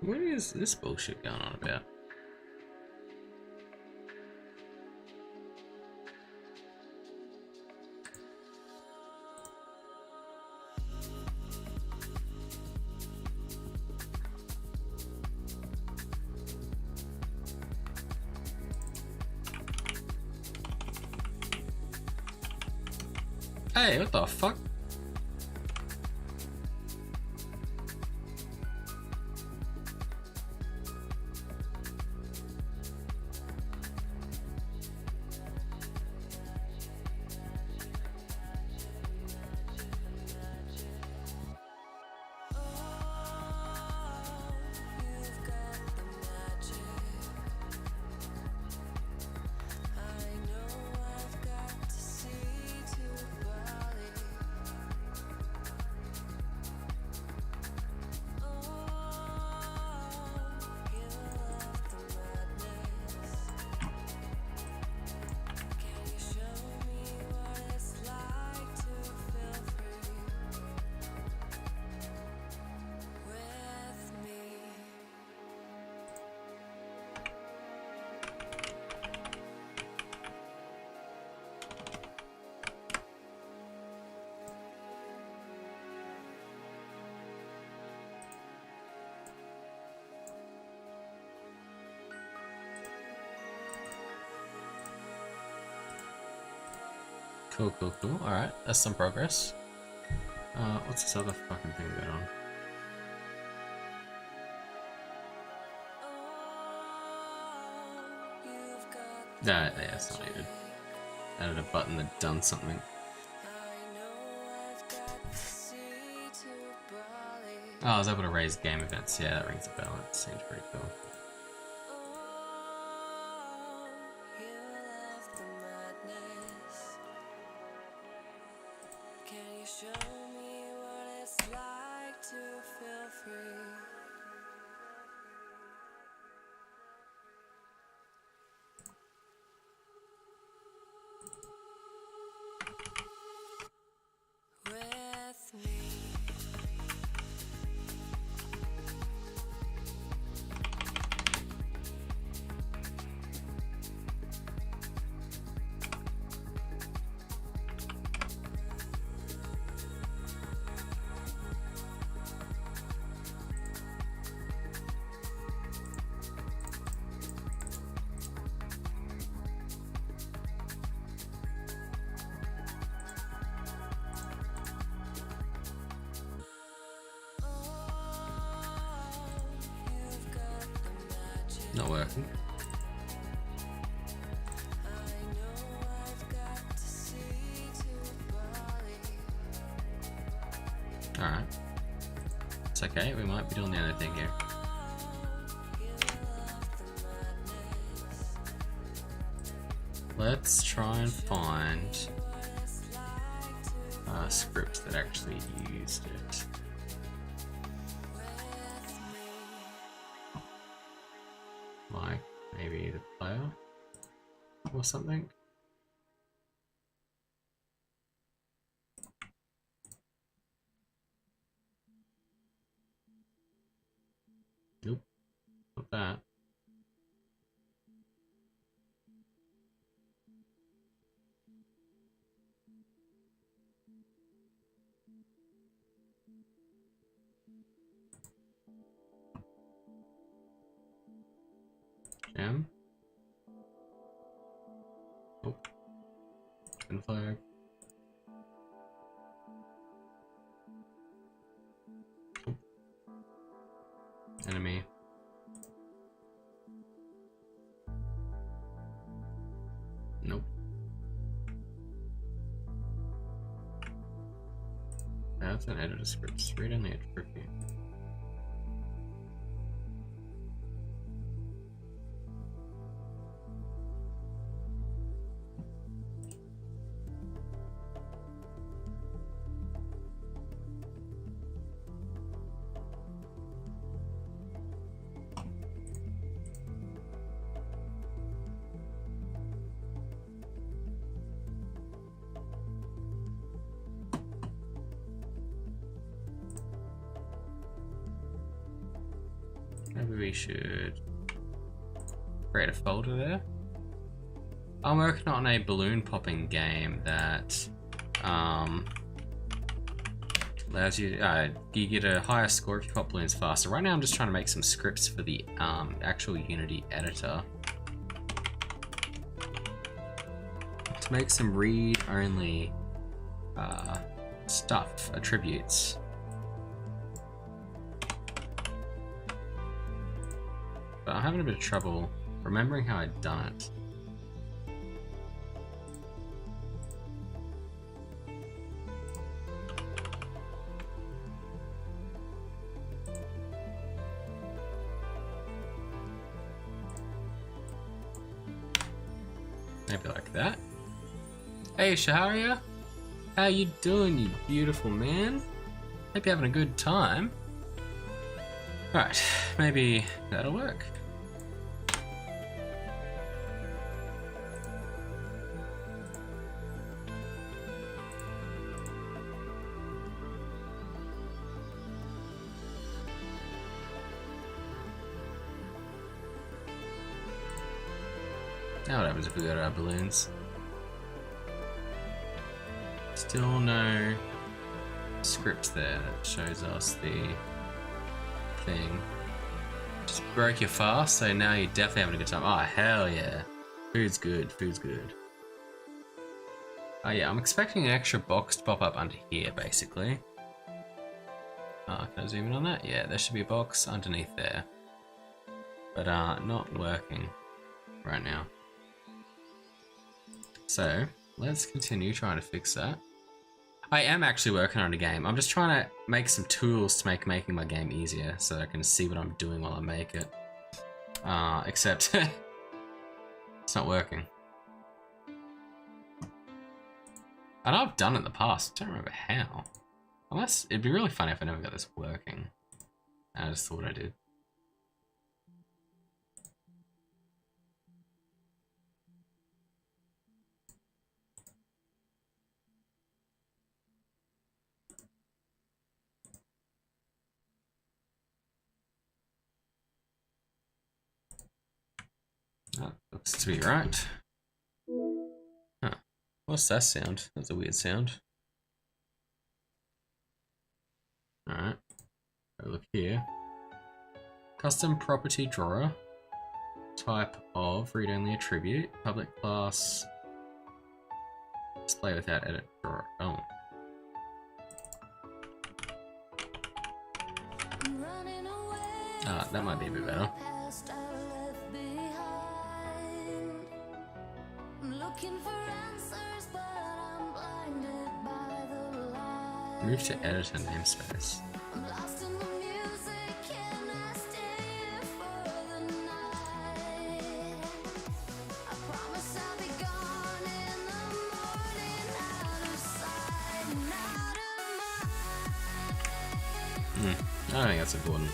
What is this bullshit going on about? Hey, what the fuck? Cool, cool, cool. Alright, that's some progress. What's this other fucking thing going on? Yeah, it's not needed. Added a button that done something. Oh, I was able to raise game events. Yeah, that rings a bell. It seems pretty cool. Not working. Alright. It's okay, we might be doing the other thing here. Let's try and find a script that actually used it. Like maybe the player or something. Nope, not that. Jam. Oh. Spin flag. Oh. Enemy. Nope. That's an editor script. Read only a preview. Maybe we should create a folder there. I'm working on a balloon popping game that allows you you get a higher score if you pop balloons faster. Right now I'm just trying to make some scripts for the actual Unity editor to make some read-only stuff, attributes. But I'm having a bit of trouble remembering how I'd done it. Maybe like that. Hey Shaharia, how you doing, you beautiful man? Hope you're having a good time. Right, maybe that'll work. Now what happens if we go to our balloons? Still no script there that shows us the thing. Just broke your fast, so now you're definitely having a good time. Oh hell yeah. Food's good, food's good. Oh yeah, I'm expecting an extra box to pop up under here, basically. Can I zoom in on that? Yeah, there should be a box underneath there. But not working right now. So, let's continue trying to fix that. I am actually working on a game. I'm just trying to make some tools to make making my game easier so that I can see what I'm doing while I make it. Except it's not working. I know I've done it in the past, I don't remember how. Unless, it'd be really funny if I never got this working. I just thought I did. That looks to be right. Huh. What's that sound? That's a weird sound. Alright. Look here. Custom property drawer. Type of read-only attribute. Public class. Display without edit drawer. Oh. That might be a bit better. Move to editor namespace. I don't think that's important.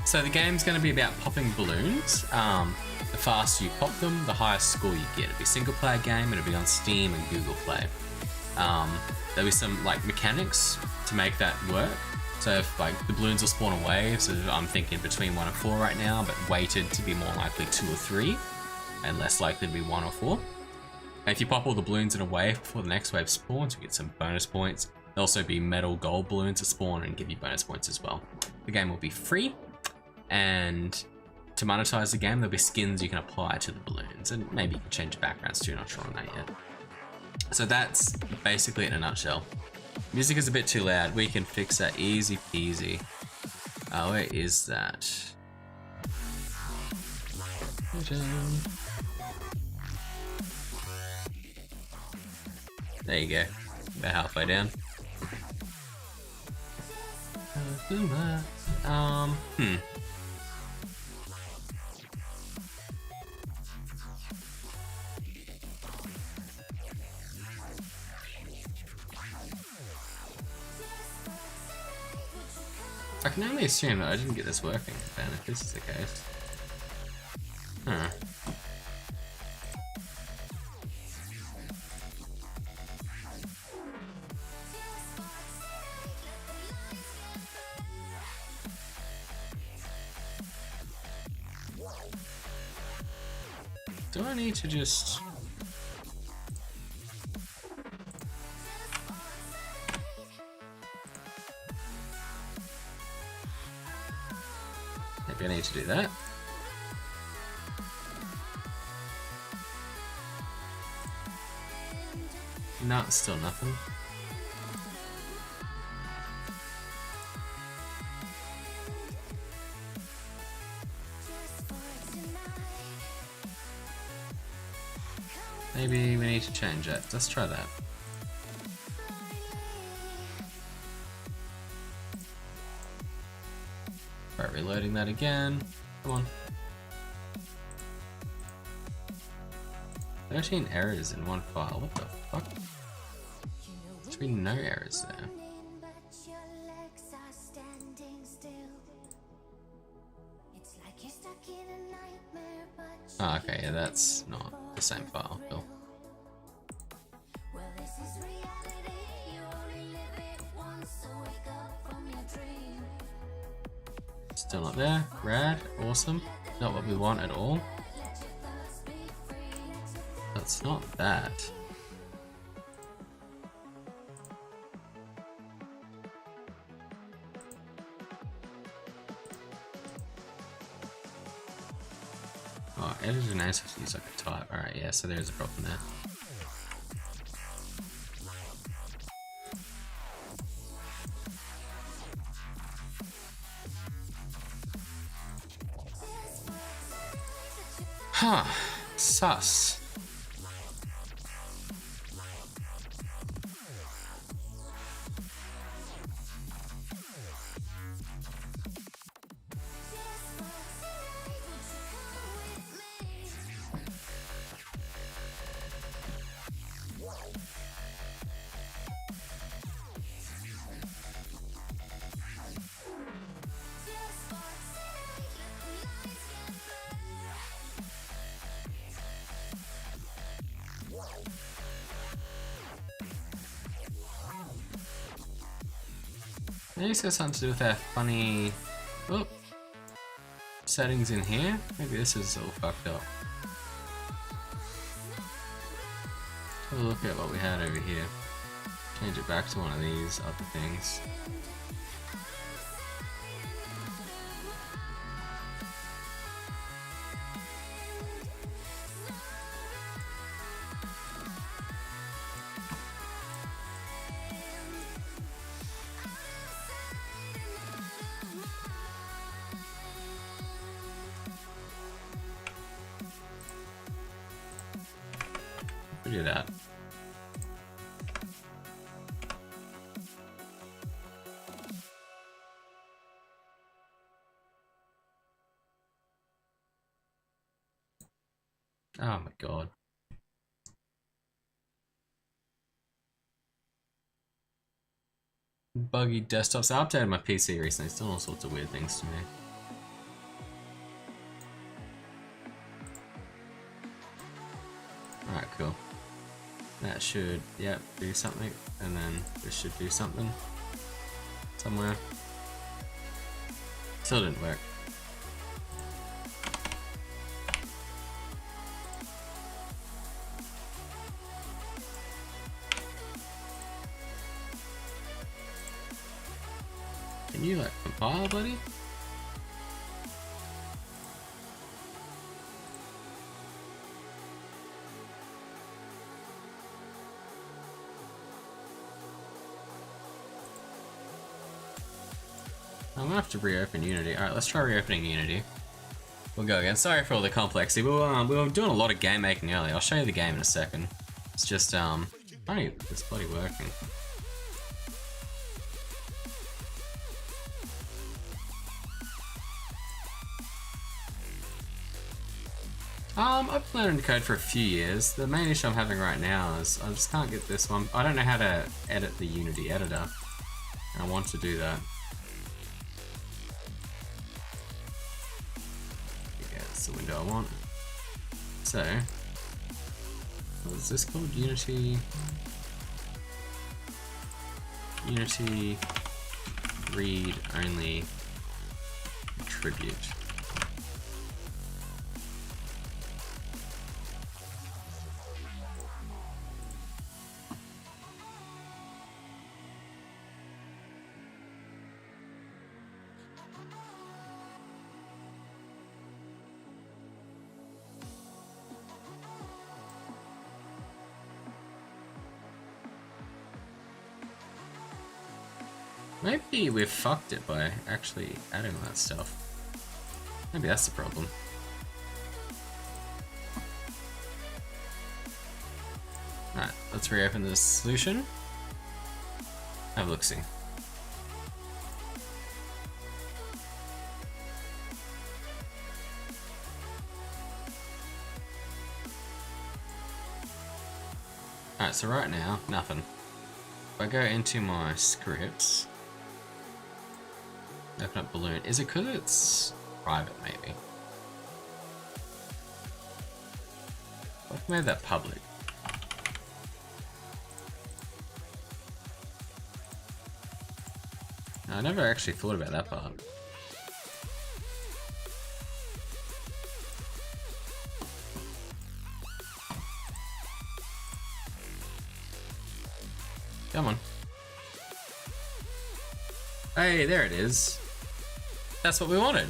So the game's going to be about popping balloons. The faster you pop them, the higher score you get. It'll be a single player game, it'll be on Steam and Google Play. There'll be some like mechanics to make that work. So if like the balloons will spawn in waves, so I'm thinking between 1 and 4 right now, but weighted to be more likely 2 or 3, and less likely to be 1 or 4. And if you pop all the balloons in a wave before the next wave spawns, you get some bonus points. There'll also be metal gold balloons that spawn and give you bonus points as well. The game will be free, and to monetize the game, there'll be skins you can apply to the balloons, and maybe you can change the backgrounds too, not sure on that yet. So that's basically it in a nutshell. Music is a bit too loud, we can fix that easy peasy. Where is that? There you go, about halfway down. I can only assume that I didn't get this working, then, if this is the case. Huh. Do I need to just... Maybe I need to do that. No, still nothing. Maybe we need to change it. Let's try that. Try reloading that again. Come on. 13 errors in one file. What the fuck? There should be no errors there. Oh, okay, yeah, that's not the same file, Phil. Still not there. Rad. Awesome. Not what we want at all. That's not that. editor names have to use like a type. Alright, yeah, so there is a problem there. Huh. Sus. Maybe it's got something to do with that funny settings in here. Maybe this is all fucked up. Have a look at what we had over here. Change it back to one of these other things. Do that. Oh my god. Buggy desktops. I updated my PC recently. It's done all sorts of weird things to me. Alright, cool. That should, yep, do something, and then this should do something somewhere. Still didn't work. Can you like compile, buddy? I'm gonna have to reopen Unity. Alright, let's try reopening Unity. We'll go again. Sorry for all the complexity. We were doing a lot of game making earlier. I'll show you the game in a second. It's just, funny, it's bloody working. I've learned code for a few years. The main issue I'm having right now is I just can't get this one. I don't know how to edit the Unity editor. And I want to do that. The window I want. So, what is this called? Unity read only attribute. Maybe we've fucked it by actually adding all that stuff. Maybe that's the problem. Alright, let's reopen this solution. Have a look-see. Alright, so right now, nothing. If I go into my scripts, open up Balloon. Is it because it's private, maybe? What if I made that public? I never actually thought about that part. Come on. Hey, there it is. That's what we wanted.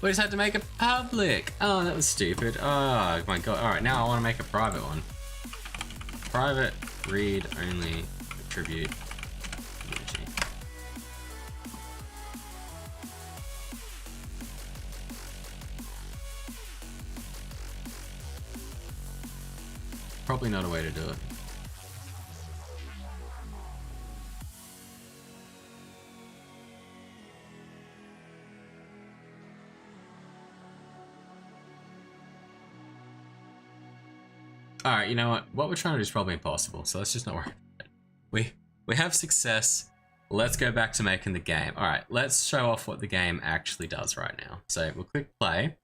We just had to make it public. Oh, that was stupid. Oh my god. Alright, now I want to make a private one. Private, read only, attribute, community. Probably not a way to do it. Alright, you know what? What we're trying to do is probably impossible, so let's just not worry about it. We have success. Let's go back to making the game. Alright, let's show off what the game actually does right now. So we'll click play,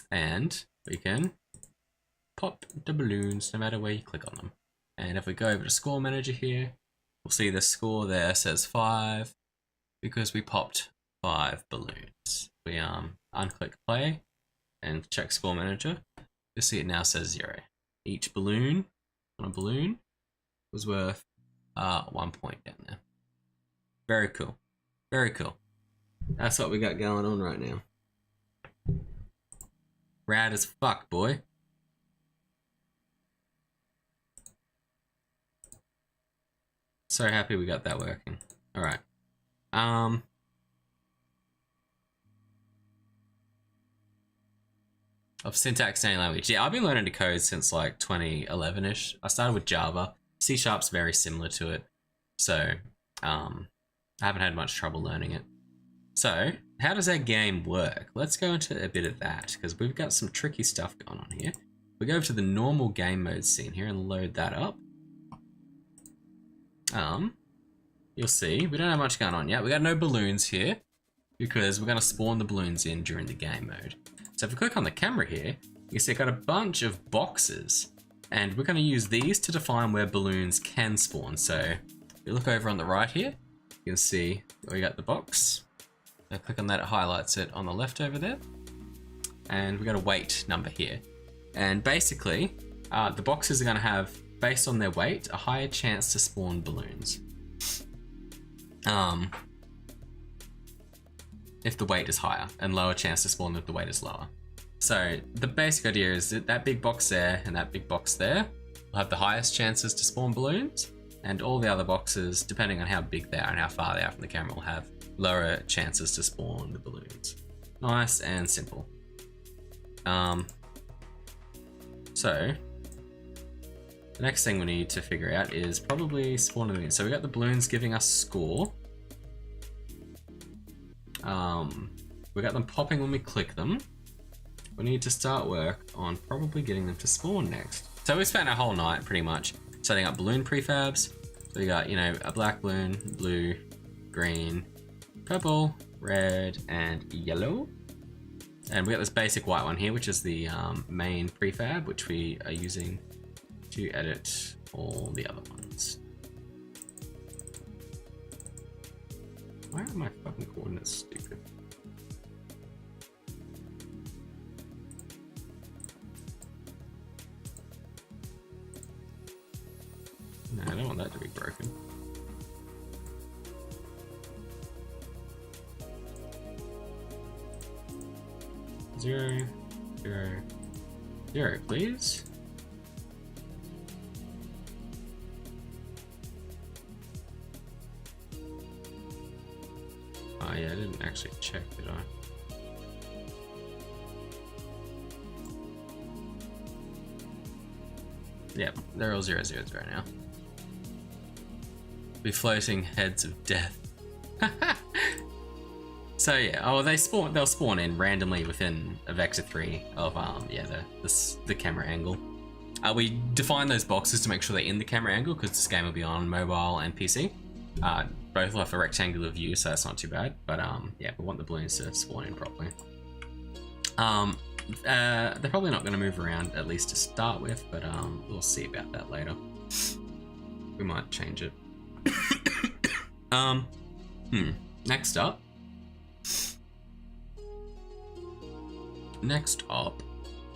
and we can pop the balloons no matter where you click on them. And if we go over to score manager here, we'll see the score there says 5 because we popped 5 balloons. We unclick play and check score manager. You'll see it now says 0. Each balloon on a balloon was worth 1 point down there. Very cool. Very cool. That's what we got going on right now. Rad as fuck, boy. So happy we got that working. Alright. Of syntax and language. Yeah, I've been learning to code since like 2011-ish. I started with Java. C# very similar to it. So, I haven't had much trouble learning it. So, how does our game work? Let's go into a bit of that, because we've got some tricky stuff going on here. We go over to the normal game mode scene here and load that up. You'll see, we don't have much going on yet. We got no balloons here, because we're going to spawn the balloons in during the game mode. So if we click on the camera here, you can see I've got a bunch of boxes, and we're going to use these to define where balloons can spawn. So if you look over on the right here, you can see we got the box. I click on that, it highlights it on the left over there. And we got a weight number here. And basically, the boxes are going to have, based on their weight, a higher chance to spawn balloons. If the weight is higher, and lower chance to spawn if the weight is lower. So the basic idea is that that big box there and that big box there will have the highest chances to spawn balloons, and all the other boxes, depending on how big they are and how far they are from the camera, will have lower chances to spawn the balloons. Nice and simple. So the next thing we need to figure out is probably spawning them in. So we got the balloons giving us score. We got them popping when we click them. We need to start work on probably getting them to spawn next. So we spent a whole night pretty much setting up balloon prefabs. So we got, you know, a black balloon, blue, green, purple, red, and yellow. And we got this basic white one here, which is the main prefab, which we are using to edit all the other ones. Why are my fucking coordinates stupid? No, I don't want that to be broken. Zero, zero, zero, please. Oh yeah, I didn't actually check, did I? Yep, they're all 0, 0, 0 now. Be floating heads of death. So yeah, oh, they'll spawn in randomly within a vector 3 of yeah, the camera angle. We define those boxes to make sure they're in the camera angle because this game will be on mobile and PC. Both will have a rectangular view, so that's not too bad. But yeah, we want the balloons to spawn in properly. They're probably not going to move around, at least to start with, but we'll see about that later. We might change it. Next up.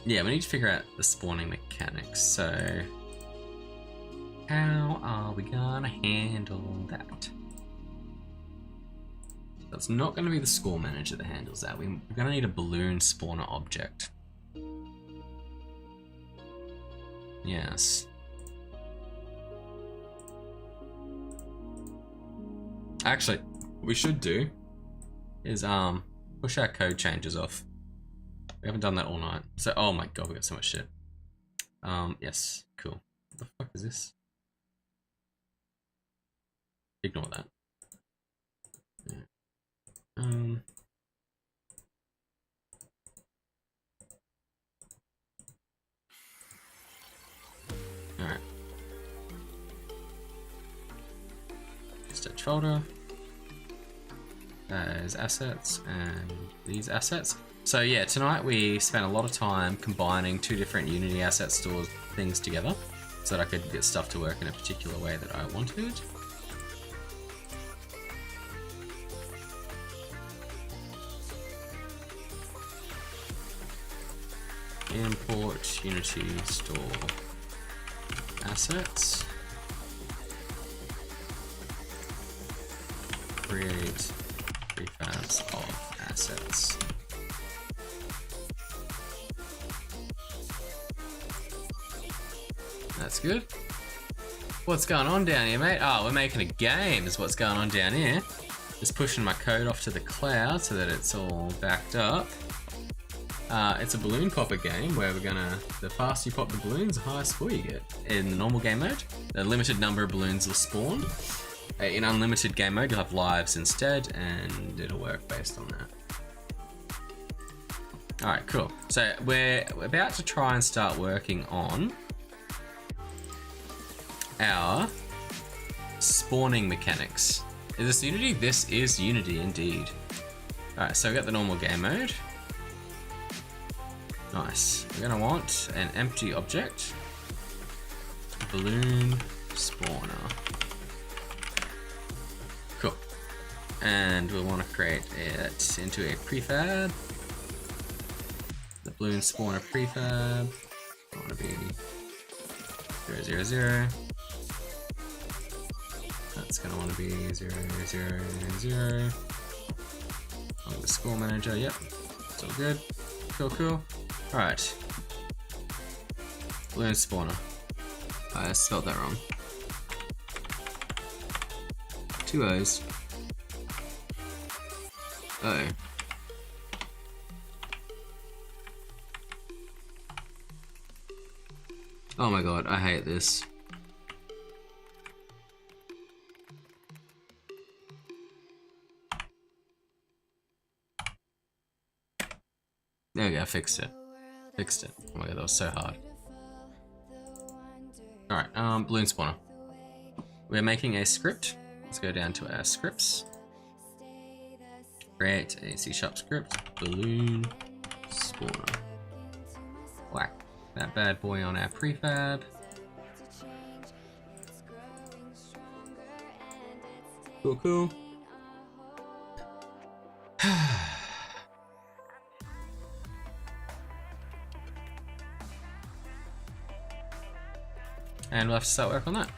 Yeah, we need to figure out the spawning mechanics. So, how are we gonna handle that? That's not going to be the score manager that handles that. We're going to need a balloon spawner object. Yes. Actually, what we should do is push our code changes off. We haven't done that all night. So, oh my god, we got so much shit. Yes, cool. What the fuck is this? Ignore that. Yeah. Alright. Stage folder. There's assets and these assets. So yeah, tonight we spent a lot of time combining two different Unity asset store things together so that I could get stuff to work in a particular way that I wanted. Import Unity store assets. Create prefabs of assets. That's good. What's going on down here, mate? Oh, we're making a game is what's going on down here. Just pushing my code off to the cloud so that it's all backed up. It's a balloon popper game where we're gonna, the faster you pop the balloons, the higher score you get. In the normal game mode, the limited number of balloons will spawn. In unlimited game mode, you'll have lives instead, and it'll work based on that. Alright, cool. So we're about to try and start working on our spawning mechanics. Is this Unity? This is Unity indeed. Alright, so we got the normal game mode. Nice. We're gonna want an empty object. Balloon spawner. Cool. And we'll want to create it into a prefab. The balloon spawner prefab. I want to be 0, 0, 0. That's gonna want to be 0, 0, 0. On the score manager, yep. It's all good. Cool, cool. Alright. Balloon spawner. I spelled that wrong. 2 O's. Oh. Oh my god, I hate this. There we go, fixed it. Fixed it. Oh my god, that was so hard. Alright, balloon spawner. We're making a script. Let's go down to our scripts. Create a C# script, balloon spawner. Whack that bad boy on our prefab. Cool, cool. And we'll have to start work on that.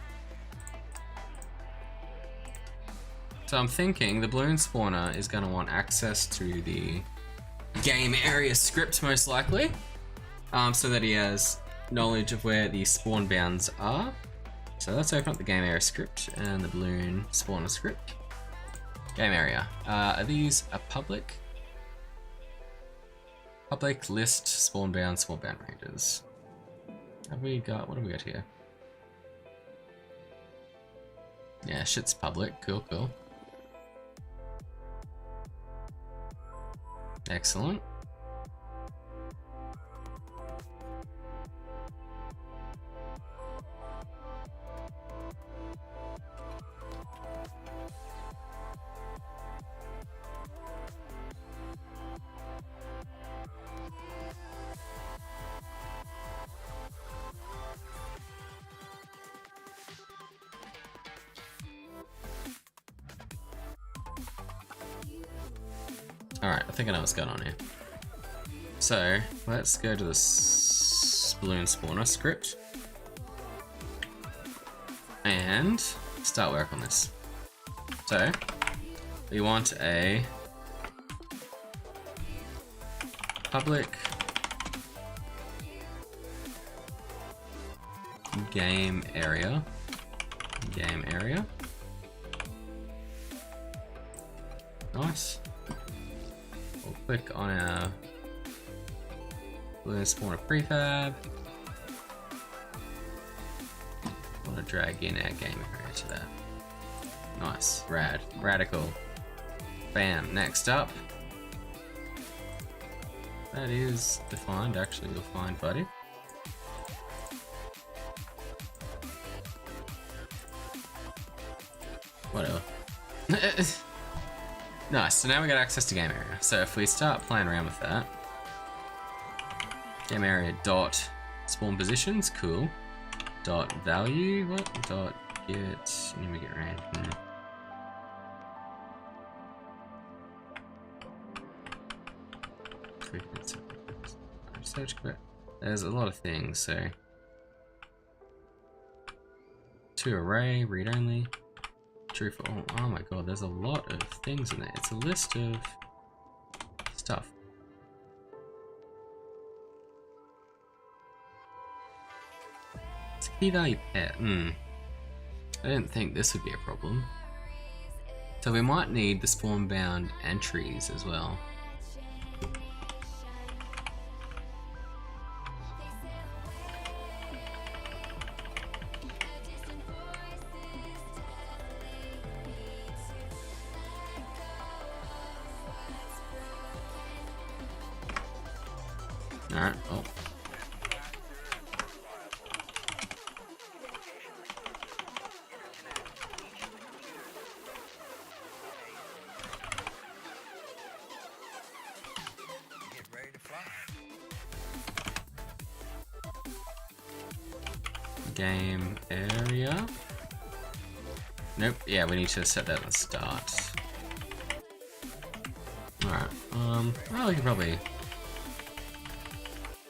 So I'm thinking the balloon spawner is going to want access to the game area script most likely, so that he has knowledge of where the spawn bounds are. So let's open up the game area script and the balloon spawner script. Game area. Are these a public? Public list spawn bound ranges. Have we got, what have we got here? Yeah, shit's public. Cool, cool. Excellent. Alright, I think I know what's going on here. So, let's go to this balloon spawner script and start work on this. So, we want a public game area. Nice. We'll click on our balloon spawner prefab. Want to drag in our game area to that. Nice, rad, radical. Bam. Next up, that is defined. Actually, you'll find, buddy. Whatever. Nice, so now we got access to game area. So if we start playing around with that, game area dot spawn positions, cool. Dot value, what? Dot get, let me get random. Search, there's a lot of things, so to array, read only. True for all. Oh my god, there's a lot of things in there. It's a list of stuff. It's a key value pet. I didn't think this would be a problem. So we might need the spawn bound entries as well. Alright, oh. Get ready to fly. Game area. Nope, yeah, we need to set that at the start. Alright, well, we can probably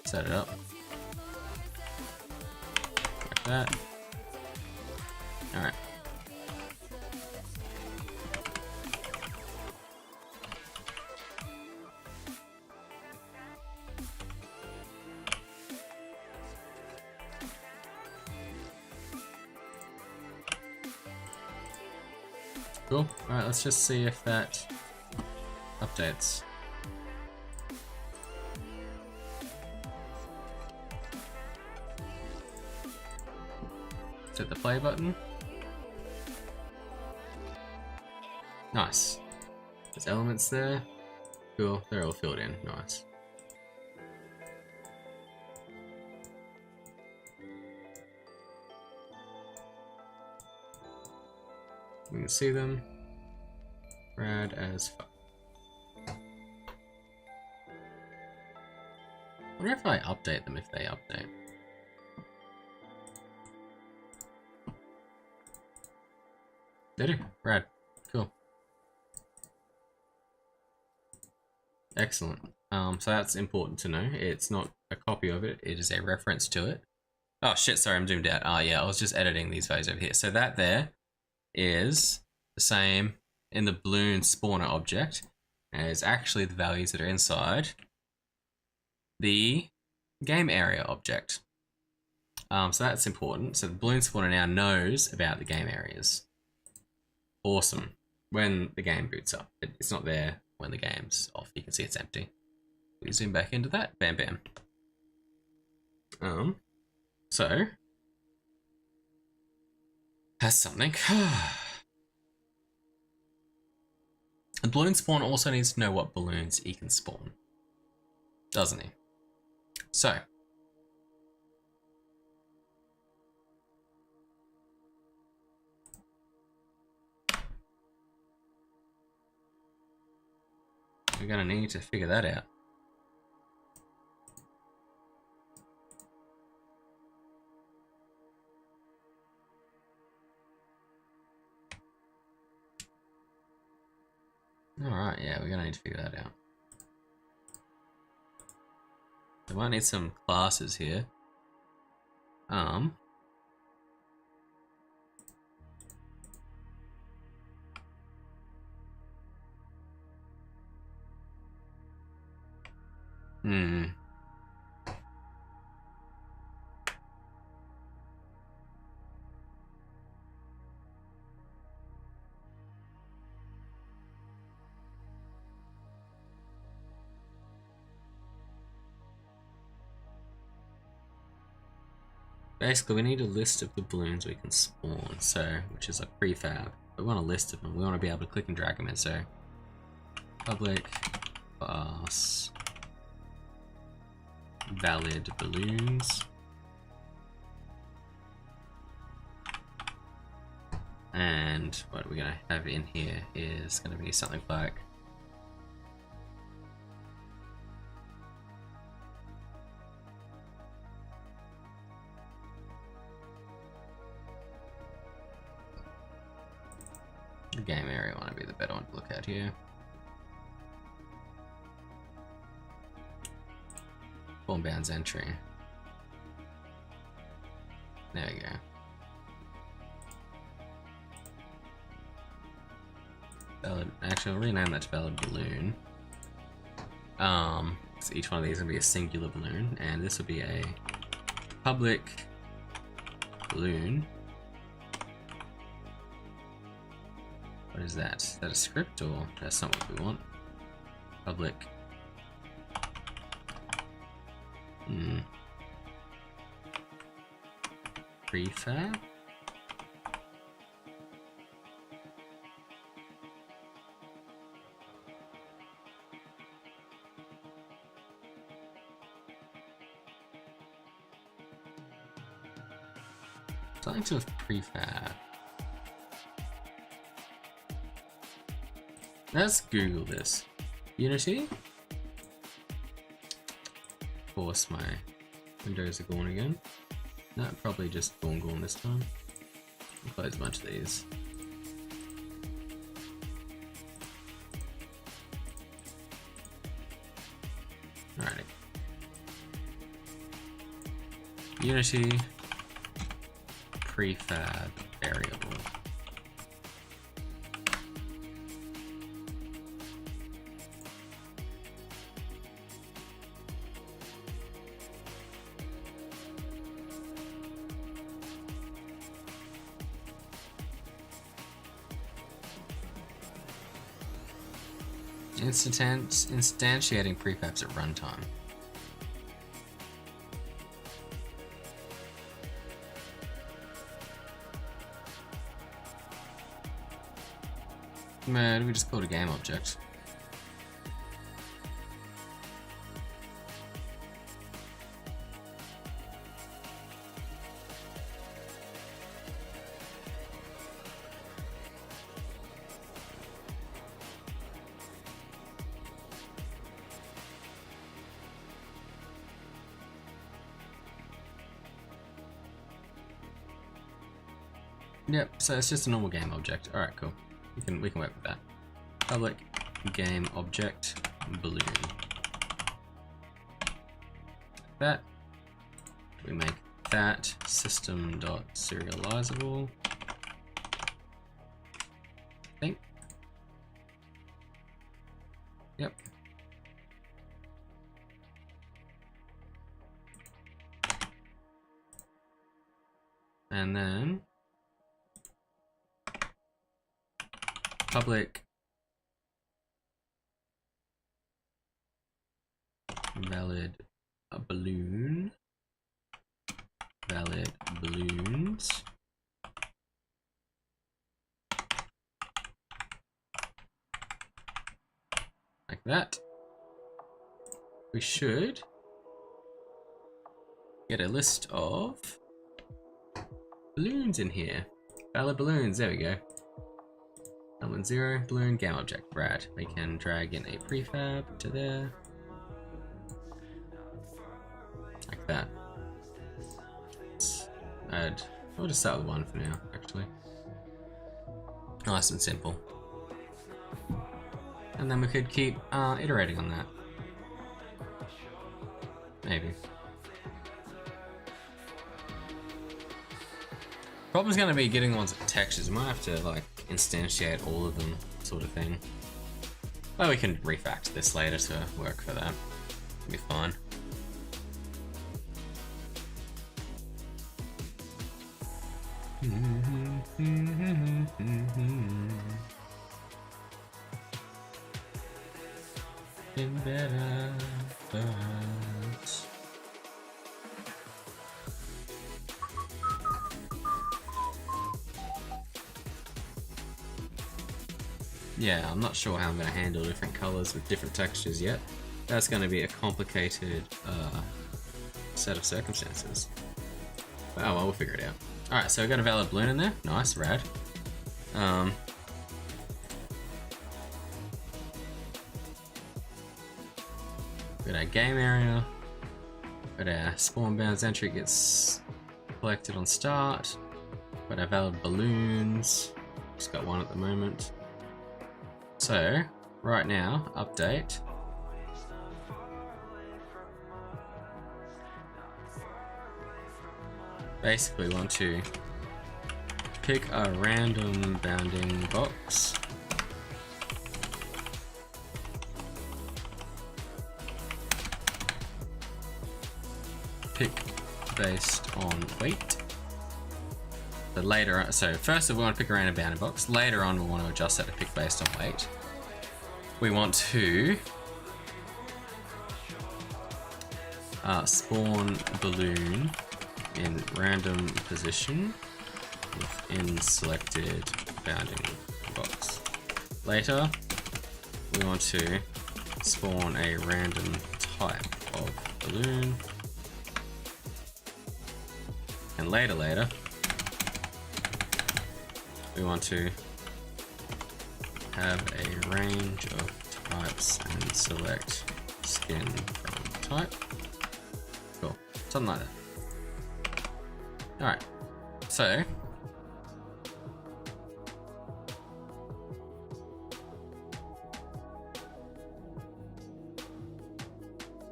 set it up like that. All right. Cool. All right, let's just see if that updates. Hit the play button. Nice. There's elements there. Cool, they're all filled in. Nice. We can see them. Rad as fuck. I wonder if I update them if they update. They do. Rad. Cool. Excellent. So that's important to know. It's not a copy of it, it is a reference to it. Oh shit, sorry, I'm zoomed out. Oh yeah, I was just editing these values over here. So that there is the same in the balloon spawner object as actually the values that are inside the game area object. So that's important. So the balloon spawner now knows about the game areas. Awesome. When the game boots up, it's not there when the game's off. You can see it's empty. We zoom back into that. Bam, bam. So that's something. The balloon spawn also needs to know what balloons he can spawn, doesn't he? So we're gonna need to figure that out. Alright, yeah, we're gonna need to figure that out. We might need some classes here. Hmm. Basically, we need a list of the balloons we can spawn, so which is like prefab. We want a list of them. We want to be able to click and drag them in. So public class valid balloons, and what we're gonna have in here is gonna be something like the game area. Want to be the better one to look at here. Form bounds entry. There we go. Valid. Actually, I'll rename that to valid balloon. So each one of these will be a singular balloon, and this will be a public balloon. What is that? Is that a script, or that's not what we want? Public. Prefab. Something to with prefab. Let's Google this. Unity? Of course, my windows are gone again. No, probably just gone this time. I'll close a bunch of these. Alrighty. Unity prefab variable. Instantiating prefabs at runtime. Man, we just call it a game object. Yep, so it's just a normal game object. Alright, cool. We can work with that. Public game object balloon. That. We make that system.serializable. I think. Yep. And then public valid balloon, valid balloons, like that. We should get a list of balloons in here. Valid balloons, there we go. Element 0, balloon, game object, rad. We can drag in a prefab to there. Like that. Let's add, we'll just start with one for now, actually. Nice and simple. And then we could keep iterating on that. Maybe. Problem's gonna be getting the ones with textures. We might have to like instantiate all of them, sort of thing. Well, we can refactor this later to work for that. gonna be fine. Been better, perhaps. Yeah, I'm not sure how I'm going to handle different colors with different textures yet. That's going to be a complicated set of circumstances. Oh well, we'll figure it out. Alright, so we've got a valid balloon in there. Nice, rad. Got our game area. Got our spawn bounds entry gets collected on start. Got our valid balloons. Just got one at the moment. So, right now, update. Basically, we want to pick a random bounding box. Pick based on weight. But later, so first we want to pick a random bounding box. Later on, we want to adjust that to pick based on weight. We want to spawn balloon in random position within selected bounding box. Later, we want to spawn a random type of balloon. And later, we want to have a range of types and select skin from type. Cool, something like that. Alright, so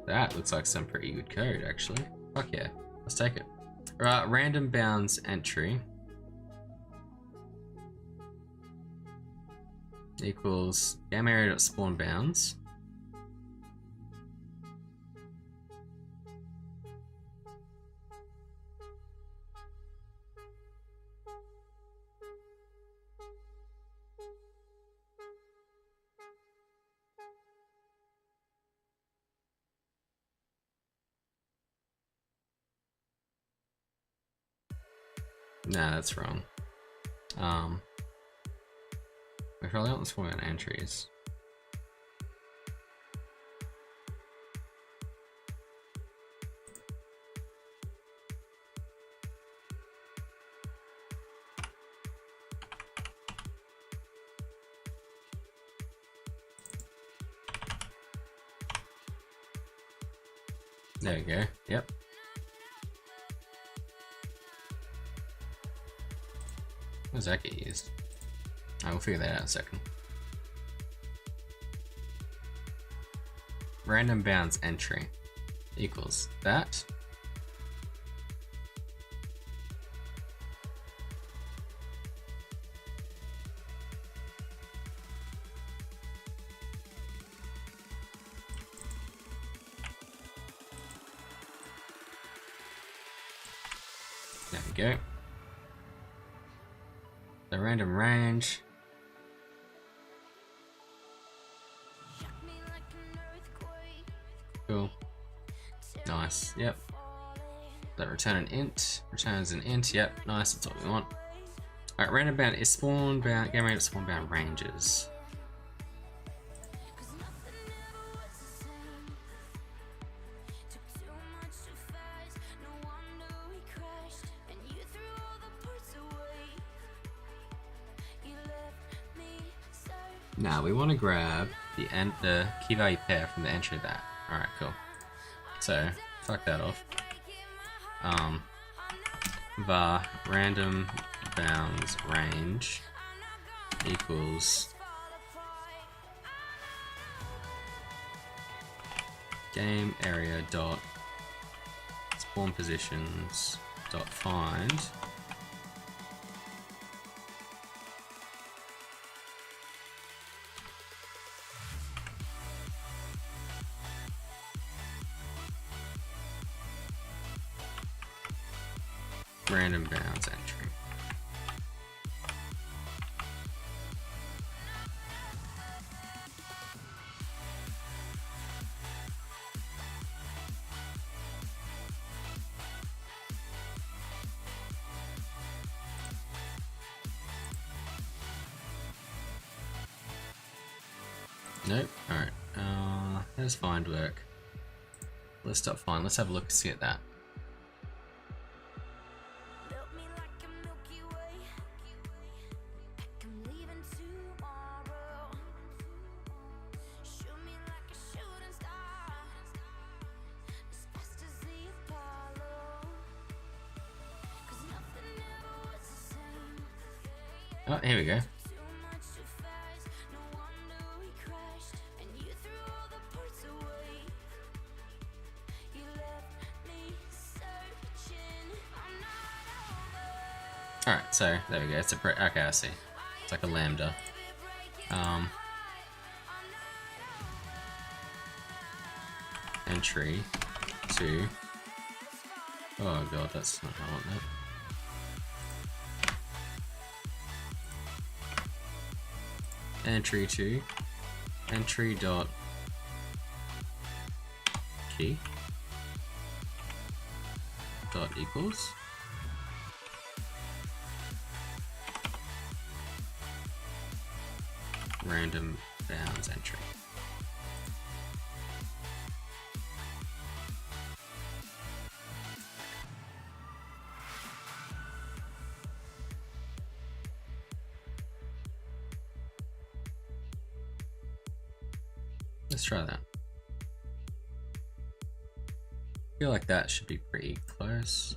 that looks like some pretty good code actually. Fuck yeah, let's take it. Right, random bounds entry equals game area.spawn bounds Nah, that's wrong. We probably want this one on entries. There we go. Yep. How does that get used? I will figure that out in a second. Random bounds entry equals that. There we go. The random range. Cool. Nice. Yep. That return an int. Returns an int. Yep. Nice. That's what we want. Alright, random bound is spawn bound. Game rate spawn bound ranges. Now we want to grab the key value pair from the entry of that. Alright, cool. So, fuck that off. Var random bounds range equals game area dot spawn positions dot find random bounds entry. Nope. Alright. There's find work. Let's stop find. Let's have a look see at that. Built me like a Milky Way. I'm leaving tomorrow. Shoot me like a shooting star. As fast as the Apollo. 'Cause nothing ever was the same. Oh, here we go. Too much too fast. No wonder we crashed. And you threw all the parts away. You left me searching. I'm not over. Alright, so there we go. It's a okay, I see. It's like a lambda. Entry to. Oh god, that's not how I want that. Entry to entry dot key dot equals random bounds entry. Let's try that. I feel like that should be pretty close.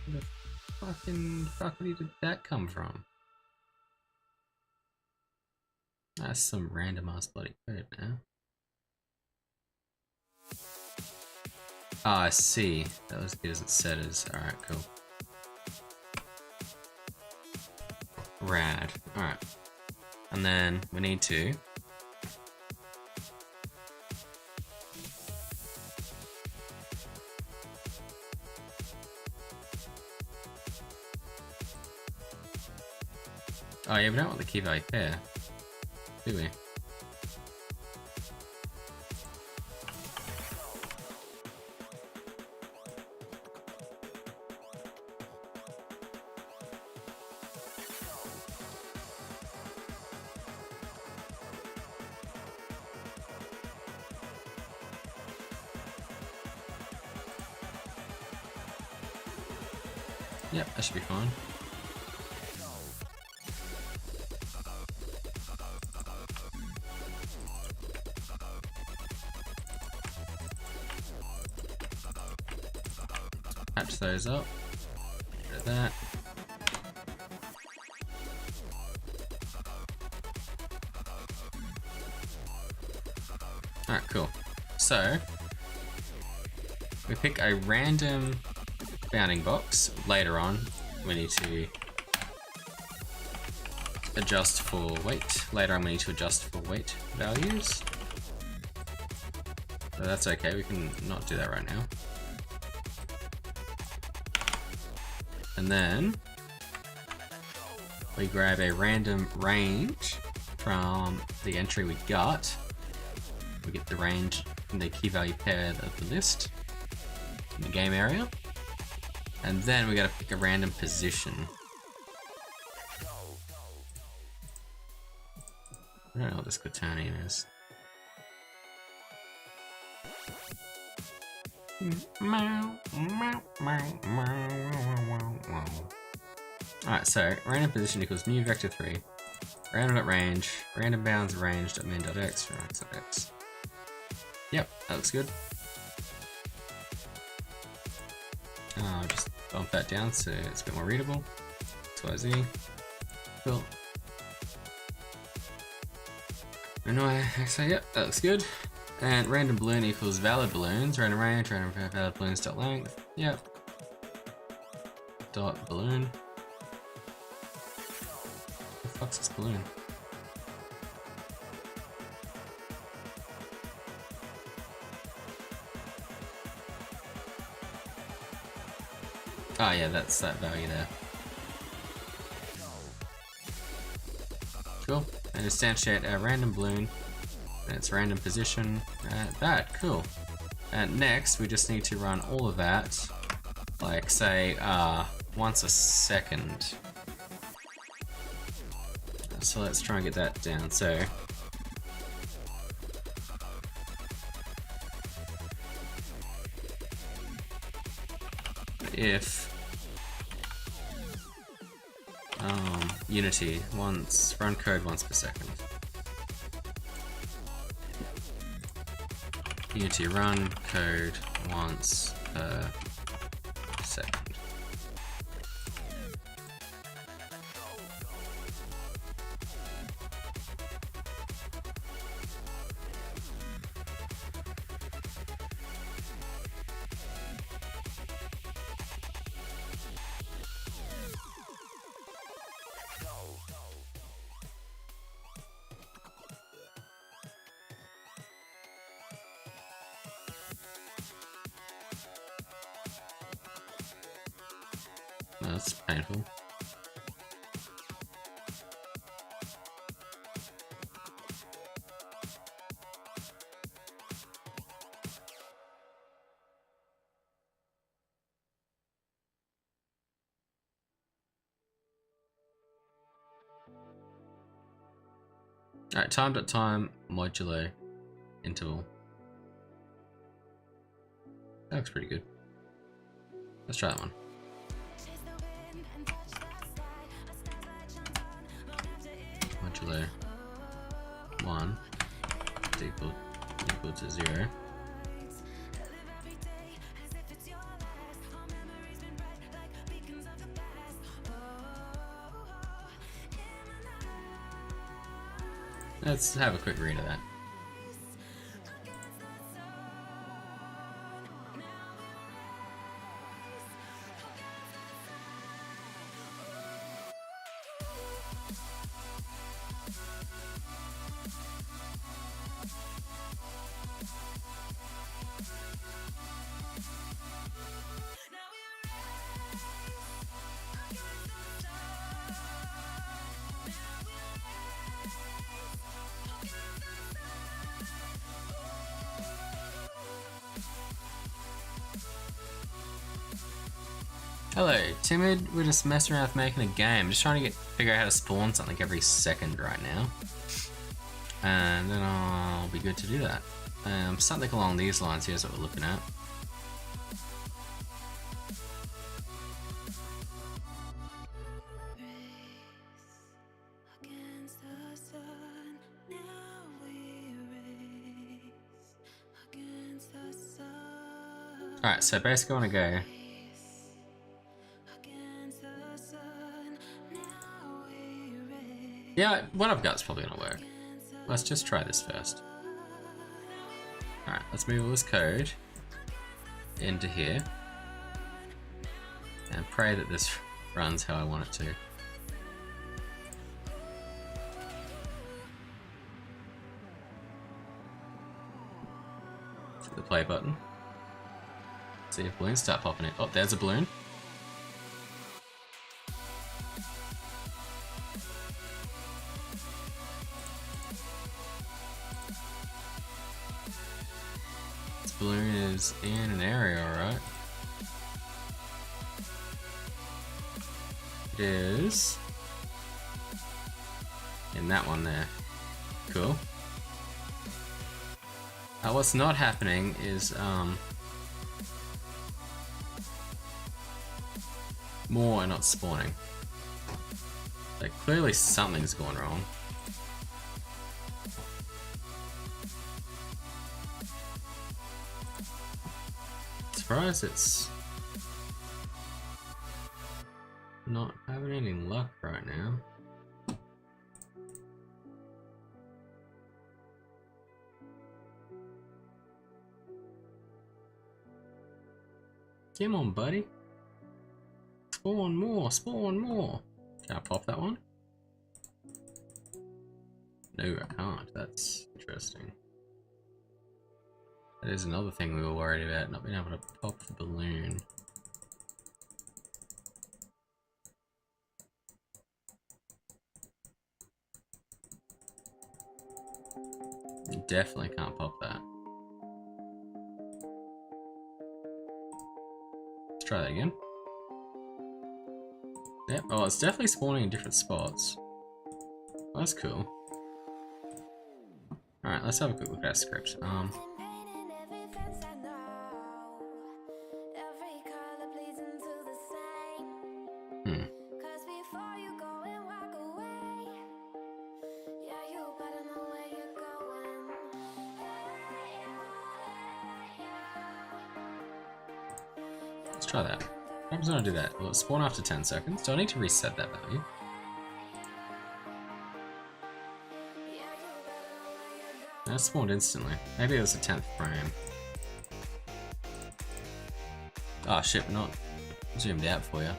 Where the fucking fuckity did that come from? That's some random ass bloody code now. Ah, I see. That was good as it said as. Alright, cool. Rad. Alright. And then we need to. Oh yeah, we don't want the key value pair, do we? Yep, that should be fine. Patch those up. Get rid of that. Alright, cool. So, we pick a random bounding box. Later on, we need to adjust for weight. Later on, we need to adjust for weight values. So that's okay, we can not do that right now. And then we grab a random range from the entry we got. We get the range from the key value pair of the list in the game area. And then we gotta pick a random position. I don't know what this quaternion is. Alright, so random position equals new vector 3. Random.range, random bounds range min.x, x. Yep, that looks good. I'll just bump that down so it's a bit more readable. XYZ. Cool. Anyway, so yep, that looks good. And random balloon equals valid balloons. Random range, random valid balloons dot length. Yep. Dot balloon. fuck's this balloon? Oh yeah, that's that value there. Cool. And instantiate a random balloon and its random position at that. Cool. And next, we just need to run all of that, like say, once a second. So let's try and get that down. So if Unity run code once per second. Unity run code once per second. That's painful. Alright, time.time modulo interval. That looks pretty good. Let's try that one. Modulo 1 equal to 0. Let's have a quick read of that. Hello, Timid. We're just messing around with making a game. Just trying to figure out how to spawn something every second right now. And then I'll be good to do that. Something along these lines, here's what we're looking at. Alright, so basically I want to go yeah, what I've got is probably gonna work. Let's just try this first. Alright, let's move all this code into here and pray that this runs how I want it to. Hit the play button. See if balloons start popping in. Oh, there's a balloon. Balloon is in an area, alright. It is in that one there. Cool. What's not happening is more are not spawning. Like clearly something's going wrong. Surprised it's not having any luck right now. Come on, buddy. Spawn more, spawn more. Can I pop that one? No, I can't. That's interesting. That is another thing we were worried about, not being able to pop the balloon. You definitely can't pop that. Let's try that again. Yep, oh, it's definitely spawning in different spots. Well, that's cool. Alright, let's have a quick look at our script. Let's try that. What happens when I do that? Will it spawn after 10 seconds? Do I need to reset that value? That spawned instantly. Maybe it was the 10th frame. Oh shit, we're not zoomed out for you.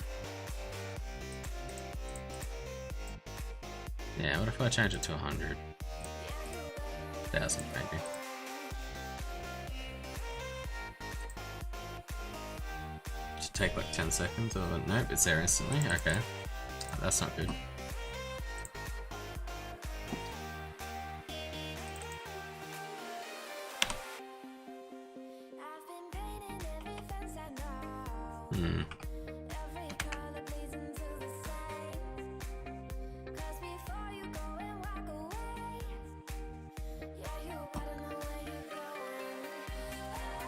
Yeah, what if I change it to 100? 1,000 maybe. Should take like 10 seconds or nope, it's there instantly. Okay. That's not good.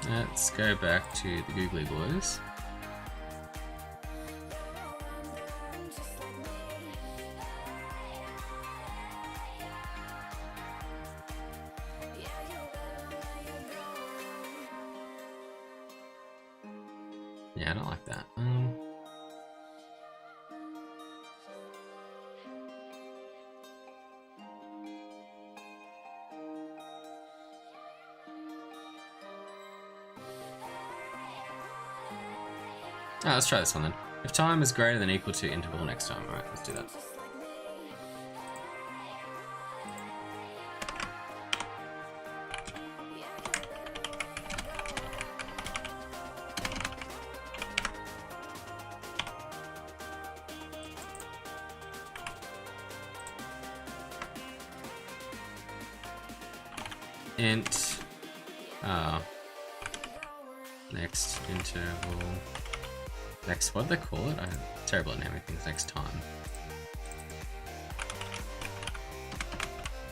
Let's go back to the Googly Boys. Yeah, I don't like that. Let's try this one then. If time is greater than equal to interval next time. Alright, let's do that. Int next interval. Next, what do they call it? I'm terrible at naming things. Next time.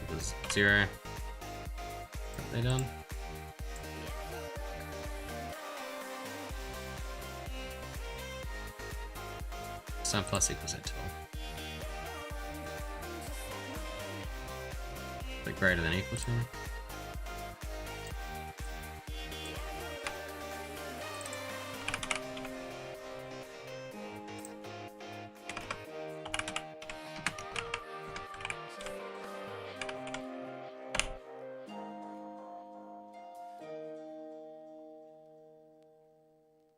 It was 0. Are they done? Sum plus equals interval. But greater than equal to?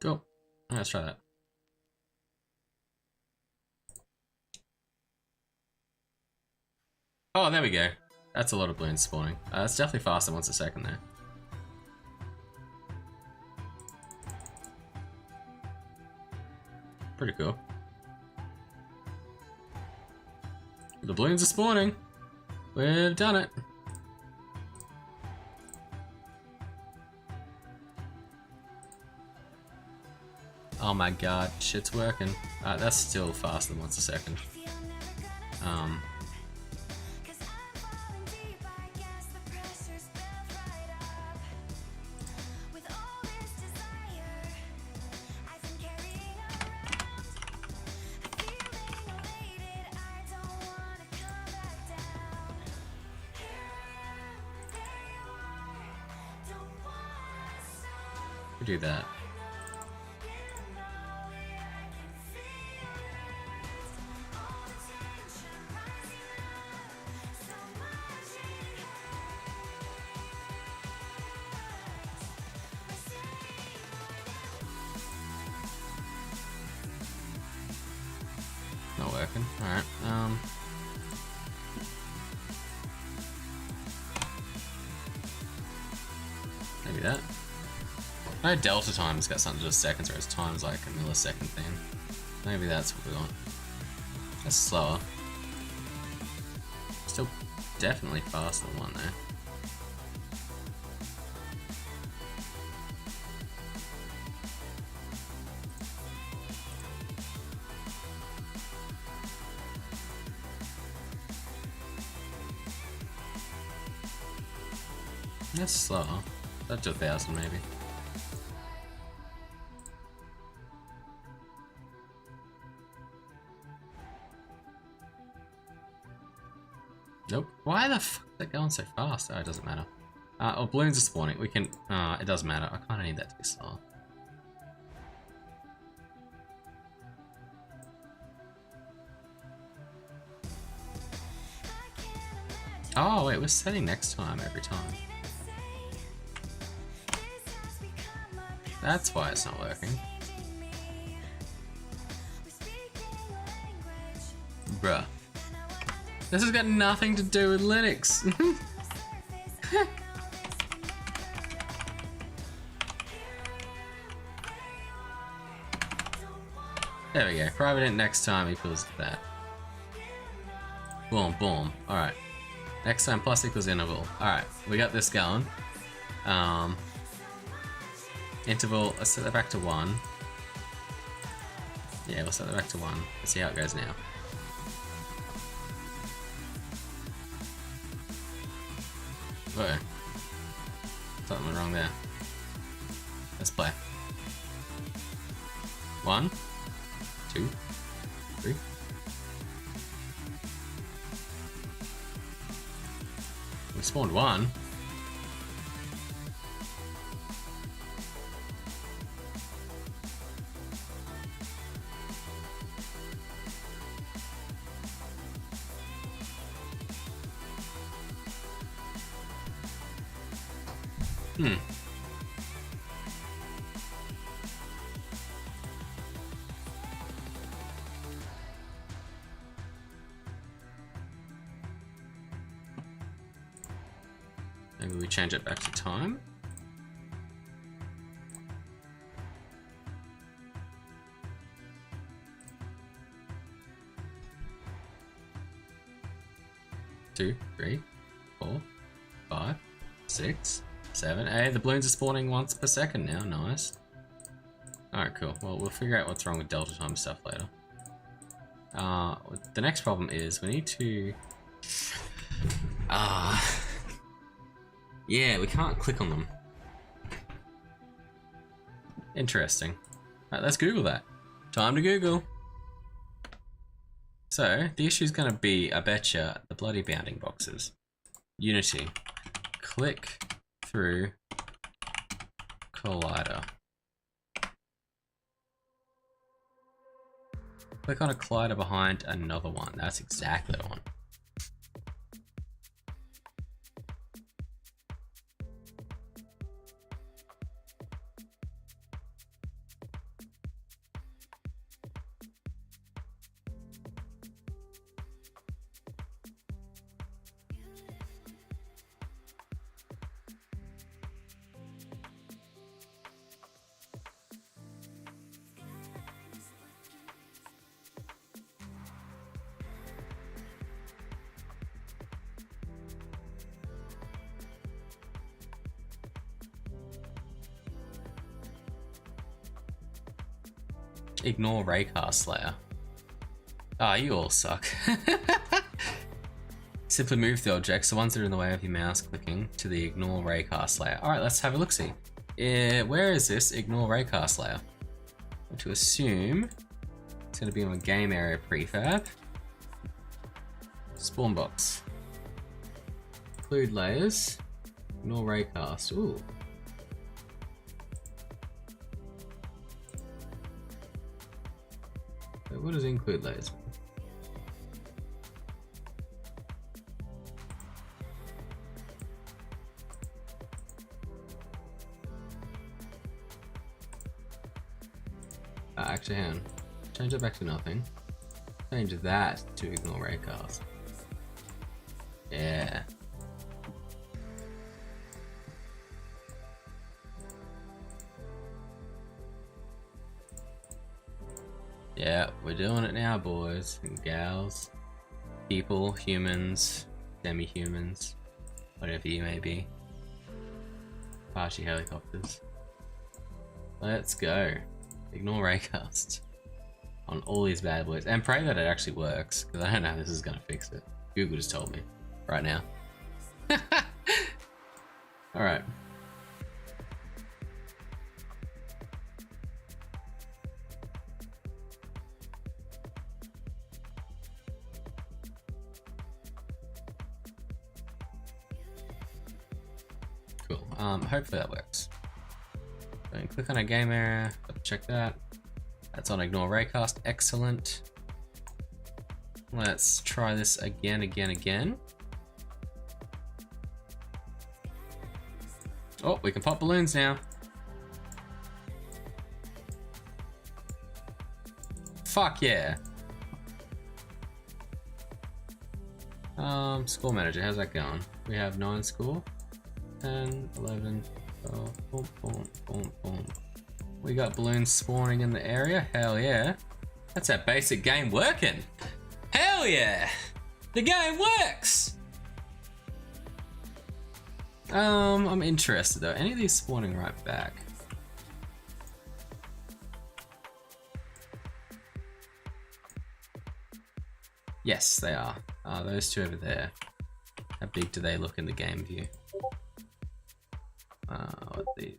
Cool. Let's try that. Oh, there we go. That's a lot of balloons spawning. It's definitely faster once a second there. Pretty cool. The balloons are spawning. We've done it. Oh my god, shit's working. That's still faster than once a second. We do that. Not working. Alright. that. I know delta time's got something to do with seconds, whereas time's like a millisecond thing. Maybe that's what we want. That's slower. Still definitely faster than 1 there. That's slower. That's to 1,000 maybe. Nope. Why the fuck is that going so fast? Oh, it doesn't matter. Oh, balloons are spawning. We can. It doesn't matter. I kind of need that to be slow. Oh wait, we're setting next time every time. That's why it's not working. Bruh. This has got nothing to do with Linux. There we go. Private int next time equals that. Boom, boom. Alright. Next time plus equals interval. Alright, we got this going. Interval, let's set that back to 1. Yeah, we'll set that back to 1. Let's see how it goes now. Whoa. Something went wrong there. Let's play. 1, 2, 3. We spawned 1. Maybe we change it back to time. Two, 3, 4, 5, 6, 7. Hey, the balloons are spawning once per second now. Nice. Alright, cool. Well, we'll figure out what's wrong with delta time stuff later. The next problem is we need to... yeah, we can't click on them. Interesting. Alright, let's Google that. Time to Google. So, the issue is going to be, I betcha, the bloody bounding boxes. Unity. Click through collider. Click on a collider behind another one. That's exactly the one. Ignore Raycar Slayer. Ah, you all suck. Simply move the objects, the ones that are in the way of your mouse clicking, to the Ignore Raycar Slayer. Alright, let's have a look-see. Where is this Ignore Raycar Slayer? I'm to assume it's going to be in my game area prefab. Spawn box. Include layers. Ignore Raycast. Ooh. What does include layers mean? Actually, hang on. Change it back to nothing. Change that to ignore raycast. Yeah. Yeah, we're doing it now, boys and gals. People, humans, demi-humans, whatever you may be. Apache helicopters. Let's go. Ignore raycast on all these bad boys and pray that it actually works, because I don't know how this is going to fix it. Google just told me right now. Alright. Cool. Hopefully that works. So you click on a game area, check that. That's on ignore raycast. Excellent. Let's try this again. Oh, we can pop balloons now. Fuck yeah. Score manager, how's that going? We have 9 score. 10, 11, 12, boom, boom, boom, boom. We got balloons spawning in the area, hell yeah. That's our basic game working. Hell yeah! The game works! I'm interested though. Any of these spawning right back? Yes, they are. Those two over there. How big do they look in the game view?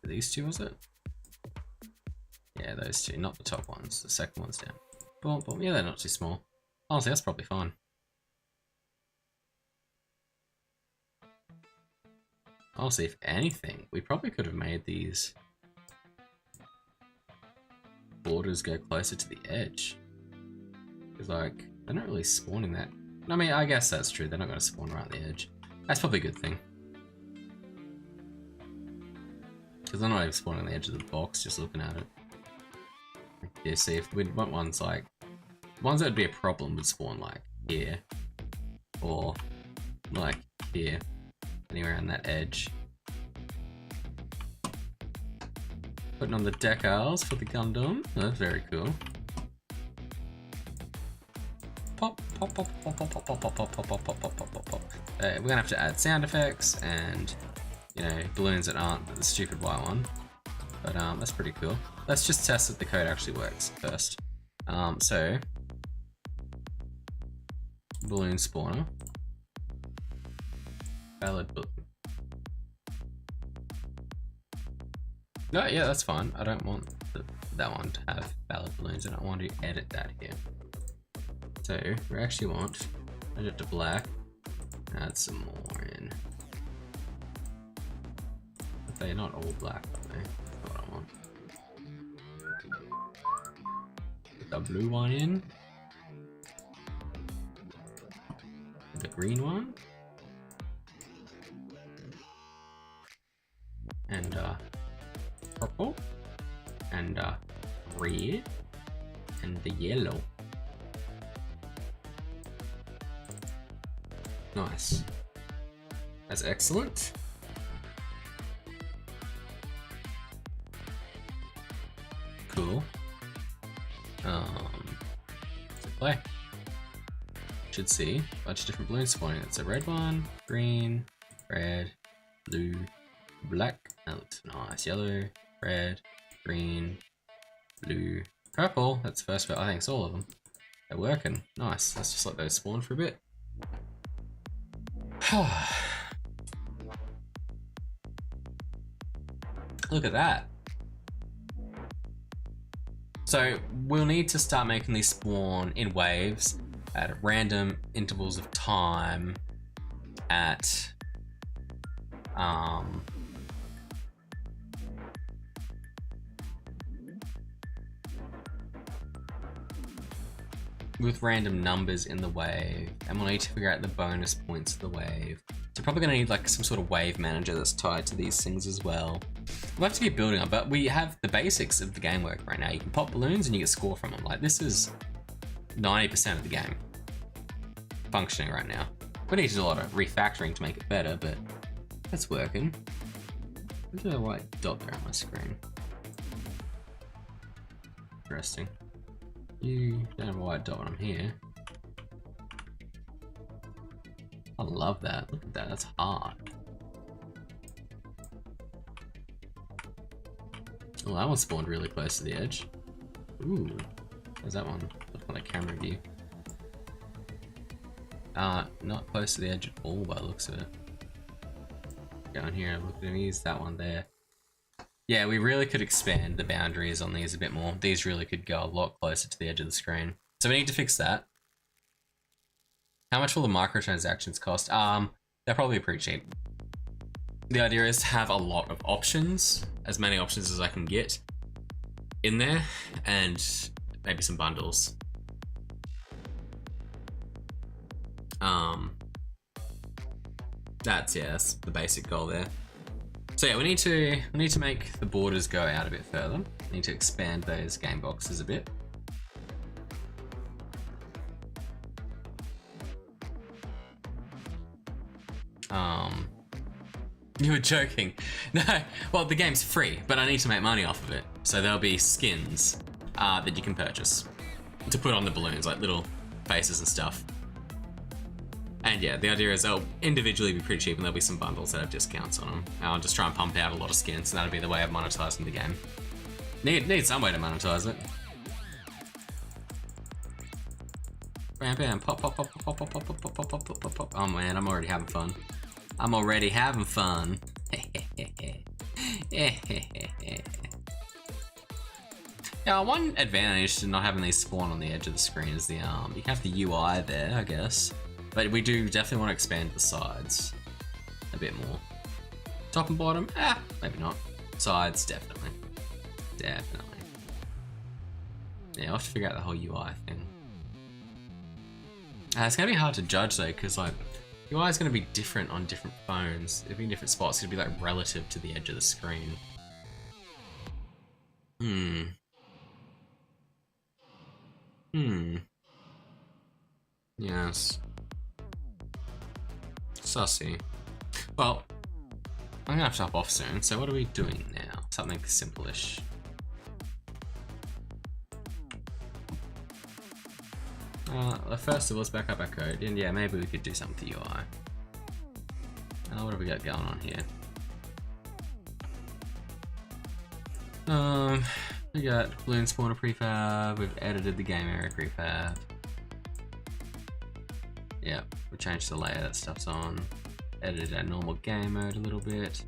These two, was it? Yeah, those two, not the top ones. The second one's down. Boom, boom. Yeah, they're not too small. Honestly, that's probably fine. Honestly, if anything, we probably could have made these borders go closer to the edge. Because, like, they're not really spawning that. I mean, I guess that's true. They're not going to spawn around the edge. That's probably a good thing. Because they're not even spawning on the edge of the box, just looking at it. Yeah, see, if we want ones like... Ones that would be a problem would spawn, like, here. Or, like, here. Anywhere on that edge. Putting on the decals for the Gundam. That's very cool. Pop, pop, pop, pop, pop, pop, pop, pop, pop, pop, pop, pop, pop, pop, pop. We're gonna have to add sound effects and, you know, balloons that aren't the stupid white one. But that's pretty cool. Let's just test that the code actually works first. So balloon spawner. Valid balloon. No, yeah, that's fine. I don't want that one to have valid balloons. I don't want to edit that here. So we actually want add it to black. Add some more in. But they're not all black, are they? That's what I want. Put the blue one in. The green one. And purple. And red. And the yellow. Nice. That's excellent. Cool. Play. Should see a bunch of different balloons spawning. It's a red one, green, red, blue, black. That looks nice. Yellow, red, green, blue, purple. That's the first bit. I think it's all of them. They're working. Nice. Let's just let those spawn for a bit. Look at that. So we'll need to start making these spawn in waves at random intervals of time at with random numbers in the wave, and we'll need to figure out the bonus points of the wave. So probably gonna need like some sort of wave manager that's tied to these things as well. We'll have to keep building up, but we have the basics of the game work right now. You can pop balloons and you get score from them. Like this is 90% of the game functioning right now. We need to do a lot of refactoring to make it better, but that's working. There's a white dot there on my screen. Interesting. You don't have a white dot when I'm here. I love that. Look at that. That's hard. Oh, that one spawned really close to the edge. Ooh. There's that one. Look on a camera view. Not close to the edge at all by the looks of it. Go in here and look at these. That one there. Yeah, we really could expand the boundaries on these a bit more. These really could go a lot closer to the edge of the screen. So we need to fix that. How much will the microtransactions cost? They're probably pretty cheap. The idea is to have a lot of options, as many options as I can get in there, and maybe some bundles. That's the basic goal there. So yeah, we need to make the borders go out a bit further. We need to expand those game boxes a bit. You were joking. No, well, the game's free, but I need to make money off of it. So there'll be skins that you can purchase to put on the balloons, like little faces and stuff. And yeah, the idea is they'll individually be pretty cheap, and there'll be some bundles that have discounts on them. I'll just try and pump out a lot of skins, and that'll be the way of monetizing the game. Need some way to monetize it. Bam, bam, pop, pop, pop, pop, pop, pop, pop, pop, pop, pop, pop, pop. Oh man, I'm already having fun. I'm already having fun. Yeah, one advantage to not having these spawn on the edge of the screen is the you have the UI there, I guess. But we do definitely want to expand the sides a bit more. Top and bottom, maybe not. Sides, definitely. Definitely. Yeah, I'll have to figure out the whole UI thing. It's gonna be hard to judge though, because like, UI is gonna be different on different phones. It'll be in different spots. It's gonna be like relative to the edge of the screen. Yes. Sussy. Well, I'm gonna have to hop off soon, so what are we doing now? Something simple-ish. First of all, let's back up our code, and yeah, maybe we could do something with the UI. What have we got going on here? We got balloon spawner prefab, we've edited the game area prefab. Yep, we changed the layer that stuff's on. Edited our normal game mode a little bit.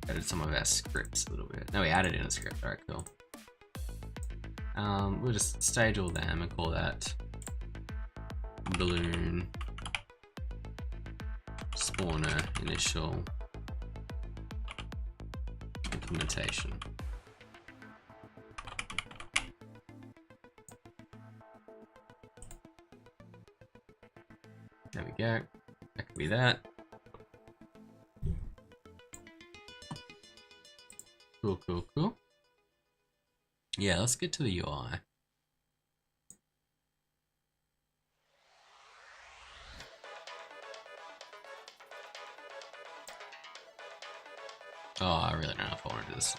Edited some of our scripts a little bit. No, we added in a script, alright, cool. We'll just stage all them and call that balloon spawner initial implementation. There we go. That could be that. Cool, cool, cool. Yeah, let's get to the UI. Oh, I really don't know if I want to do this.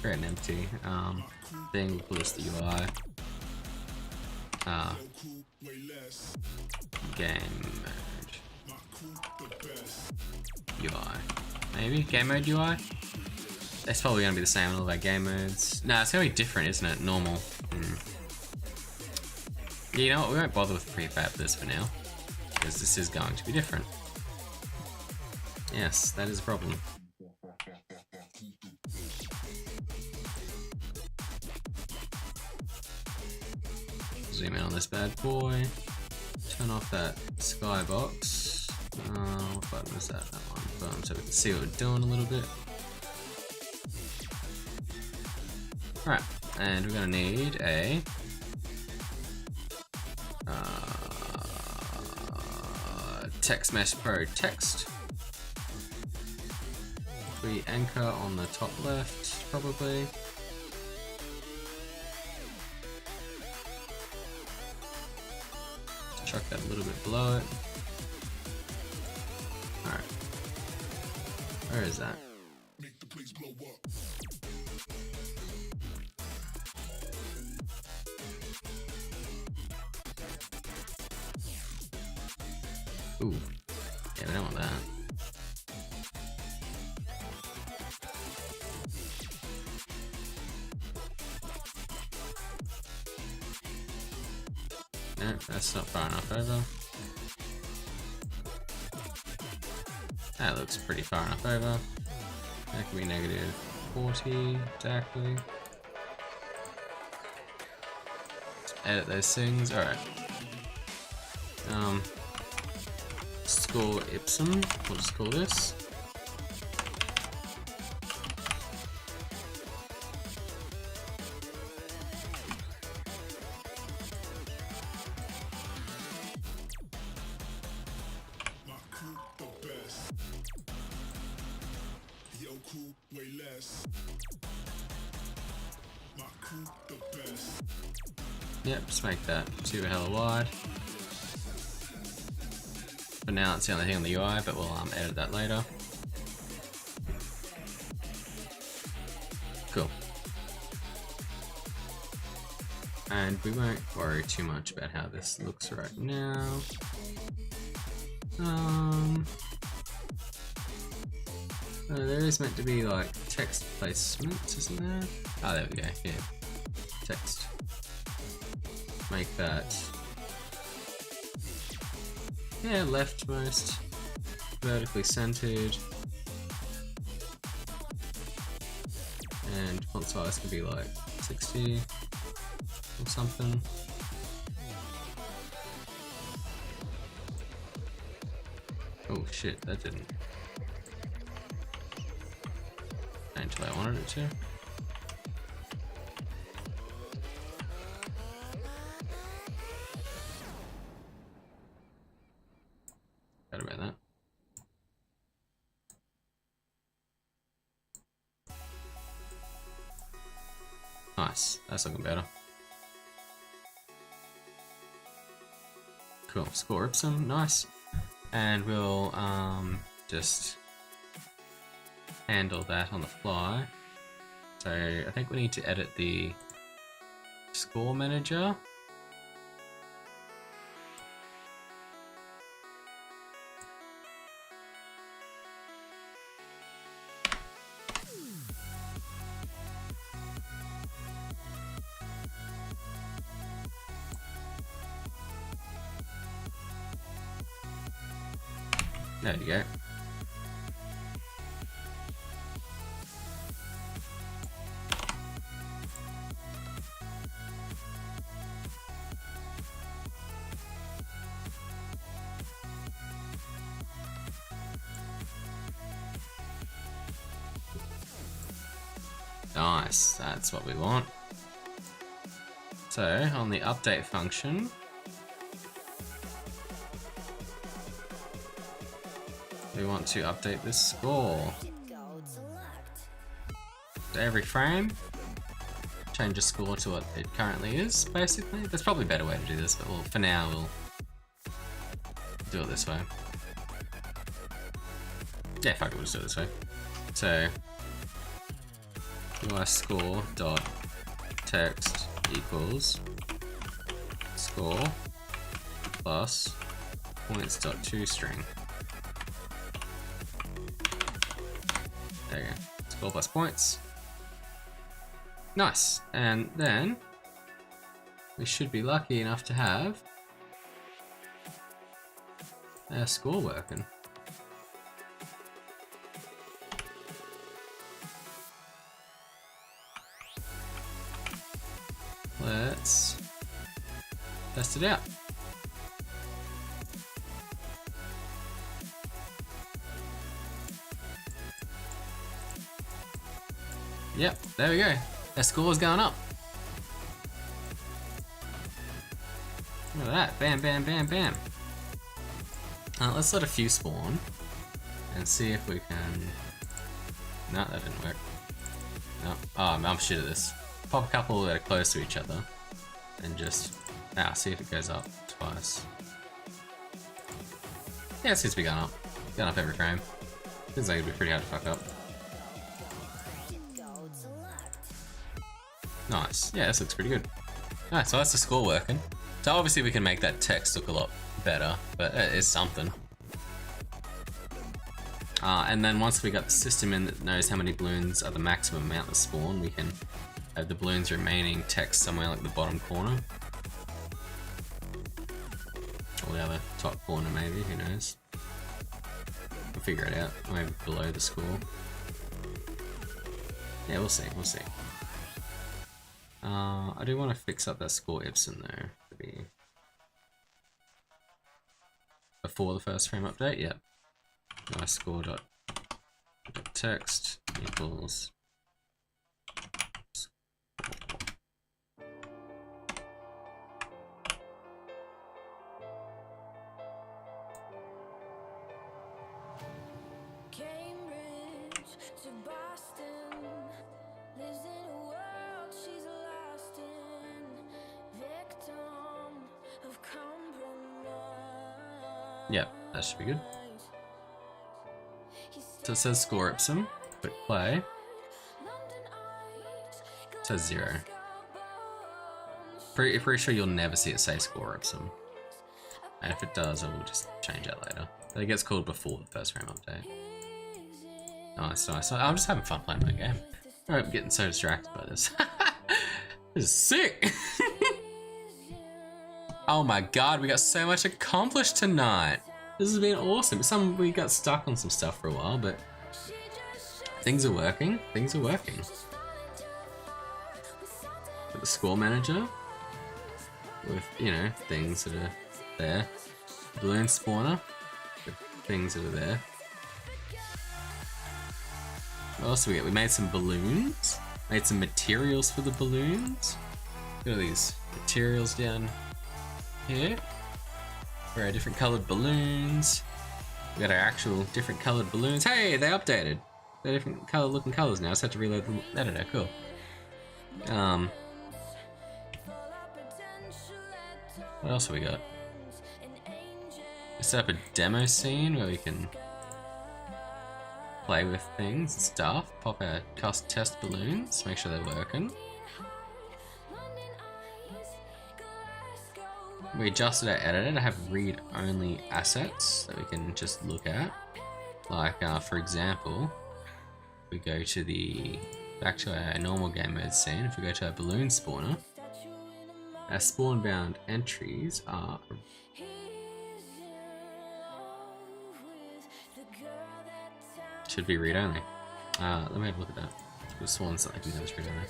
Create an empty thing, we'll list the UI. Game mode UI. Maybe game mode UI? That's probably gonna be the same in all of our game modes. Nah, it's gonna be different, isn't it? Normal. Yeah, you know what? We won't bother with prefab this for now, because this is going to be different. Yes, that is a problem. Zoom in on this bad boy. Turn off that skybox. What button is that? That one. Boom, so we can see what we're doing a little bit. Alright, and we're gonna need a text mesh pro text. re-anchor on the top left, probably. Chuck that a little bit below it. Alright. Where is that? Make the place blow up. Ooh. Yeah, we don't want that. No, that's not far enough over. That looks pretty far enough over. That could be negative 40, exactly. Let's edit those things. Alright. Score ipsum, we'll just call this. My crew the best. Yo crew way less. My crew the best. Yep, just make that super hella wide. For now, it's the only thing on the UI, but we'll edit that later. Cool. And we won't worry too much about how this looks right now. There is meant to be like text placement, isn't there? Oh, there we go. Yeah, text. Make that. Yeah, leftmost, vertically centered, and font size can be like 60 or something. Oh shit, that didn't change the way I wanted it to. Forgot about that. Nice, that's looking better. Cool, score ipsum, nice. And we'll just handle that on the fly. So I think we need to edit the score manager. There you go. Nice, that's what we want. So, on the update function, we want to update this score. So every frame, change the score to what it currently is, basically. There's probably a better way to do this, but for now we'll do it this way. Yeah, fuck it, we'll just do it this way. So, UI score dot text equals score plus points dot toString. There you go. Score plus points. Nice. And then we should be lucky enough to have our score working. Let's test it out. Yep, there we go. Our score's going up. Look at that. Bam, bam, bam, bam. Let's let a few spawn and see if we can No, that didn't work. No. Oh, I'm shit at this. Pop a couple that are close to each other. And just... see if it goes up twice. Yeah, it seems to be going up. Going up every frame. Seems like it'd be pretty hard to fuck up. Nice. Yeah, this looks pretty good. Alright, so that's the score working. So obviously we can make that text look a lot better, but it is something. And then once we got the system in that knows how many balloons are the maximum amount that spawn, we can have the balloons remaining text somewhere like the bottom corner. Or the other top corner maybe, who knows. We'll figure it out, maybe below the score. Yeah, we'll see, we'll see. I do want to fix up that score Ipsum though, to be before the first frame update, yep. My score dot text equals Cambridge to Boston, lives in a world she's lost in, victim of compromise. Yep, that should be good. So it says score Ipsum, click play. It says 0. Pretty sure you'll never see it say score Ipsum. And if it does, I will just change that later. But it gets called before the first frame update. Nice, nice. I'm just having fun playing my game. I'm getting so distracted by this. This is sick! Oh my god, we got so much accomplished tonight! This has been awesome. We got stuck on some stuff for a while, but things are working. Things are working. Got the score manager with, you know, things that are there. Balloon spawner with things that are there. What else do we get? We made some balloons. Made some materials for the balloons. Look at these materials down here. For our different coloured balloons. We got our actual different coloured balloons. Hey, they updated. They're different looking colours now. I just had to reload the editor. Cool. What else have we got? We set up a demo scene where we can play with things and stuff. Pop our test balloons. Make sure they're working. We adjusted our editor to have read-only assets that we can just look at. Like, for example, we go to back to our normal game mode scene. If we go to our balloon spawner, our spawn-bound entries are should be read-only. Let me have a look at that. The swans that I can have read-only.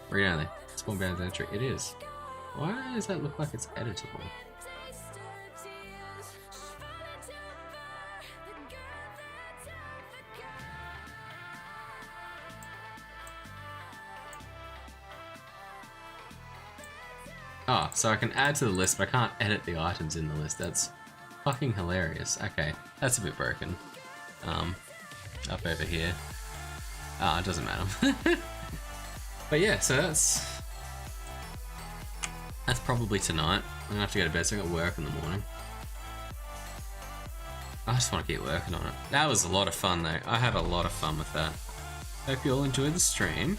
Read-only. Spawn bound entry. It is. Why does that look like it's editable? Oh, so I can add to the list, but I can't edit the items in the list. That's fucking hilarious. Okay, that's a bit broken. Up over here. It doesn't matter. But yeah, so that's probably tonight. I'm gonna have to go to bed, so I got work in the morning. I just want to keep working on it. That was a lot of fun though. I had a lot of fun with that. Hope you all enjoyed the stream.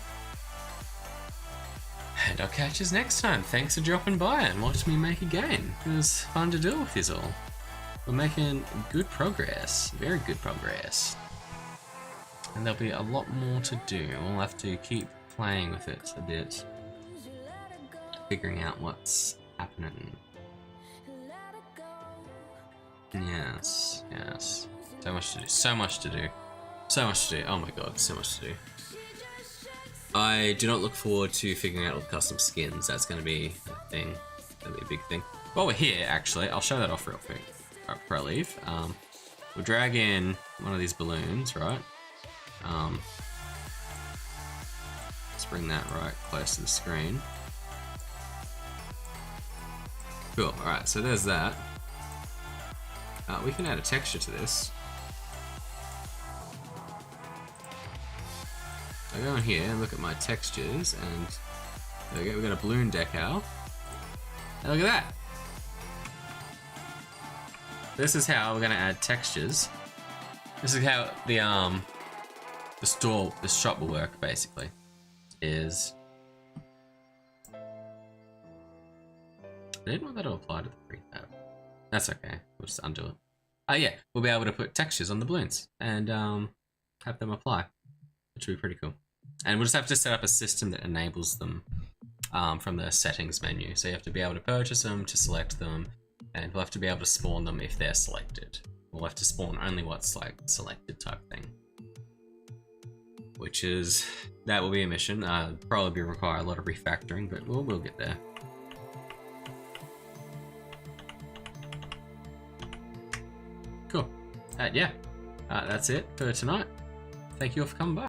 And I'll catch you next time. Thanks for dropping by and watching me make a game. It was fun to do with you all. We're making good progress. Very good progress. And there'll be a lot more to do. We'll have to keep playing with it a bit. Figuring out what's happening. Yes, yes. So much to do, so much to do. So much to do, oh my god, so much to do. I do not look forward to figuring out all the custom skins. That's going to be a thing. Going to be a big thing. While we're here, actually, I'll show that off real quick. Before I leave. We'll drag in one of these balloons, right? Let's bring that right close to the screen. Cool, alright, so there's that. We can add a texture to this. I go in here and look at my textures, and there we go. We've got a balloon decal. And look at that. This is how we're gonna add textures. This is how the shop will work basically. Is I didn't want that to apply to the prefab. That's okay. We'll just undo it. Oh yeah, we'll be able to put textures on the balloons and have them apply, which will be pretty cool. And we'll just have to set up a system that enables them from the settings menu. So you have to be able to purchase them, to select them, and we'll have to be able to spawn them if they're selected. We'll have to spawn only what's like selected type thing. Which is, that will be a mission. Probably require a lot of refactoring, but we'll get there. Cool. Yeah, that's it for tonight. Thank you all for coming by.